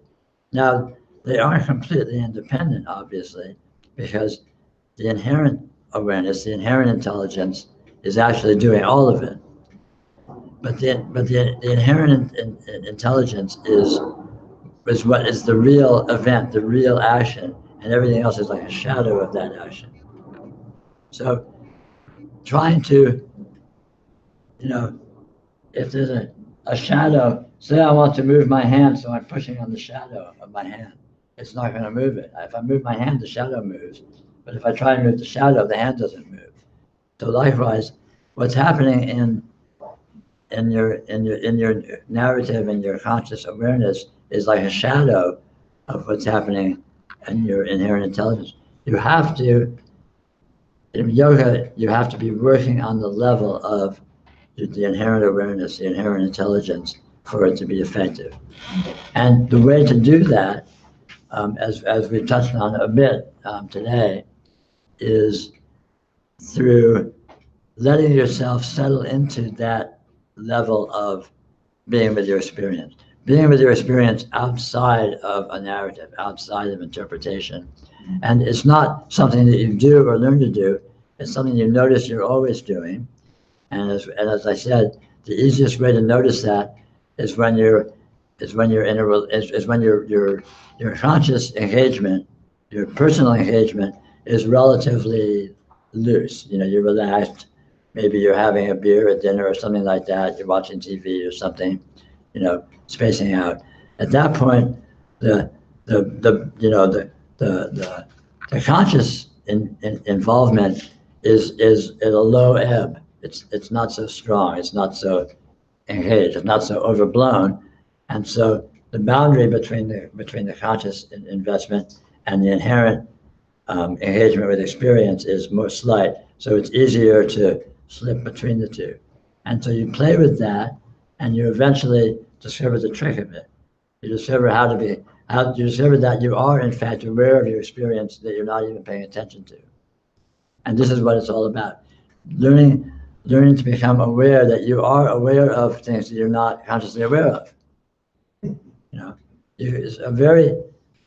A: Now, they aren't completely independent, obviously, because the inherent awareness, the inherent intelligence is actually doing all of it. But the inherent intelligence is what is the real event, the real action, and everything else is like a shadow of that action. So trying to, if there's a shadow, say I want to move my hand, so I'm pushing on the shadow of my hand. It's not going to move it. If I move my hand, the shadow moves. But if I try and move the shadow, the hand doesn't move. So likewise, what's happening in your narrative and your conscious awareness is like a shadow of what's happening in your inherent intelligence. You have to, in yoga, you have to be working on the level of the inherent awareness, the inherent intelligence, for it to be effective. And the way to do that, as we touched on a bit today, is through letting yourself settle into that level of being with your experience. Being with your experience outside of a narrative, outside of interpretation. And it's not something that you do or learn to do, it's something you notice you're always doing. And as I said, the easiest way to notice that is when your conscious engagement, your personal engagement is relatively loose. You're relaxed. Maybe you're having a beer at dinner or something like that. You're watching TV or something, spacing out. At that point, the conscious involvement is at a low ebb. It's not so strong. It's not so engaged. It's not so overblown. And so the boundary between the conscious investment and the inherent engagement with experience is more slight. So it's easier to slip between the two. And so you play with that, and you eventually discover the trick of it. You discover you discover that you are in fact aware of your experience that you're not even paying attention to. And this is what it's all about. Learning to become aware that you are aware of things that you're not consciously aware of. It's a very,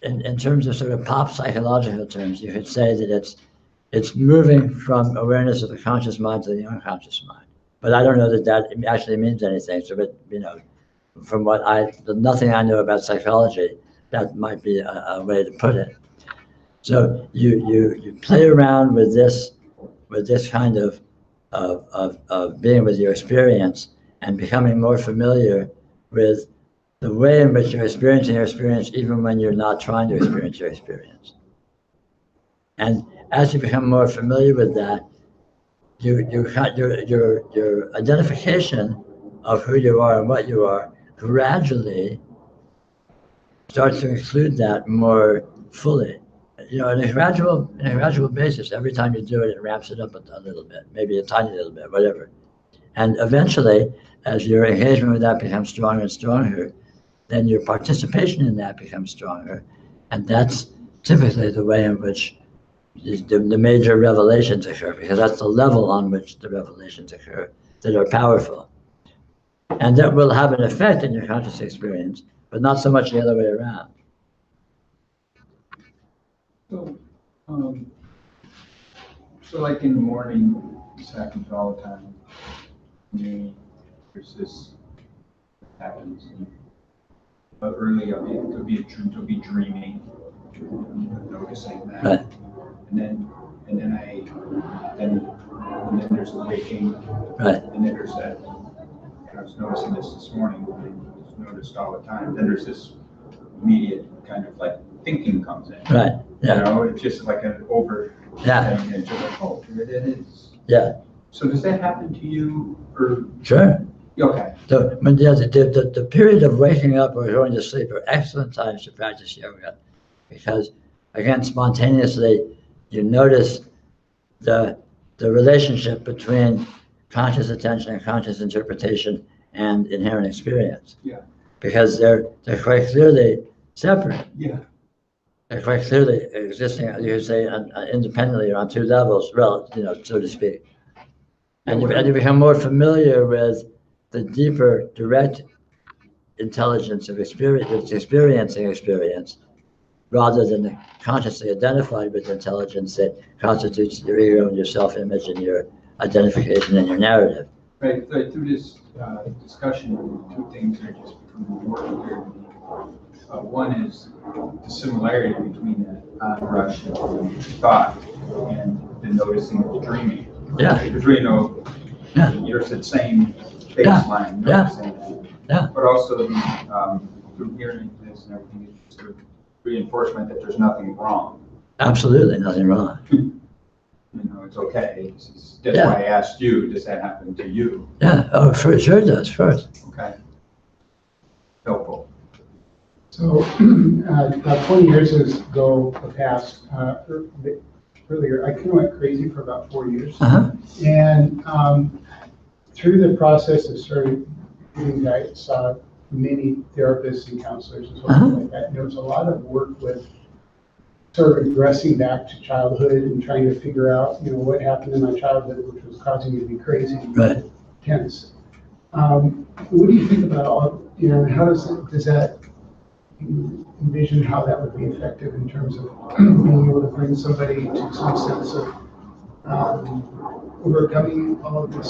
A: in terms of sort of pop psychological terms, you could say that it's moving from awareness of the conscious mind to the unconscious mind. But I don't know that actually means anything. So, but from nothing I know about psychology, that might be a way to put it. So you play around with this kind of being with your experience and becoming more familiar with the way in which you're experiencing your experience, even when you're not trying to experience your experience. And as you become more familiar with that, your identification of who you are and what you are gradually starts to include that more fully. On a gradual basis. Every time you do it, it ramps it up a little bit, maybe a tiny little bit, whatever. And eventually, as your engagement with that becomes stronger and stronger, then your participation in that becomes stronger. And that's typically the way in which the major revelations occur, because that's the level on which the revelations occur that are powerful. And that will have an effect in your conscious experience, but not so much the other way around.
E: So like in the morning, this happens all the time. There's this happens. But early, it'll be dreaming, noticing that,
A: right.
E: and then there's the waking,
A: right.
E: And then there's that. I was noticing this morning. I just noticed all the time. Then there's this immediate kind of like thinking comes in.
A: Right. Yeah.
E: It's just like an over.
A: Yeah.
E: And just like, oh, here it is.
A: Yeah.
E: So does that happen to you, or?
A: Sure.
E: Okay.
A: The period of waking up or going to sleep are excellent times to practice yoga, because again, spontaneously, you notice the relationship between conscious attention and conscious interpretation and inherent experience.
E: Yeah.
A: Because they're quite clearly separate.
E: Yeah.
A: They're quite clearly existing, you could say, independently or on two levels, so to speak. And you become more familiar with the deeper, direct intelligence of experiencing experience, rather than the consciously identified with intelligence that constitutes your ego and your self-image and your identification and your narrative.
E: Right, through this discussion, two things are just becoming more clear to me. One is the similarity between the onrush of thought and the noticing of the dreaming.
A: Yeah.
E: Because you're at the same baseline.
A: Yeah.
E: But also through hearing this and everything, it's sort of reinforcement that there's nothing wrong.
A: Absolutely nothing wrong.
E: It's okay. That's why I asked you, does that happen to you?
A: Yeah, oh, for sure it does, first.
E: Okay. Helpful.
D: So about 20 years ago passed, earlier, I kind of went crazy for about 4 years. And through the process of sort of getting guidance, saw many therapists and counselors and so like that. And there was a lot of work with sort of regressing back to childhood and trying to figure out, what happened in my childhood, which was causing me to be crazy and tense. What do you think about all, how does that envision how that would be effective in terms of being able to bring somebody to some sense of overcoming all of this,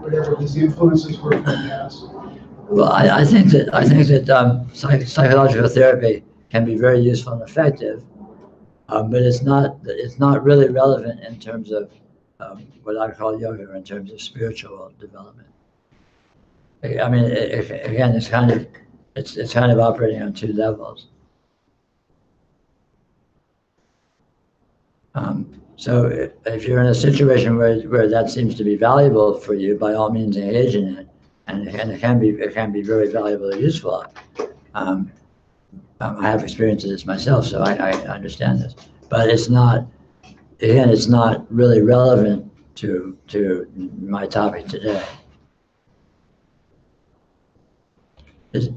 D: whatever these influences were from the past?
A: Well, I think that psychological therapy can be very useful and effective, but it's not really relevant in terms of what I call yoga, in terms of spiritual development. I mean, again, it's kind of operating on two levels. So if you're in a situation where that seems to be valuable for you, by all means engage in it, and it can be very valuable and useful. I have experienced this myself, so I understand this. But it's not really relevant to my topic today. That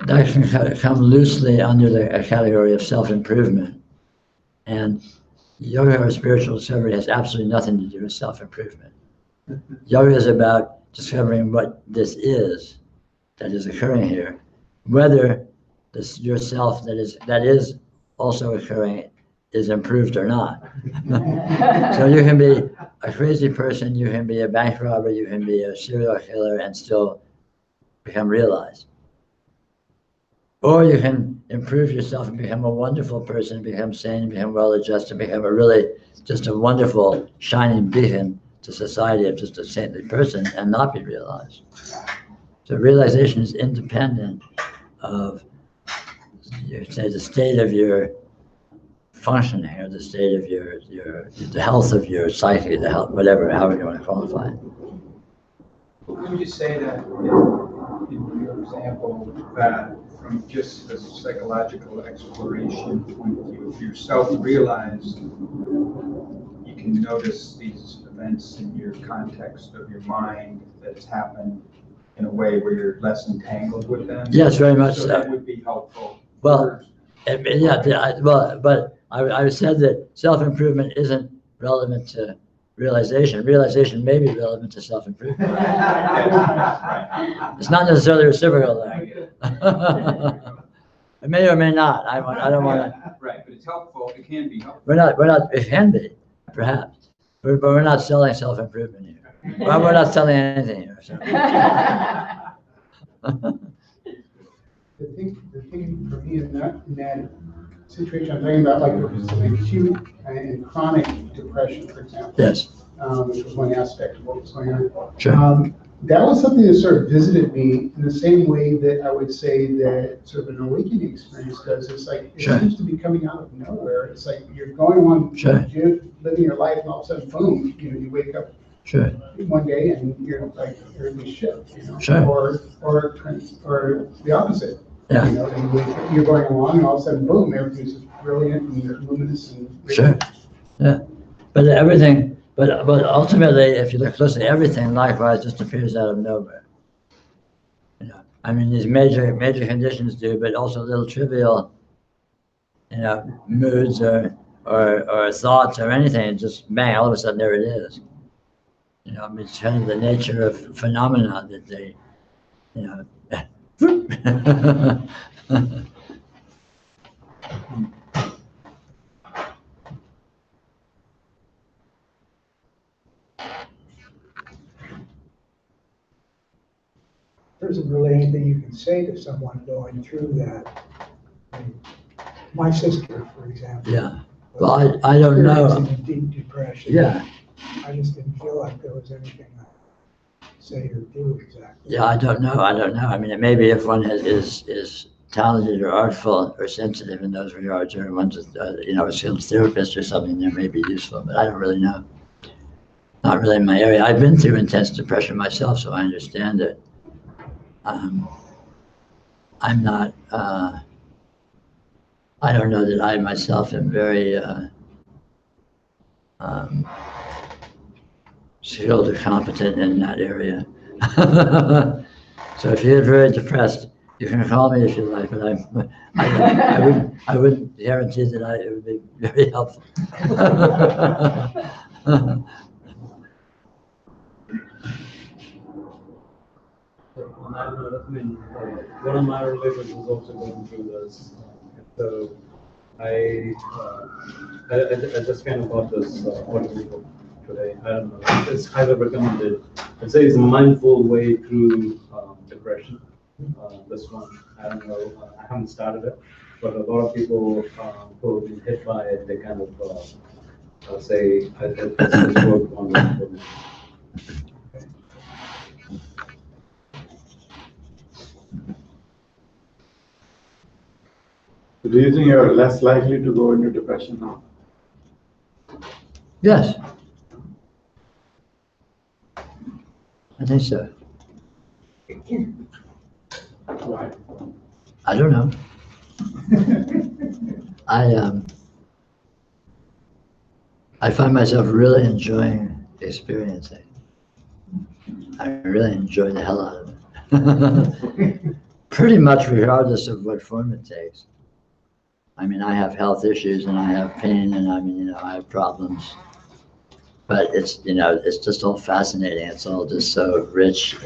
A: can come loosely under the category of self-improvement. And yoga or spiritual discovery has absolutely nothing to do with self-improvement. Yoga is about discovering what this is that is occurring here, whether yourself that is also occurring is improved or not. So you can be a crazy person, you can be a bank robber, you can be a serial killer and still become realized. Or you can improve yourself and become a wonderful person, become sane, become well-adjusted, become just a wonderful shining beacon to society of just a saintly person and not be realized. So realization is independent of, the state of your functioning, or the state of the health of your psyche, the health, however you want to qualify it.
E: Would you say that, in your example, that from just the psychological exploration point of view, if you're self-realized, you can notice these events in your context of your mind that has happened in a way where you're less entangled with them?
A: Yes, very much so.
E: That would be helpful.
A: Well, but I said that self-improvement isn't relevant to realization. Realization may be relevant to self-improvement. It's not necessarily reciprocal, though. It may or may not. I don't want to.
E: Right, but it's helpful. It can be helpful.
A: We're not. It can be, perhaps, but we're not selling self-improvement here. Well, we're not selling anything here. So.
D: The thing for me in that situation, I'm talking about like acute and chronic depression, for example.
A: Yes.
D: Which was one aspect of what was going on.
A: Sure.
D: that was something that sort of visited me in the same way that I would say that sort of an awakening experience does. It's like, it seems to be coming out of nowhere. It's like you're going on, you're living your life, and all of a sudden, boom, you wake up one day and you're like, everything's shit, or the opposite.
A: Yeah.
D: You know, and you wake up, you're going along, and all of a sudden, boom, everything's brilliant and luminous and radiant.
A: Yeah. But everything, but ultimately, if you look closely, everything likewise just appears out of nowhere. You know, I mean, these major conditions do, but also little trivial, you know, moods or thoughts or anything, just bang, all of a sudden there it is. You know, I mean, it's kind of the nature of phenomena that they, you know.
P: There isn't really anything you can say to someone going through that. I mean, my sister, for example.
A: Yeah. Well, I don't know.
P: Deep depression.
A: Yeah.
P: I just didn't feel like there was anything I could say or do exactly.
A: Yeah, I don't know. I mean, maybe if one is talented or artful or sensitive in those regards, or one's you know, a skilled therapist or something, that may be useful. But I don't really know. Not really in my area. I've been through intense depression myself, so I understand it. I'm not. I don't know that I myself am very skilled or competent in that area. So if you're very depressed, you can call me if you like, but I wouldn't guarantee that it would be very helpful.
C: On that note, I mean, one of my relatives is also going through this. So I just kind of got this audio today. I don't know. It's highly recommended. It says mindful way through depression. This one, I don't know. I haven't started it, but a lot of people who have been hit by it, they kind of say it's worked wonders for me.
N: Do you think you're less likely to go into depression now?
A: Yes. I think so.
N: Why?
A: I don't know. I find myself really enjoying experiencing. I really enjoy the hell out of it. Pretty much regardless of what form it takes. I mean, I have health issues and I have pain and I mean, you know, I have problems. But it's, you know, it's just all fascinating. It's all just so rich.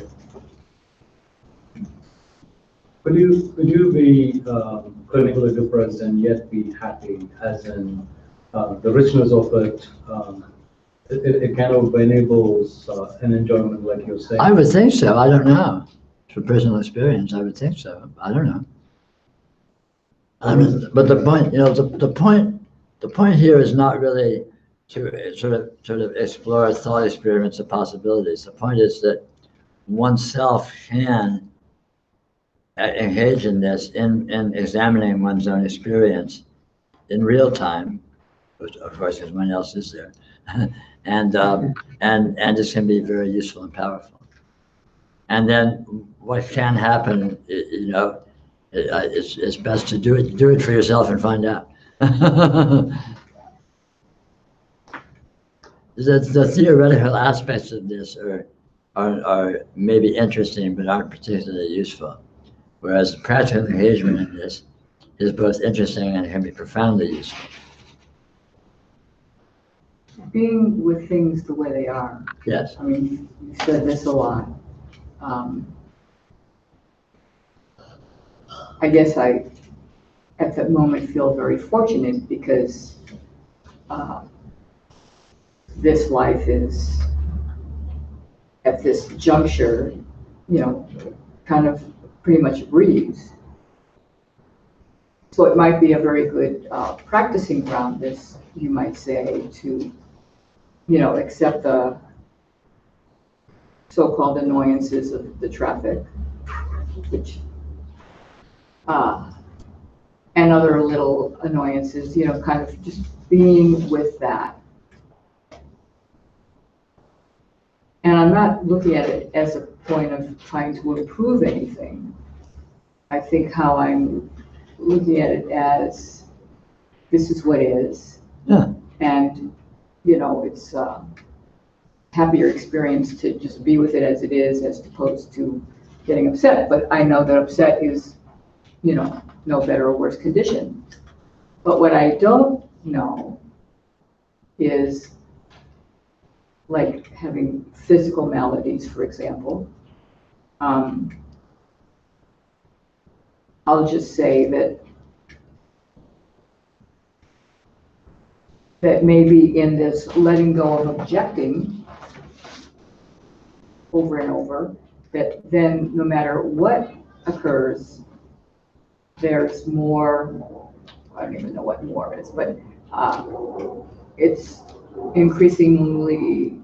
C: Could you be clinically depressed and yet be happy, as in the richness of it, it kind of enables an enjoyment, like you're saying?
A: I would think so. I don't know. From personal experience, I would think so. I don't know. I mean, but the point, you know, the point here is not really to sort of explore thought experiments of possibilities. The point is that oneself can engage in this, in examining one's own experience in real time, which of course, because no one else is there, and this can be very useful and powerful. And then what can happen, you know, it's best to do it for yourself and find out. The theoretical aspects of this are maybe interesting, but aren't particularly useful. Whereas the practical engagement in this is both interesting and can be profoundly useful.
B: Being with things the way they are.
A: Yes.
B: I mean, you've said this a lot. I guess I, at that moment, feel very fortunate because this life is, at this juncture, you know, kind of pretty much a breeze. So it might be a very good practicing ground, this, you might say, to, you know, accept the so-called annoyances of the traffic, which, and other little annoyances, you know, kind of just being with that. And I'm not looking at it as a point of trying to improve anything. I think how I'm looking at it as, this is what is.
A: Yeah.
B: And, you know, it's a happier experience to just be with it as it is, as opposed to getting upset. But I know that upset is, you know, no better or worse condition. But what I don't know is, like having physical maladies, for example. I'll just say that maybe in this letting go of objecting over and over, that then no matter what occurs, there's more, I don't even know what more is, but it's increasingly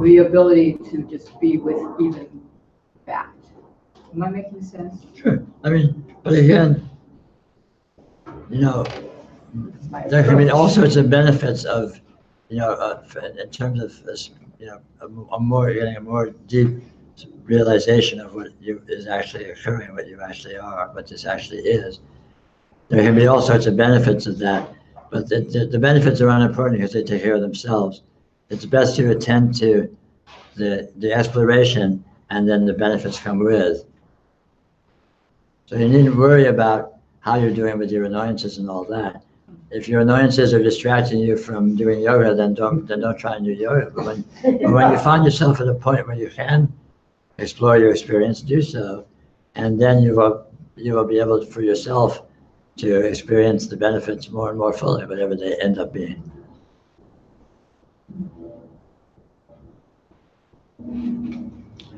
B: the ability to just be with even that. Am I making sense?
A: Sure. I mean, but again, you know, there can be all sorts of benefits of, you know, in terms of this, you know, getting a more deep realization of what is actually occurring, what you actually are, what this actually is. There can be all sorts of benefits of that, but the benefits are unimportant because they take care of themselves. It's best to attend to the exploration, and then the benefits come with. So you needn't worry about how you're doing with your annoyances and all that. If your annoyances are distracting you from doing yoga, then don't try and do yoga. But when you find yourself at a point where you can explore your experience, do so, and then you will be able to, for yourself, to experience the benefits more and more fully, whatever they end up being.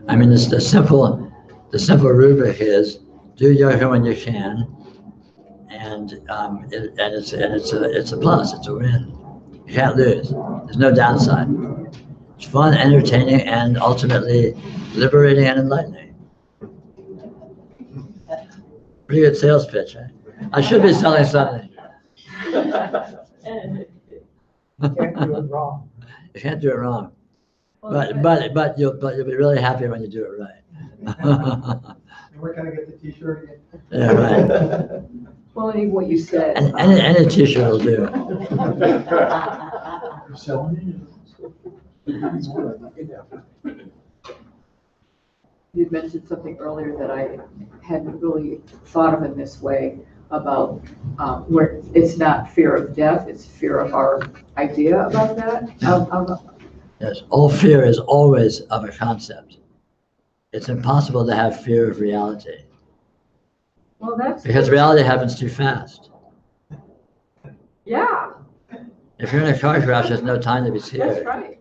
A: I mean, the simple rubric is do yoga when you can, and it's a plus, it's a win. You can't lose. There's no downside. It's fun, entertaining, and ultimately liberating and enlightening. Pretty good sales pitch, right? I should be selling something.
P: You can't do it wrong.
A: You can't do it wrong. But you'll be really happy when you do it right.
K: And where can I get the t-shirt again?
A: Yeah, right.
B: Well, even what you said.
A: And any t-shirt will do.
K: You're selling
B: You'd mentioned something earlier that I hadn't really thought of in this way about where it's not fear of death, it's fear of our idea about that.
A: Yes, all fear is always of a concept. It's impossible to have fear of reality.
B: Well, that's
A: because reality happens too fast.
B: Yeah.
A: If you're in a car crash, there's no time to be scared.
B: That's right.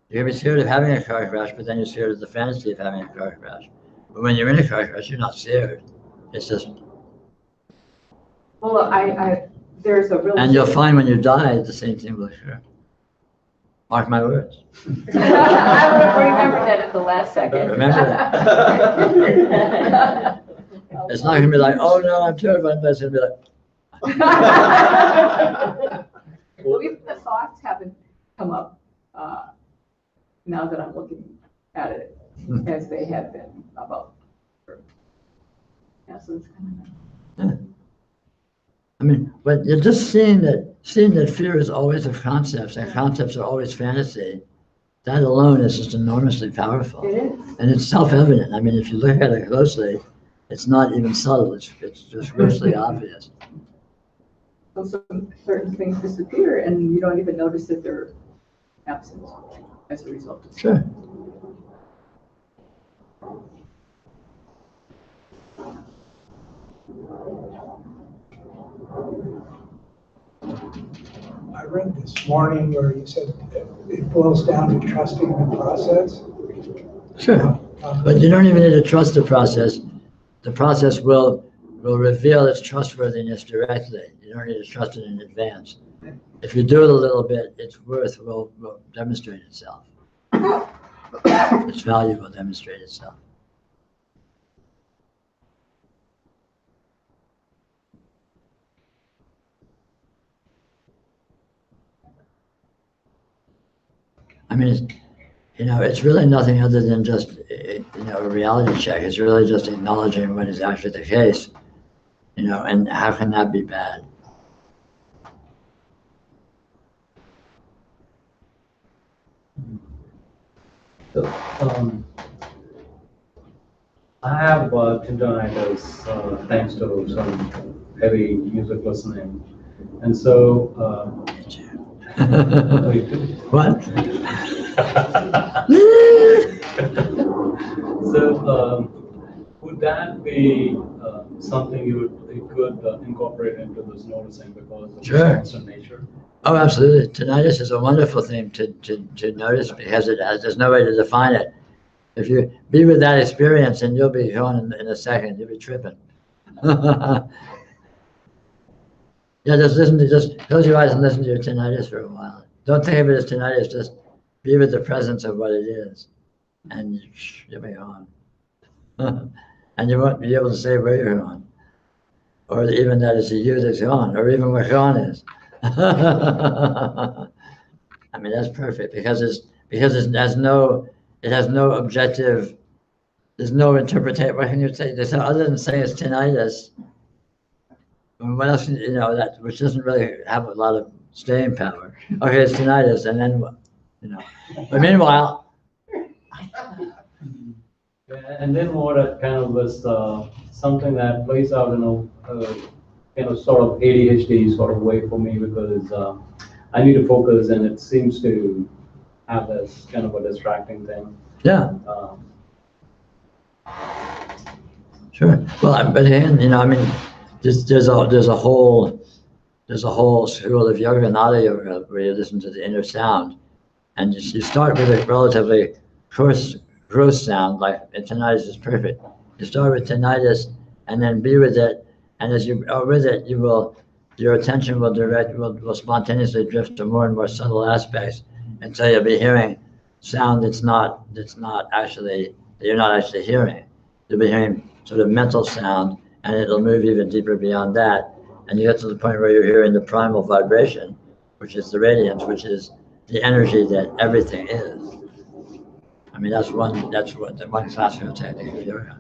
A: You're going to be scared of having a car crash, but then you're scared of the fantasy of having a car crash. But when you're in a car crash, you're not scared. It's just.
B: Well, there's a really.
A: And you'll find when you die, the same thing will occur. Mark my words.
B: I remember that at the last second.
A: Remember that. It's not going to be like, oh no, I'm terrified. It's going to be like.
B: Well, even the thoughts haven't come up now that I'm looking at it as they have been about. Yeah, so it's kind of.
A: I mean, but you're just seeing that fear is always of concepts, and concepts are always fantasy. That alone is just enormously powerful.
B: It is.
A: And it's self-evident. I mean, if you look at it closely, it's not even subtle. It's just grossly obvious.
B: So some certain things disappear, and you don't even notice that they're absent as a result of.
A: Sure.
P: I read this morning where you said it boils down to trusting the process.
A: Sure. But you don't even need to trust the process. The process will reveal its trustworthiness directly. You don't need to trust it in advance. If you do it a little bit, its worth will demonstrate itself. its value will demonstrate itself. I mean, it's really nothing other than just, a reality check. It's really just acknowledging what is actually the case, and how can that be bad?
C: So, I have tinnitus thanks to some heavy music listening, and so.
A: What?
C: So, would that be something you could incorporate into this noticing because of
A: Sure.
C: its constant nature?
A: Oh, absolutely. Tinnitus is a wonderful thing to notice because there's no way to define it. If you be with that experience, and you'll be gone in a second, you'll be tripping. Yeah, just close your eyes and listen to your tinnitus for a while. Don't think of it as tinnitus, just be with the presence of what it is, and you'll be gone. And you won't be able to say where you're gone, or even that it's a you that's gone, or even where gone is. I mean, that's perfect because it has no objective. There's no interpretation. What can you say? Other than saying it's tinnitus. What else? That which doesn't really have a lot of staying power. Okay, it's tinnitus, and then what? But meanwhile.
C: And then what kind of was something that plays out in a sort of ADHD sort of way for me because I need to focus, and it seems to have this kind of a distracting thing.
A: Yeah. Sure. Well, but again, there's a whole school of yoga, Nada yoga, where you listen to the inner sound, and you start with a relatively coarse sound, like tinnitus is perfect. You start with tinnitus, and then be with it, and as you are with it, your attention will spontaneously drift to more and more subtle aspects until you'll be hearing sound that you're not actually hearing. You'll be hearing sort of mental sound, and it'll move even deeper beyond that. And you get to the point where you're hearing the primal vibration, which is the radiance, which is the energy that everything is. I mean, that's one classical technique of yoga.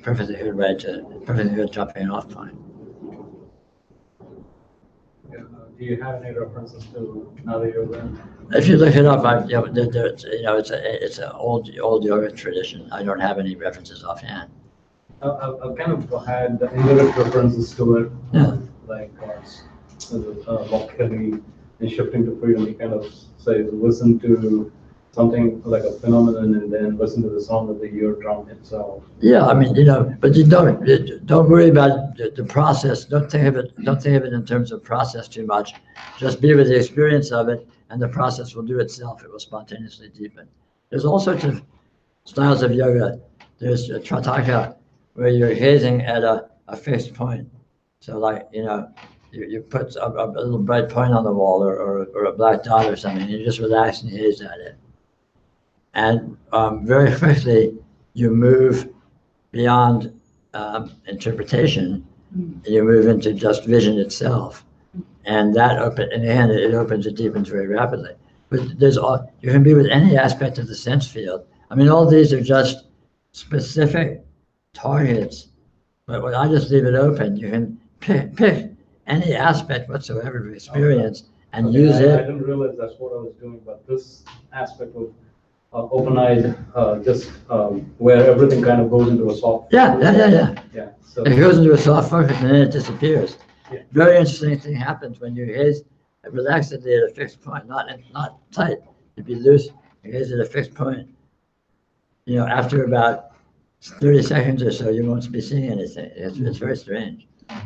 A: Perfectly good jumping off point.
C: Do you have any references to Nada yoga?
A: If you look it up, it's an old yoga tradition. I don't have any references offhand.
C: I've kind of had indirect references to it, like Bob Kelly in Shifting to Freedom. He kind of says, listen to something like a phenomenon, and then listen to the sound of the ear drum itself.
A: Yeah, I mean, but you don't worry about the process. Don't think of it in terms of process too much. Just be with the experience of it, and the process will do itself. It will spontaneously deepen. There's all sorts of styles of yoga. There's a Trataka, where you're gazing at a fixed point. So like, you put a little bright point on the wall or a black dot or something, and you just relax and gaze at it. And very quickly, you move beyond interpretation, and you move into just vision itself. And it opens, it deepens very rapidly. But you can be with any aspect of the sense field. I mean, all these are just specific targets, but when I just leave it open, you can pick any aspect whatsoever of experience and use it.
C: I didn't realize that's what I was doing, but this aspect of open-eyed, just where everything kind of goes into a soft focus. Yeah. So
A: it goes into a soft focus and then it disappears.
C: Yeah.
A: Very interesting thing happens when you gaze relaxedly at a fixed point, not tight. You'd be loose, you gaze at a fixed point. After about 30 seconds or so, you won't be seeing anything. It's very strange.
C: I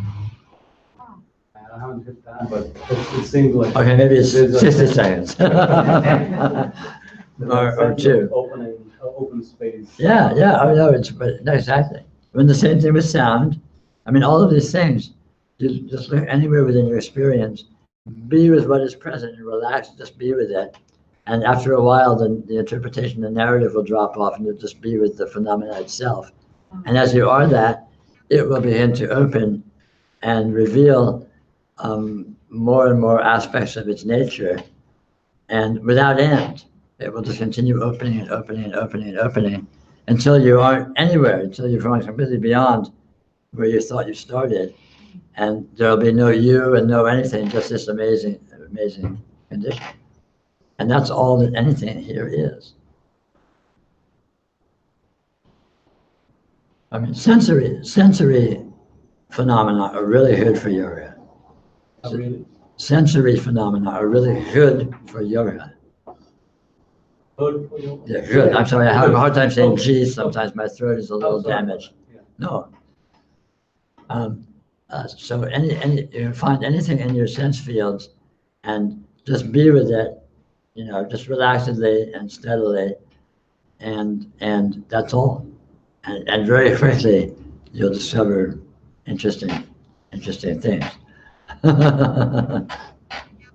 C: haven't hit that, but it seems like...
A: Okay, maybe it's 60 seconds. or two.
C: Open space.
A: Yeah, I know, exactly. When the same thing with sound, I mean, all of these things, you just look anywhere within your experience, be with what is present and relax, just be with it. And after a while, the interpretation, the narrative will drop off, and you'll just be with the phenomena itself. And as you are that, it will begin to open and reveal more and more aspects of its nature, and without end. It will just continue opening and opening and opening and opening until you aren't anywhere, until you're going completely beyond where you thought you started. And there'll be no you and no anything, just this amazing, amazing condition. And that's all that anything here is. I mean, sensory phenomena are really good for yoga. Sensory phenomena are really good for yoga.
C: Good for yoga?
A: Yeah, good. I'm sorry, I have a hard time saying G sometimes. My throat is a little damaged. No. So you find anything in your sense fields and just be with it, you know, just relaxedly and steadily, and that's all. And very quickly you'll discover interesting things.
B: Well,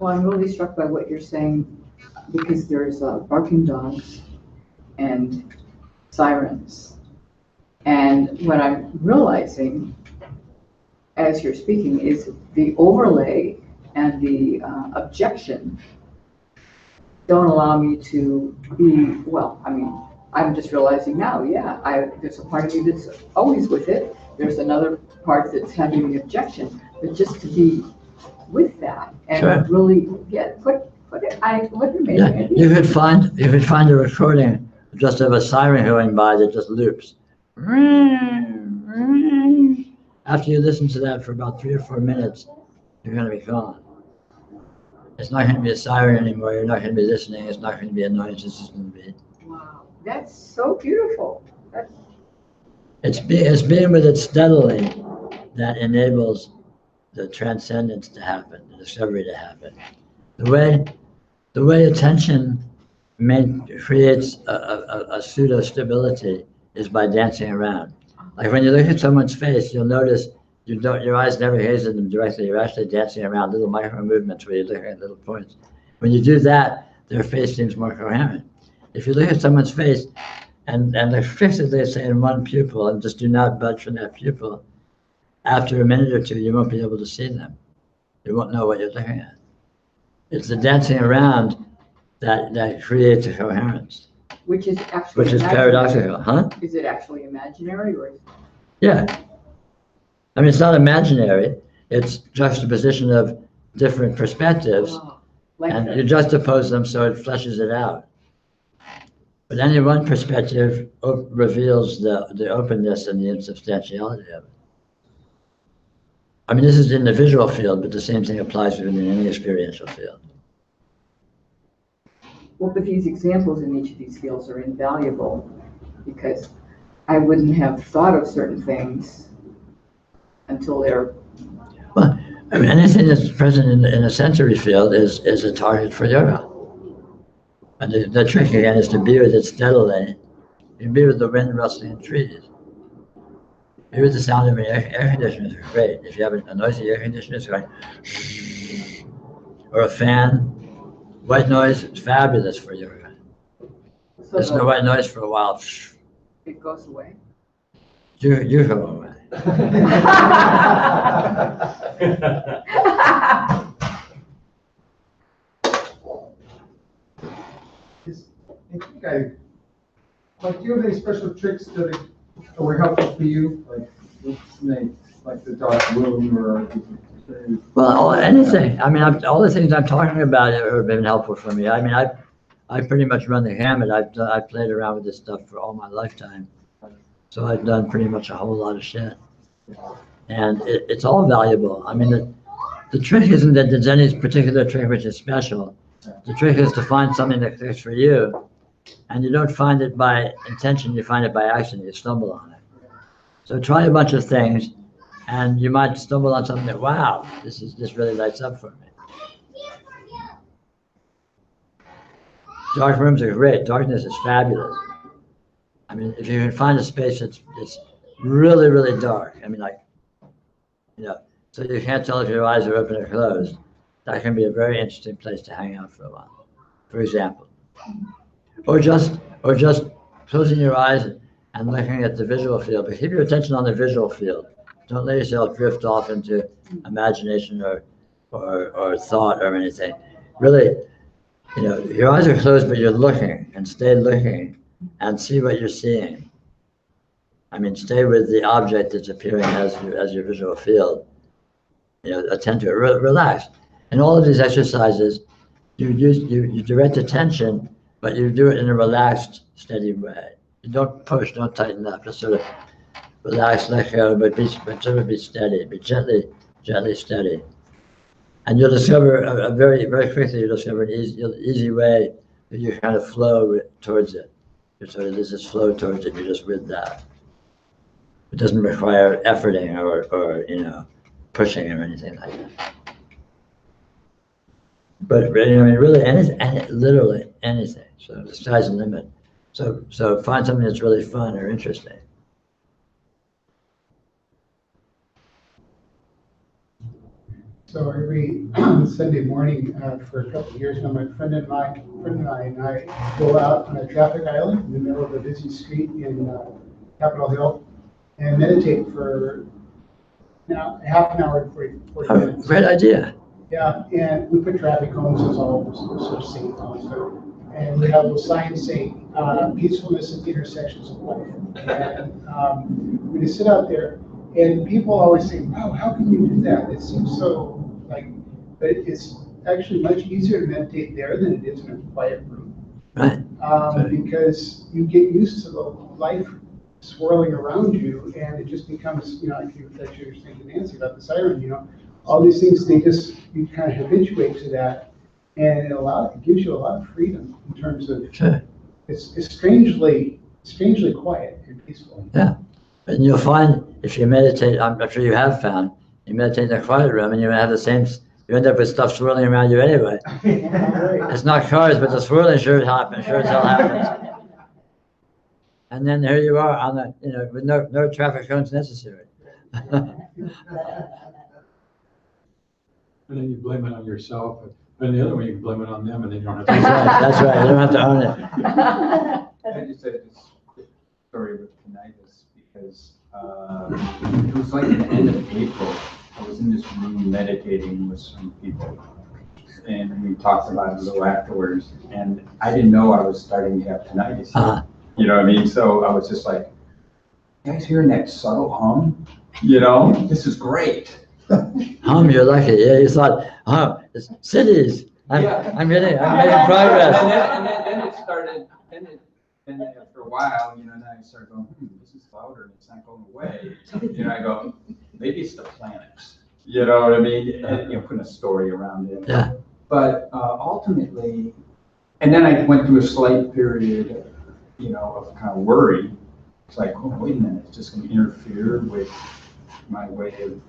B: I'm really struck by what you're saying, because there's barking dogs and sirens. And what I'm realizing as you're speaking is the overlay and the objection don't allow me to be, well, I mean, I'm just realizing now, yeah, there's a part of me that's always with it. There's another part that's having the objection, but just to be with that and really get put it. What an amazing idea.
A: You could find a recording just of a siren going by that just loops. After you listen to that for about 3 or 4 minutes, you're going to be gone. It's not going to be a siren anymore. You're not going to be listening. It's not going to be annoyance. It's just going to be.
B: Wow, that's so beautiful.
A: It's being with it steadily that enables the transcendence to happen, the discovery to happen. The way attention creates a pseudo stability is by dancing around. Like when you look at someone's face, you'll notice your eyes never gaze at them directly. You're actually dancing around little micro movements where you're looking at little points. When you do that, their face seems more coherent. If you look at someone's face and they're fixedly, say, in one pupil and just do not budge from that pupil, after a minute or two, you won't be able to see them. You won't know what you're looking at. It's the dancing around that creates a coherence.
B: Which is actually
A: paradoxical, huh?
B: Is it actually imaginary or?
A: Yeah. I mean, it's not imaginary. It's juxtaposition of different perspectives, and you juxtapose them so it fleshes it out. But any one perspective reveals the openness and the insubstantiality of it. I mean, this is in the visual field, but the same thing applies within any experiential field.
B: Well, but these examples in each of these fields are invaluable, because I wouldn't have thought of certain things until they're.
A: Well, I mean, anything that's present in a sensory field is a target for yoga. And the trick again is to be with it steadily. You can be with the wind rustling in trees. Be with the sound of an air conditioner is great. If you have a noisy air conditioner, it's going, or a fan. White noise is fabulous for yoga.
B: So
A: there's no white noise for a while.
B: It goes away.
A: You go away.
N: Do you have any special tricks that were helpful for you, like the dark room or?
A: Well, anything. I mean, all the things I'm talking about have been helpful for me. I mean, I pretty much run the gamut. I've played around with this stuff for all my lifetime, so I've done pretty much a whole lot of shit, and it's all valuable. I mean, the trick isn't that there's any particular trick which is special. The trick is to find something that clicks for you, and you don't find it by intention. You find it by accident. You stumble on it. So try a bunch of things. And you might stumble on something that, wow, this really lights up for me. Dark rooms are great. Darkness is fabulous. I mean, if you can find a space that's really, really dark, I mean, like, you know, so you can't tell if your eyes are open or closed, that can be a very interesting place to hang out for a while, for example. Or just closing your eyes and looking at the visual field, but keep your attention on the visual field. Don't let yourself drift off into imagination or thought or anything. Really, your eyes are closed, but you're looking, and stay looking and see what you're seeing. I mean, stay with the object that's appearing as your visual field. Attend to it, relax. In all of these exercises, you direct attention, but you do it in a relaxed, steady way. You don't push, don't tighten up, just sort of relax, let go, but sort of be steady, be gently steady. And you'll discover very, very quickly, you'll discover an easy way that you kind of flow towards it. There's this flow towards it, you're just with that. It doesn't require efforting or pushing or anything like that. But really literally anything. So the sky's the limit. So find something that's really fun or interesting.
D: So every Sunday morning for a couple of years now, my friend and I go out on a traffic island in the middle of a busy street in Capitol Hill and meditate for half an hour to 40 minutes.
A: Great idea.
D: Yeah, and we put traffic cones as all sort of safe cones, and we have little signs saying peacefulness at the intersections of life. And we just sit out there, and people always say, "Wow, how can you do that? It seems so but it's actually much easier to meditate there than it is in a quiet room."
A: Right.
D: Because you get used to the life swirling around you, and it just becomes, like you were saying to Nancy about the siren, all these things, you kind of habituate to that, and it gives you a lot of freedom in terms of, it's strangely quiet and peaceful.
A: Yeah, and you'll find if you meditate, I'm sure you have found, you meditate in a quiet room and you have you end up with stuff swirling around you anyway. It's not cars, but the swirling sure as hell happens. And then here you are on the, with no traffic cones necessary.
M: And then you blame it on yourself, and the other one you can blame it on them, and then you don't have to.
A: That's right. You don't have to own it.
E: I just said this quick story with tinnitus because it was like at the end of April. I was in this room meditating with some people, and we talked about it a little afterwards. And I didn't know I was starting to have tinnitus. You know what I mean? So I was just like, "You guys hearing that subtle hum? This is great."
A: Hum, you're lucky. Yeah, you thought, it's cities. I'm making progress.
E: And then it started. Then after a while, then I started going, "This is louder, and it's not going away." I go, maybe it's the planets. You know what I mean? And, putting a story around it.
A: Yeah.
E: But ultimately, and then I went through a slight period, of kind of worry. It's like, oh, wait a minute, it's just going to interfere with my way of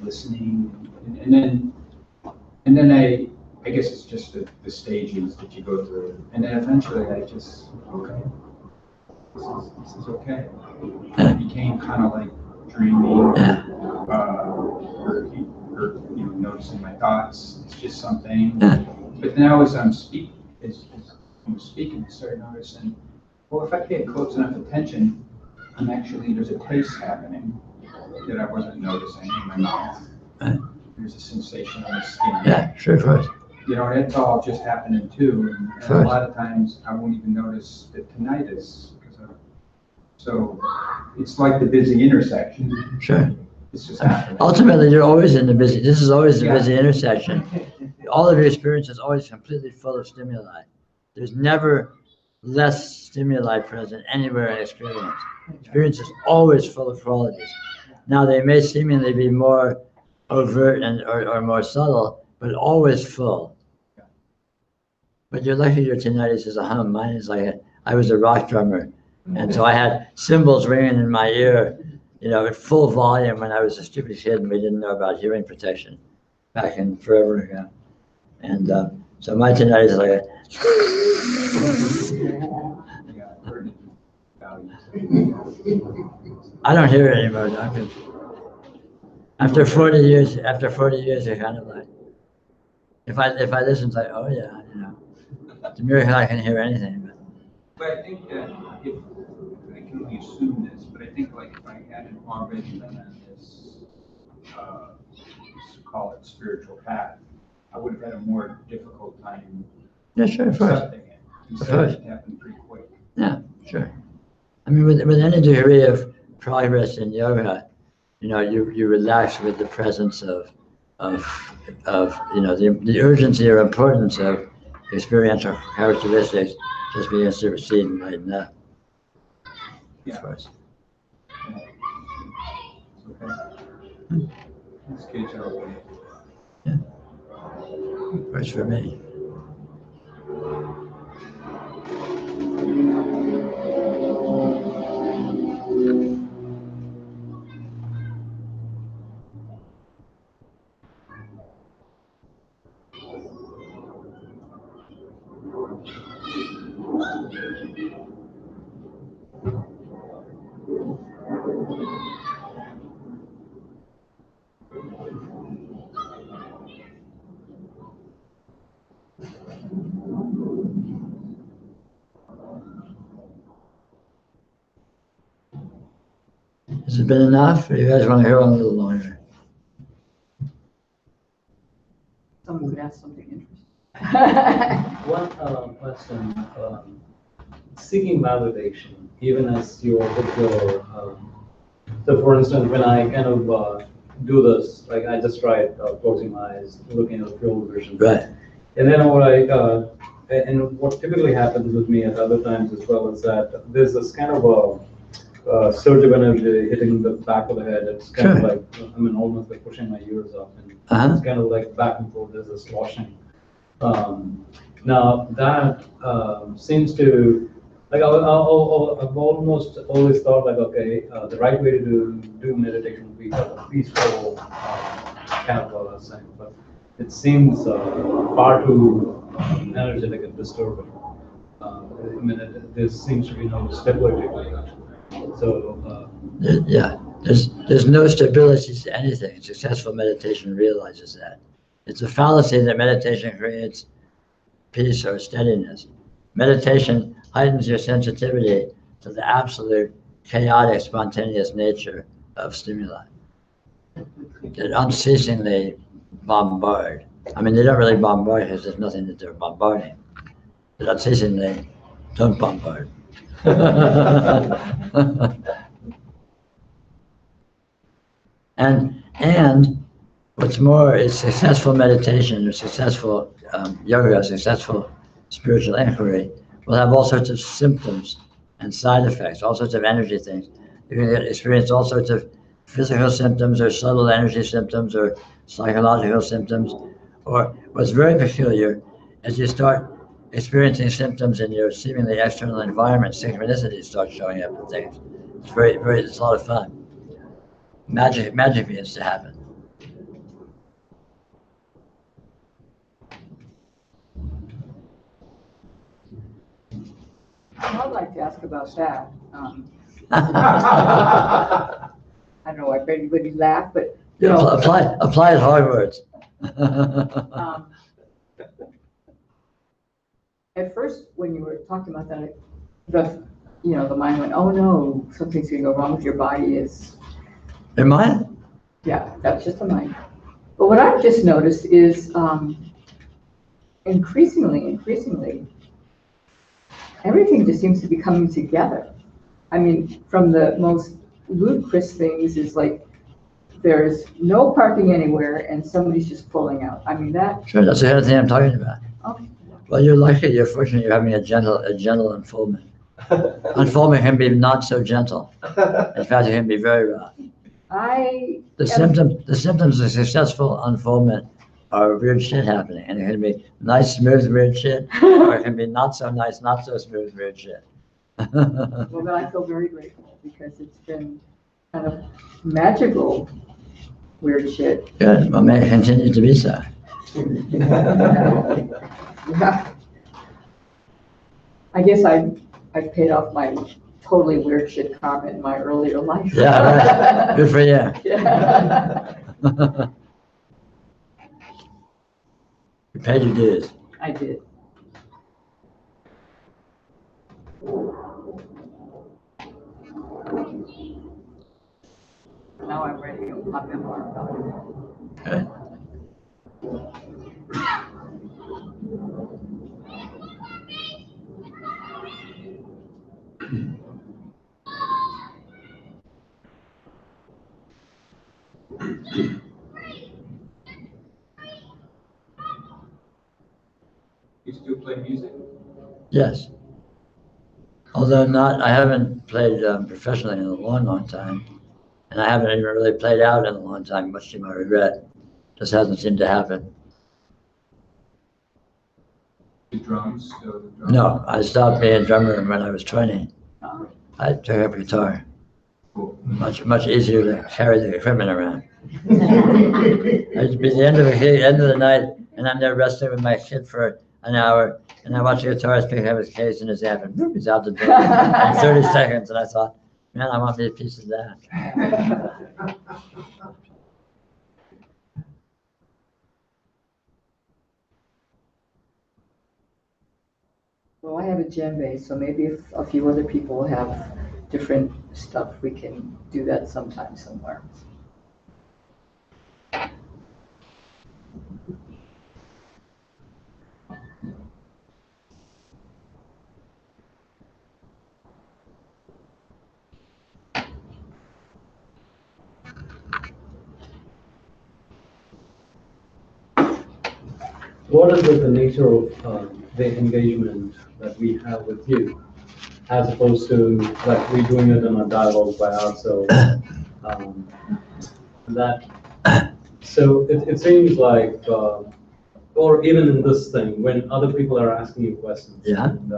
E: listening, and then I guess it's just the stages that you go through, and then eventually I just this is okay. It became kind of like dreaming, or noticing my thoughts. It's just something. But now as I'm speaking, I started noticing, well, if I pay close enough attention, there's a taste happening that I wasn't noticing in my mouth. There's a sensation on the skin.
A: Yeah, sure, of course.
E: That's all just happening too. And a lot of times I won't even notice the tinnitus. So it's like the busy intersection.
A: Sure.
E: It's just happening.
A: Ultimately, you're always in the busy. This is always the busy intersection. All of your experience is always completely full of stimuli. There's never less stimuli present anywhere in experience. Experience is always full of qualities. Now, they may seemingly be more overt or more subtle, but always full. But you're lucky your tinnitus is a hum. Mine is I was a rock drummer. And so I had cymbals ringing in my ear, at full volume when I was a stupid kid and we didn't know about hearing protection back in forever ago. And so my tinnitus is like I don't hear it anymore, Duncan. After 40 years, you're kind of like, if I listen, it's like, oh yeah, The miracle I can hear anything.
J: But I think that if, I can only assume this, but I think like if I hadn't already been on this, let's call it spiritual path, I would have had a more difficult time
A: Yeah, sure, of course.
J: accepting it. Instead, it happened pretty quick.
A: Yeah, sure. I mean, with any degree of progress in yoga, you know, you relax with the presence of the urgency or importance of experiential characteristics just begins to recede and lighten up.
J: Yeah.
A: Of course.
J: Okay. These kids are away.
A: Yeah. Works for me. Has it been enough, or you guys want to hear on a little longer?
B: Someone could ask something interesting.
C: One question, seeking validation, even as you are with your, so for instance, when I kind of do this, like I just tried closing my eyes, looking at the field vision.
A: Right.
C: And then and what typically happens with me at other times as well is that there's this kind of a surge of energy hitting the back of the head. It's kind of like, I mean, almost like pushing my ears up, and it's kind of like back and forth, there's this washing. Now that seems to, like I've almost always thought like, okay, the right way to do meditation would be a peaceful kind of a thing, but it seems far too energetic and disturbing. I mean, there seems to be no stability to it. So
A: yeah, there's no stability to anything. Successful meditation realizes that. It's a fallacy that meditation creates peace or steadiness. Meditation heightens your sensitivity to the absolute chaotic, spontaneous nature of stimuli that unceasingly bombard. I mean, they don't really bombard because there's nothing that they're bombarding. But unceasingly don't bombard. And what's more is successful meditation or successful yoga, successful spiritual inquiry will have all sorts of symptoms and side effects, all sorts of energy things. You're going to experience all sorts of physical symptoms or subtle energy symptoms or psychological symptoms. Or what's very peculiar, as you start experiencing symptoms in your seemingly external environment, synchronicities start showing up and things. It's it's a lot of fun. Magic begins to happen.
B: I'd like to ask about that. I don't know why everybody laughed, but you know,
A: apply it hard words.
B: At first, when you were talking about that, the mind went, oh no, something's gonna go wrong with your body. Is
A: your mind?
B: Yeah, that's just the mind. But what I've just noticed is increasingly, everything just seems to be coming together. I mean, from the most ludicrous things is like there's no parking anywhere and somebody's just pulling out. I mean that.
A: Sure, that's the kind of thing I'm talking about.
B: Okay.
A: Well, you're lucky. You're fortunate. You're having a gentle unfoldment. Unfoldment can be not so gentle. In fact, it can be very rough. The symptoms of successful unfoldment are weird shit happening, and it can be nice, smooth, weird shit, or it can be not so nice, not so smooth, weird shit.
B: Well, then I feel very grateful because it's been kind of magical, weird shit.
A: Good. Well, may it continue to be so.
B: Yeah. I guess I paid off my totally weird shit karma in my earlier life.
A: Yeah, right. Good for you.
B: Yeah.
A: You paid your dues.
B: I did. Now I'm writing a memoir about it.
A: Okay.
E: You still play music?
A: Yes. Although not, I haven't played professionally in a long, long time. And I haven't even really played out in a long time, much to my regret. Just hasn't seemed to happen.
E: The drums?
A: No, I stopped being a drummer when I was 20. I took up guitar.
E: Cool.
A: Much easier to carry the equipment around. It'd be the end of the night, and I'm there wrestling with my kid for an hour, and I watch the guitarist pick up his case and his amp, and boop, he's out the door in 30 seconds. And I thought, man, I want me a piece of that.
B: Well, I have a djembe, so maybe if a few other people have different stuff, we can do that sometime somewhere.
C: What is the nature of the engagement that we have with you, as opposed to like we doing it in a dialogue by ourselves? So it seems like, or even in this thing, when other people are asking you questions, and,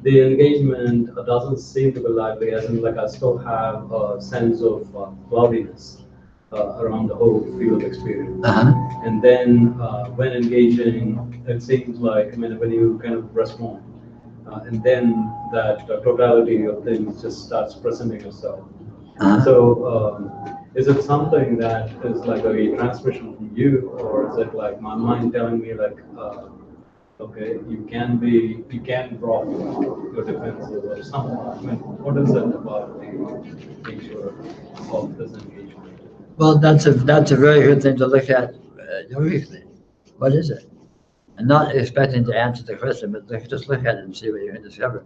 C: the engagement doesn't seem to be lively, as in like I still have a sense of cloudiness around the whole field of experience. And then when engaging, it seems like, I mean, when you kind of respond, and then that totality of things just starts presenting itself. So is it something that is like a transmission from you, or is it like my mind telling me like, okay, you can drop your defenses or something? I mean, what is it about the nature of this engagement?
A: Well, that's a very good thing to look at yogically. What is it? And not expecting to answer the question, but just look at it and see what you can discover.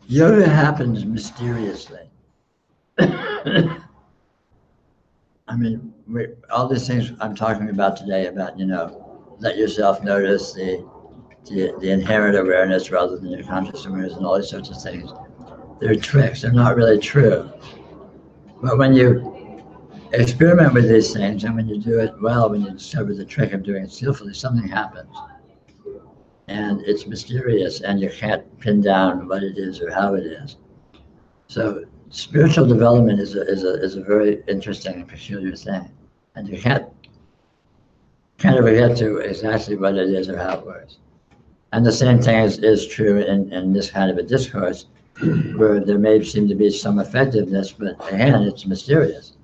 A: Yoga happens mysteriously. I mean, all these things I'm talking about today about, let yourself notice the inherent awareness rather than your conscious awareness and all these sorts of things. They're tricks. They're not really true. But when you experiment with these things, and when you do it well, when you discover the trick of doing it skillfully, something happens. And it's mysterious, and you can't pin down what it is or how it is. So spiritual development is a very interesting and peculiar thing, and you can't ever get to exactly what it is or how it works. And the same thing is true in this kind of a discourse, where there may seem to be some effectiveness, but again, it's mysterious.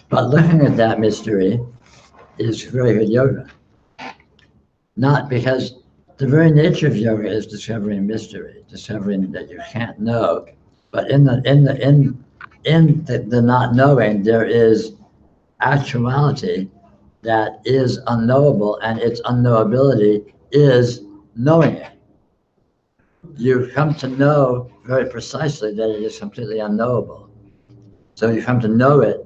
A: But looking at that mystery is very good yoga. Not because the very nature of yoga is discovering mystery, discovering that you can't know, but in the not knowing, there is actuality that is unknowable, and its unknowability is knowing it. You come to know very precisely that it is completely unknowable. So you come to know it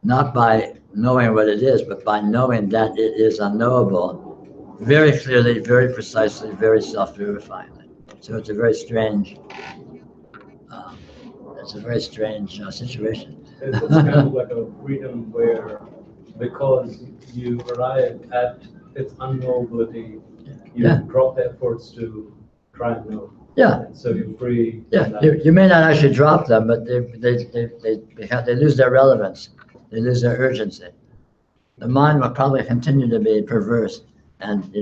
A: not by knowing what it is, but by knowing that it is unknowable, very clearly, very precisely, very self-verifyingly. So it's a very strange, situation.
C: It's kind of like a freedom where, because you arrive at its unknowability, you drop the efforts to try and know.
A: Yeah.
C: And so you're free.
A: Yeah, you may not actually drop them, but they lose their relevance. They lose their urgency. The mind will probably continue to be perverse and,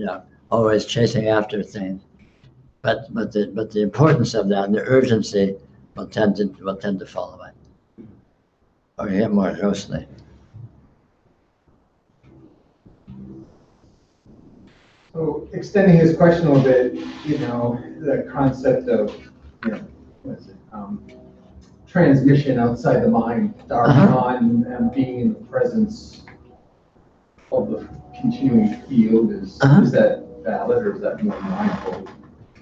A: always chasing after things. But the importance of that and the urgency will tend to fall away. Or get more ghostly.
K: So extending his question a little bit, the concept of, what is it? Transmission outside the mind, dark on being in the presence of the continuing field is that valid or is that more mindful?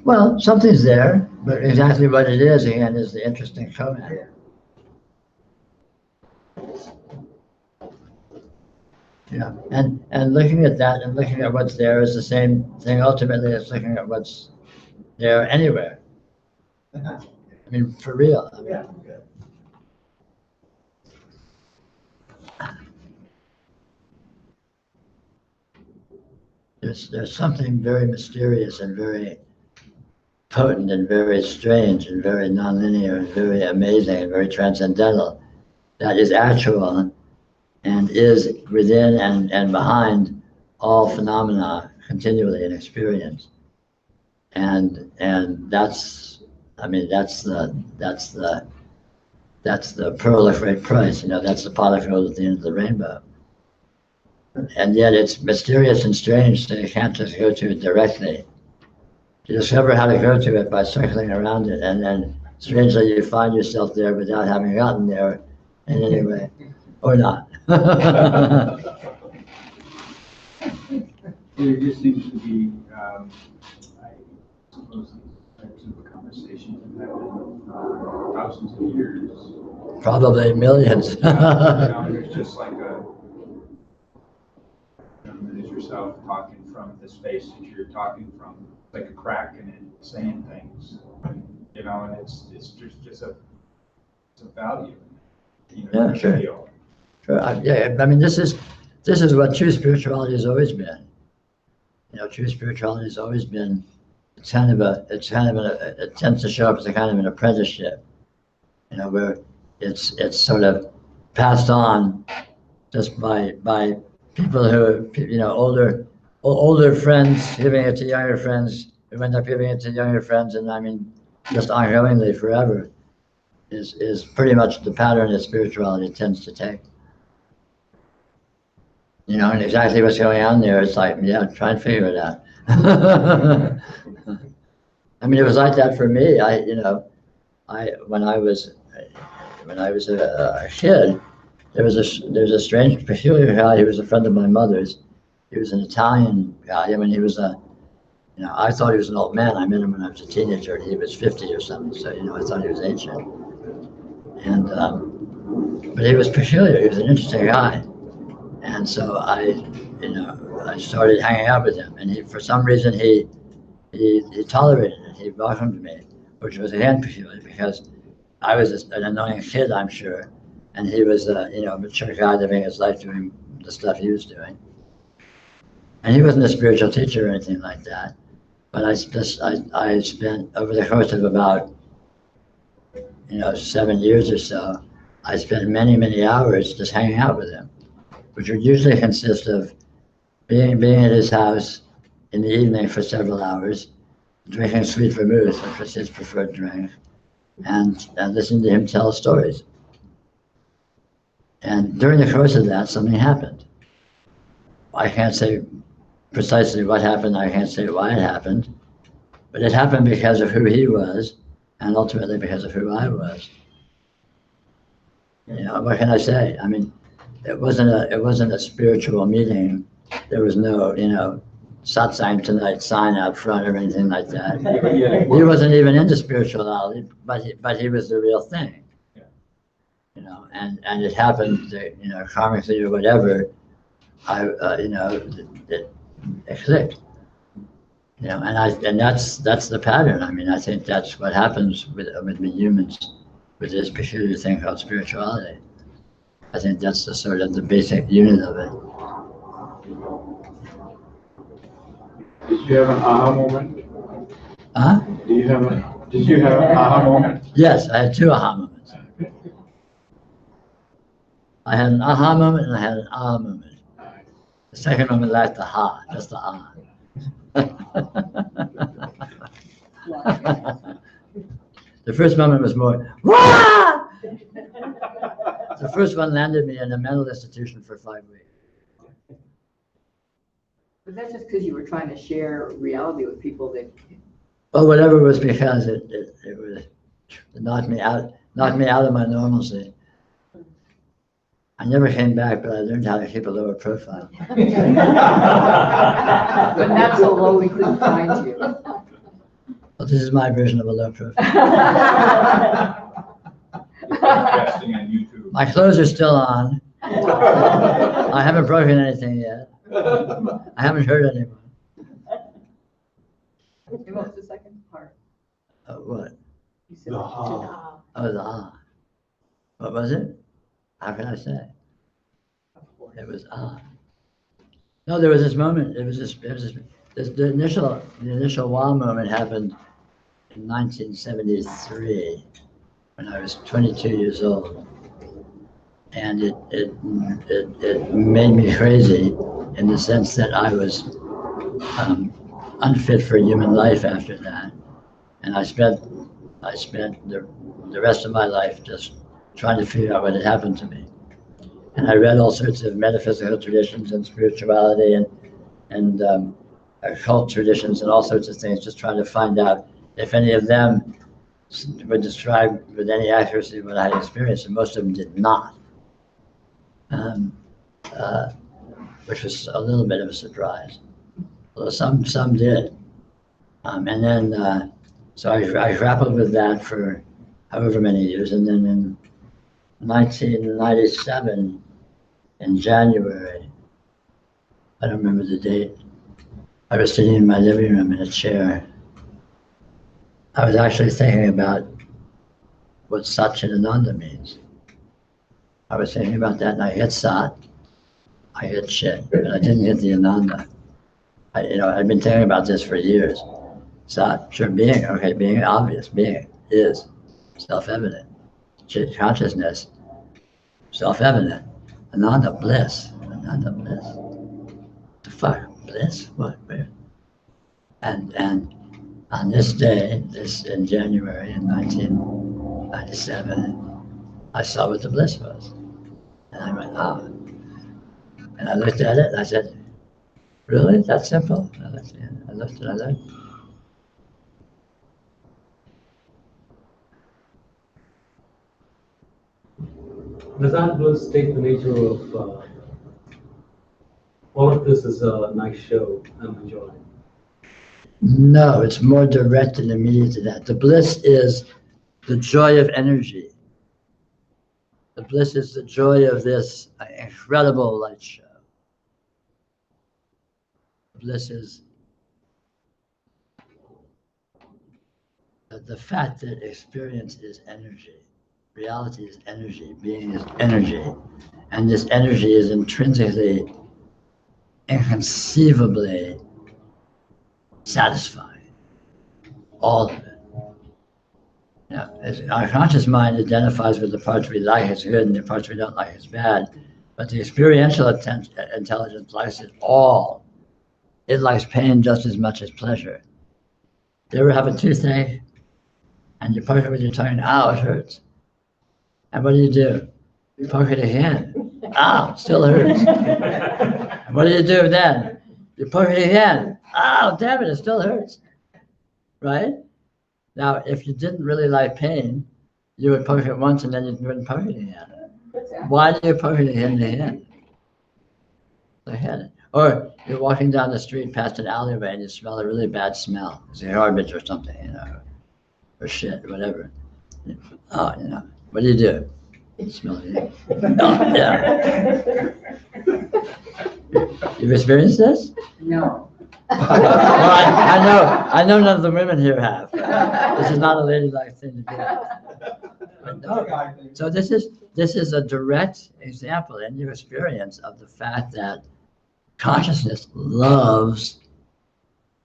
A: Well, something's there, but exactly what it is, again, is the interesting comment. Yeah, and looking at that and looking at what's there is the same thing ultimately as looking at what's there anywhere. I mean, for real. There's something very mysterious and very potent and very strange and very nonlinear and very amazing and very transcendental that is actual and is within and behind all phenomena continually in experience. And that's the pearl of great price, that's the pot of gold at the end of the rainbow. And yet it's mysterious and strange, so you can't just go to it directly. You discover how to go to it by circling around it, and then strangely you find yourself there without having gotten there in any way, or not.
E: There just seems to be, I suppose, types of conversations that have been thousands of years.
A: Probably millions.
E: There's just like there's yourself talking from the space that you're talking from, like a crack in it, saying things, and it's just a value.
A: Yeah, sure. Sure. I mean, this is what true spirituality has always been. True spirituality has always been. It tends to show up as a kind of an apprenticeship. Where it's sort of passed on just by people who older friends giving it to younger friends who end up giving it to younger friends, and I mean just ongoingly forever is pretty much the pattern that spirituality tends to take. And exactly what's going on there, it's like, try and figure it out. I mean, it was like that for me. When I was a kid, there's a strange, peculiar guy. He was a friend of my mother's. He was an Italian guy. I mean, he was I thought he was an old man. I met him when I was a teenager, and he was 50 or something. So I thought he was ancient. And but he was peculiar. He was an interesting guy. And so I started hanging out with him, and for some reason he tolerated it. He welcomed me, which was again peculiar because I was an annoying kid, I'm sure, and he was a mature guy living his life doing the stuff he was doing. And he wasn't a spiritual teacher or anything like that, but I spent over the course of about 7 years or so, I spent many hours just hanging out with him, which would usually consist of being at his house in the evening for several hours, drinking sweet vermouth, which was his preferred drink, and listening to him tell stories. And during the course of that, something happened. I can't say precisely what happened, I can't say why it happened, but it happened because of who he was, and ultimately because of who I was. What can I say? I mean, it wasn't a spiritual meeting. There was no, Satsang tonight sign out front or anything like that. He wasn't even into spirituality, but he was the real thing. And it happened that, karmically or whatever, it clicked. And that's the pattern. I mean, I think that's what happens with the humans with this peculiar thing called spirituality. I think that's the sort of the basic unit of it.
J: Did you have an aha moment?
A: Huh?
J: Did you have an aha moment?
A: Yes, I had two aha moments. I had an aha moment and I had an ah moment. The second moment lacked the ha, just the ah. The first moment was more, wah! The first one landed me in a mental institution for 5 weeks.
B: But that's just because you were trying to share reality with people that.
A: Well, whatever it was, because it knocked me out of my normalcy. I never came back, but I learned how to keep a lower profile.
B: But not so low we couldn't find you.
A: Well, this is my version of a low profile.
J: Broadcasting on YouTube.
A: My clothes are still on. I haven't broken anything yet. I haven't hurt anyone.
B: And what was the second part?
A: What?
B: You said
J: The
B: that you said
J: ah.
A: Oh, the ah. What was it? How can I say? It was ah. No, there was this moment. The initial wow moment happened in 1973 when I was 22 years old. And it made me crazy in the sense that I was unfit for human life after that. And I spent the rest of my life just trying to figure out what had happened to me. And I read all sorts of metaphysical traditions and spirituality and occult traditions and all sorts of things, just trying to find out if any of them would describe with any accuracy what I had experienced, and most of them did not. Which was a little bit of a surprise, although some did. And then, so I grappled with that for however many years, and then in 1997, in January, I don't remember the date, I was sitting in my living room in a chair. I was actually thinking about what Satchitananda means. I was thinking about that, and I hit Sat, I hit Chit, but I didn't hit the Ananda. I'd been thinking about this for years. Sat, sure, being, okay, being obvious, being is self-evident. Chit, consciousness, self-evident. Ananda, bliss. Ananda, bliss. The fuck, bliss? What, where? And on this day, in January in 1997, I saw what the bliss was. And I went, oh. And I looked at it and I said, really? That simple? I looked and I looked.
C: Does that bliss take the nature of all of this is a nice show, I'm enjoying?
A: No, it's more direct and immediate to that. The bliss is the joy of energy. The bliss is the joy of this incredible light show. Bliss is the fact that experience is energy. Reality is energy. Being is energy. And this energy is intrinsically, inconceivably satisfying. All of it. Now, our conscious mind identifies with the parts we like as good and the parts we don't like as bad. But the experiential intelligence likes it all. It likes pain just as much as pleasure. Do you ever have a toothache and you poke it with your tongue, ow, it hurts. And what do? You poke it again. Ow, still hurts. And what do then? You poke it again. Ow, damn it still hurts. Right? Now, if you didn't really like pain, you would poke it once and then you wouldn't poke it again. Why do you poke it again and again? Or you're walking down the street past an alleyway and you smell a really bad smell. It's garbage or something, or shit, or whatever. Oh, what do? You smell it. Oh, yeah. You've experienced this?
B: No.
A: Well, I know none of the women here have. This is not a ladylike thing to do. No. So this is a direct example in your experience of the fact that consciousness loves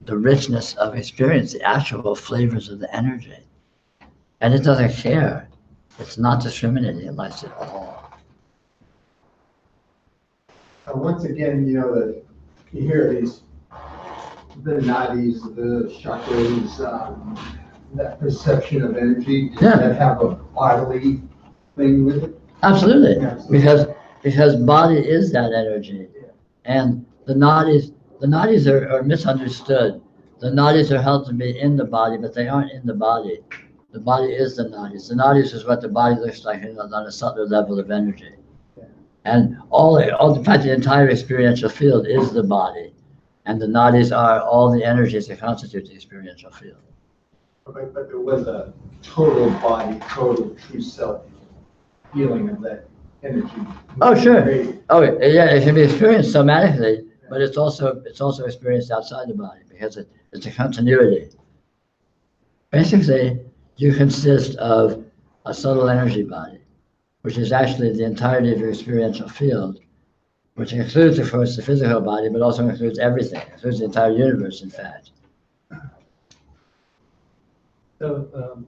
A: the richness of experience, the actual flavors of the energy. And it doesn't care. It's not discriminating, it likes it all.
K: Once again, you know, you hear these, the nadis, the chakras, that perception of energy, does that have a bodily thing with it?
A: Absolutely,
K: Absolutely.
A: because body is that energy. And the nadis are misunderstood. The nadis are held to be in the body, but they aren't in the body. The body is the nadis. The nadis is what the body looks like on a subtler level of energy. And in fact, the entire experiential field is the body. And the nadis are all the energies that constitute the experiential field.
K: But there was a total body, total true self feeling of that energy.
A: Oh, sure. Oh, yeah, it can be experienced somatically, but it's also experienced outside the body because it's a continuity. Basically, you consist of a subtle energy body, which is actually the entirety of your experiential field, which includes, of course, the physical body, but also includes everything. It includes the entire universe, in fact.
C: So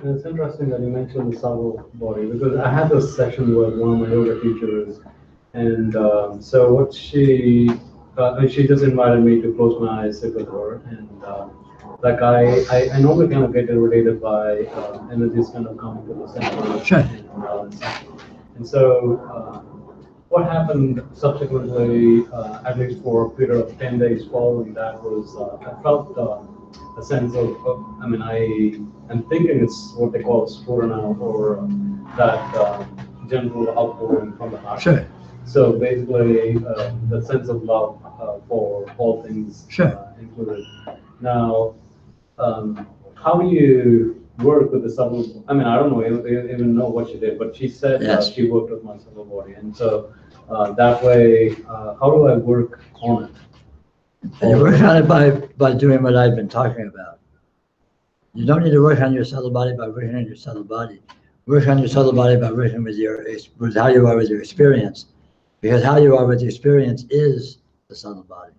C: it's interesting that you mentioned the subtle body, because I had this session with one of my yoga teachers, and so what she just invited me to close my eyes, sit with her, and like I normally kind of get irritated by energies kind of coming to the center.
A: Sure.
C: And so what happened subsequently, at least for a period of 10 days following that, was I felt a sense of I mean, I'm thinking it's what they call spurana, or that general outpouring from the heart.
A: Sure.
C: So basically, the sense of love for all things included. Now, how do you work with the subtle? I mean, I don't know even know what she did, but she said she worked with my subtle body, and so that way, how do I work on it?
A: And you work on it by doing what I've been talking about. You don't need to work on your subtle body by working on your subtle body. Work on your subtle body by working with how you are with your experience, because how you are with your experience is the subtle body.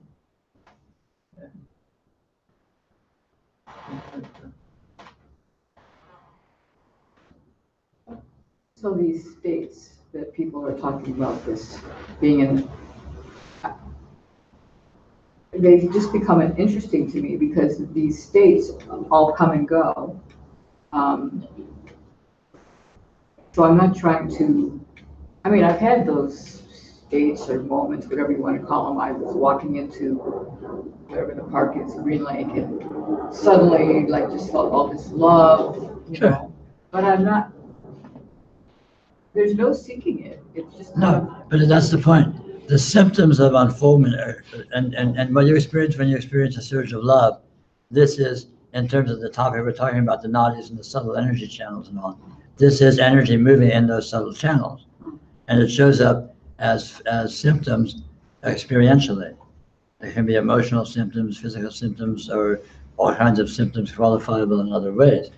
B: So these states that people are talking about, this being in, they just become interesting to me because these states all come and go. So I'm not trying to, I mean, I've had those states or moments, whatever you want to call them. I was walking into wherever the park is, Green Lake, and suddenly like just felt all this love, you know, but I'm not, there's no seeking it. It's just
A: but that's the point. The symptoms of unfoldment are, and what you experience when you experience a surge of love, this is, in terms of the topic we're talking about, the nadis and the subtle energy channels and all, this is energy moving in those subtle channels. And it shows up as symptoms experientially. There can be emotional symptoms, physical symptoms, or all kinds of symptoms qualifiable in other ways.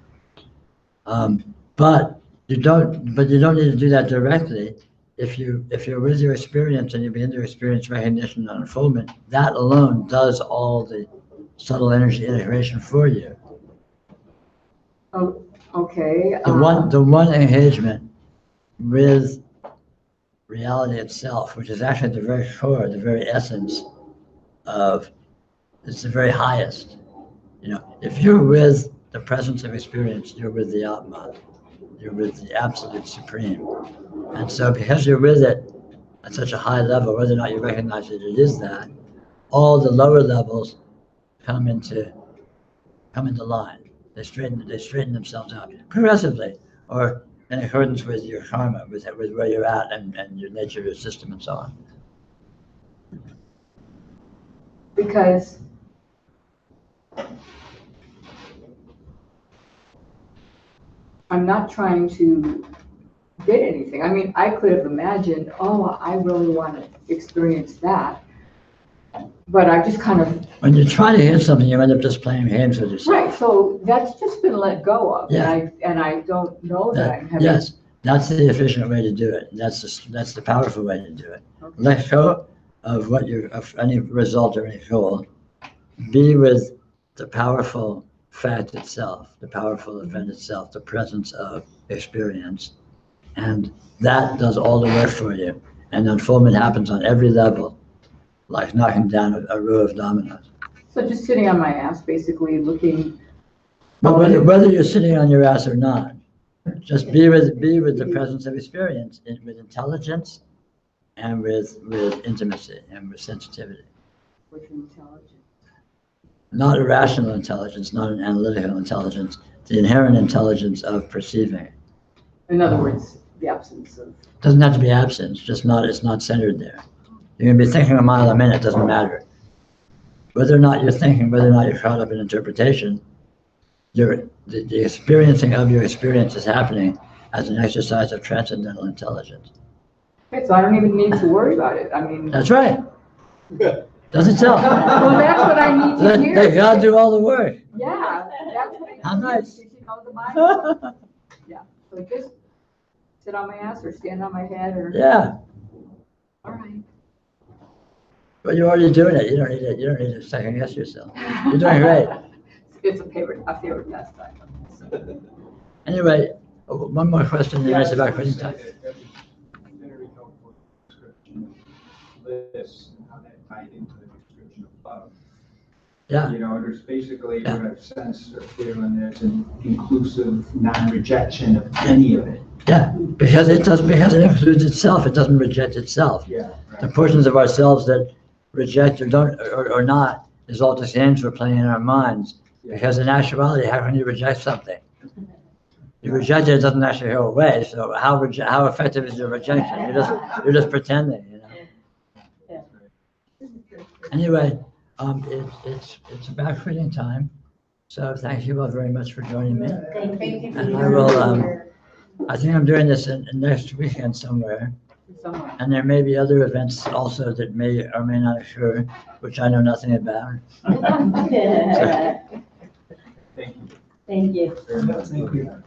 A: But you don't need to do that directly. If you're with your experience and you begin to experience recognition and unfoldment, that alone does all the subtle energy integration for you.
B: Oh, okay.
A: The one engagement with reality itself, which is actually the very core, the very essence of, it's the very highest. You know, if you're with the presence of experience, you're with the Atman. You're with the absolute supreme. And so because you're with it at such a high level, whether or not you recognize that it is that, all the lower levels come into line. They straighten themselves out progressively, or in accordance with your karma, with where you're at and your nature, your system, and so on.
B: Because I'm not trying to get anything. I mean, I could have imagined, oh, I really want to experience that. But I just kind of...
A: When you try to hit something, you end up just playing games with yourself.
B: Right, so that's just been let go of.
A: Yeah.
B: And I don't know that I'm having...
A: Yes, that's the efficient way to do it. That's the powerful way to do it. Okay. Let go of of any result or any goal, be with the powerful fact itself, the powerful event itself, the presence of experience. And that does all the work for you. And unfoldment happens on every level, like knocking down a row of dominoes.
B: So just sitting on my ass, basically looking.
A: But whether you're sitting on your ass or not, just be with the presence of experience, with intelligence and with intimacy and with sensitivity.
B: With intelligence.
A: Not a rational intelligence, not an analytical intelligence, the inherent intelligence of perceiving.
B: In other words, the absence of.
A: Doesn't have to be absence, just not, it's not centered there. You can be thinking a mile a minute, doesn't matter. Whether or not you're thinking, whether or not you're caught up in interpretation, the experiencing of your experience is happening as an exercise of transcendental intelligence.
B: Okay, so I don't even need to worry about it. I mean.
A: That's right. Does it tell?
B: Well, that's what I need to hear.
A: Let God do all the work.
B: Yeah, that's what I need.
A: How nice.
B: You know, the mind. Yeah, so just sit on my ass or stand on my head or.
A: Yeah.
B: All right.
A: But you're already doing it. You don't need to second guess yourself. You're doing great.
B: It's a favorite pastime.
A: Anyway, one more question, and then it's about quitting time.
E: Very helpful description of bliss and how that tied into the description of love.
A: Yeah.
E: You know, there's basically what I've sensed or feeling there's an inclusive non-rejection of any of it.
A: Yeah, because it includes itself. It doesn't reject itself.
E: Yeah. Right.
A: The portions of ourselves that reject or don't or not is all just games we're playing in our minds.
E: Yeah.
A: Because in actuality, how can you reject something? You reject it, it doesn't actually go away. So how effective is your rejection? You're just pretending, you know. Anyway, it's about quitting time. So thank you all very much for joining me.
H: Thank you.
A: And I will. I think I'm doing this in next weekend somewhere. And there may be other events also that may or may not occur, which I know nothing about.
L: Thank you.
E: Thank you.
I: Thank you.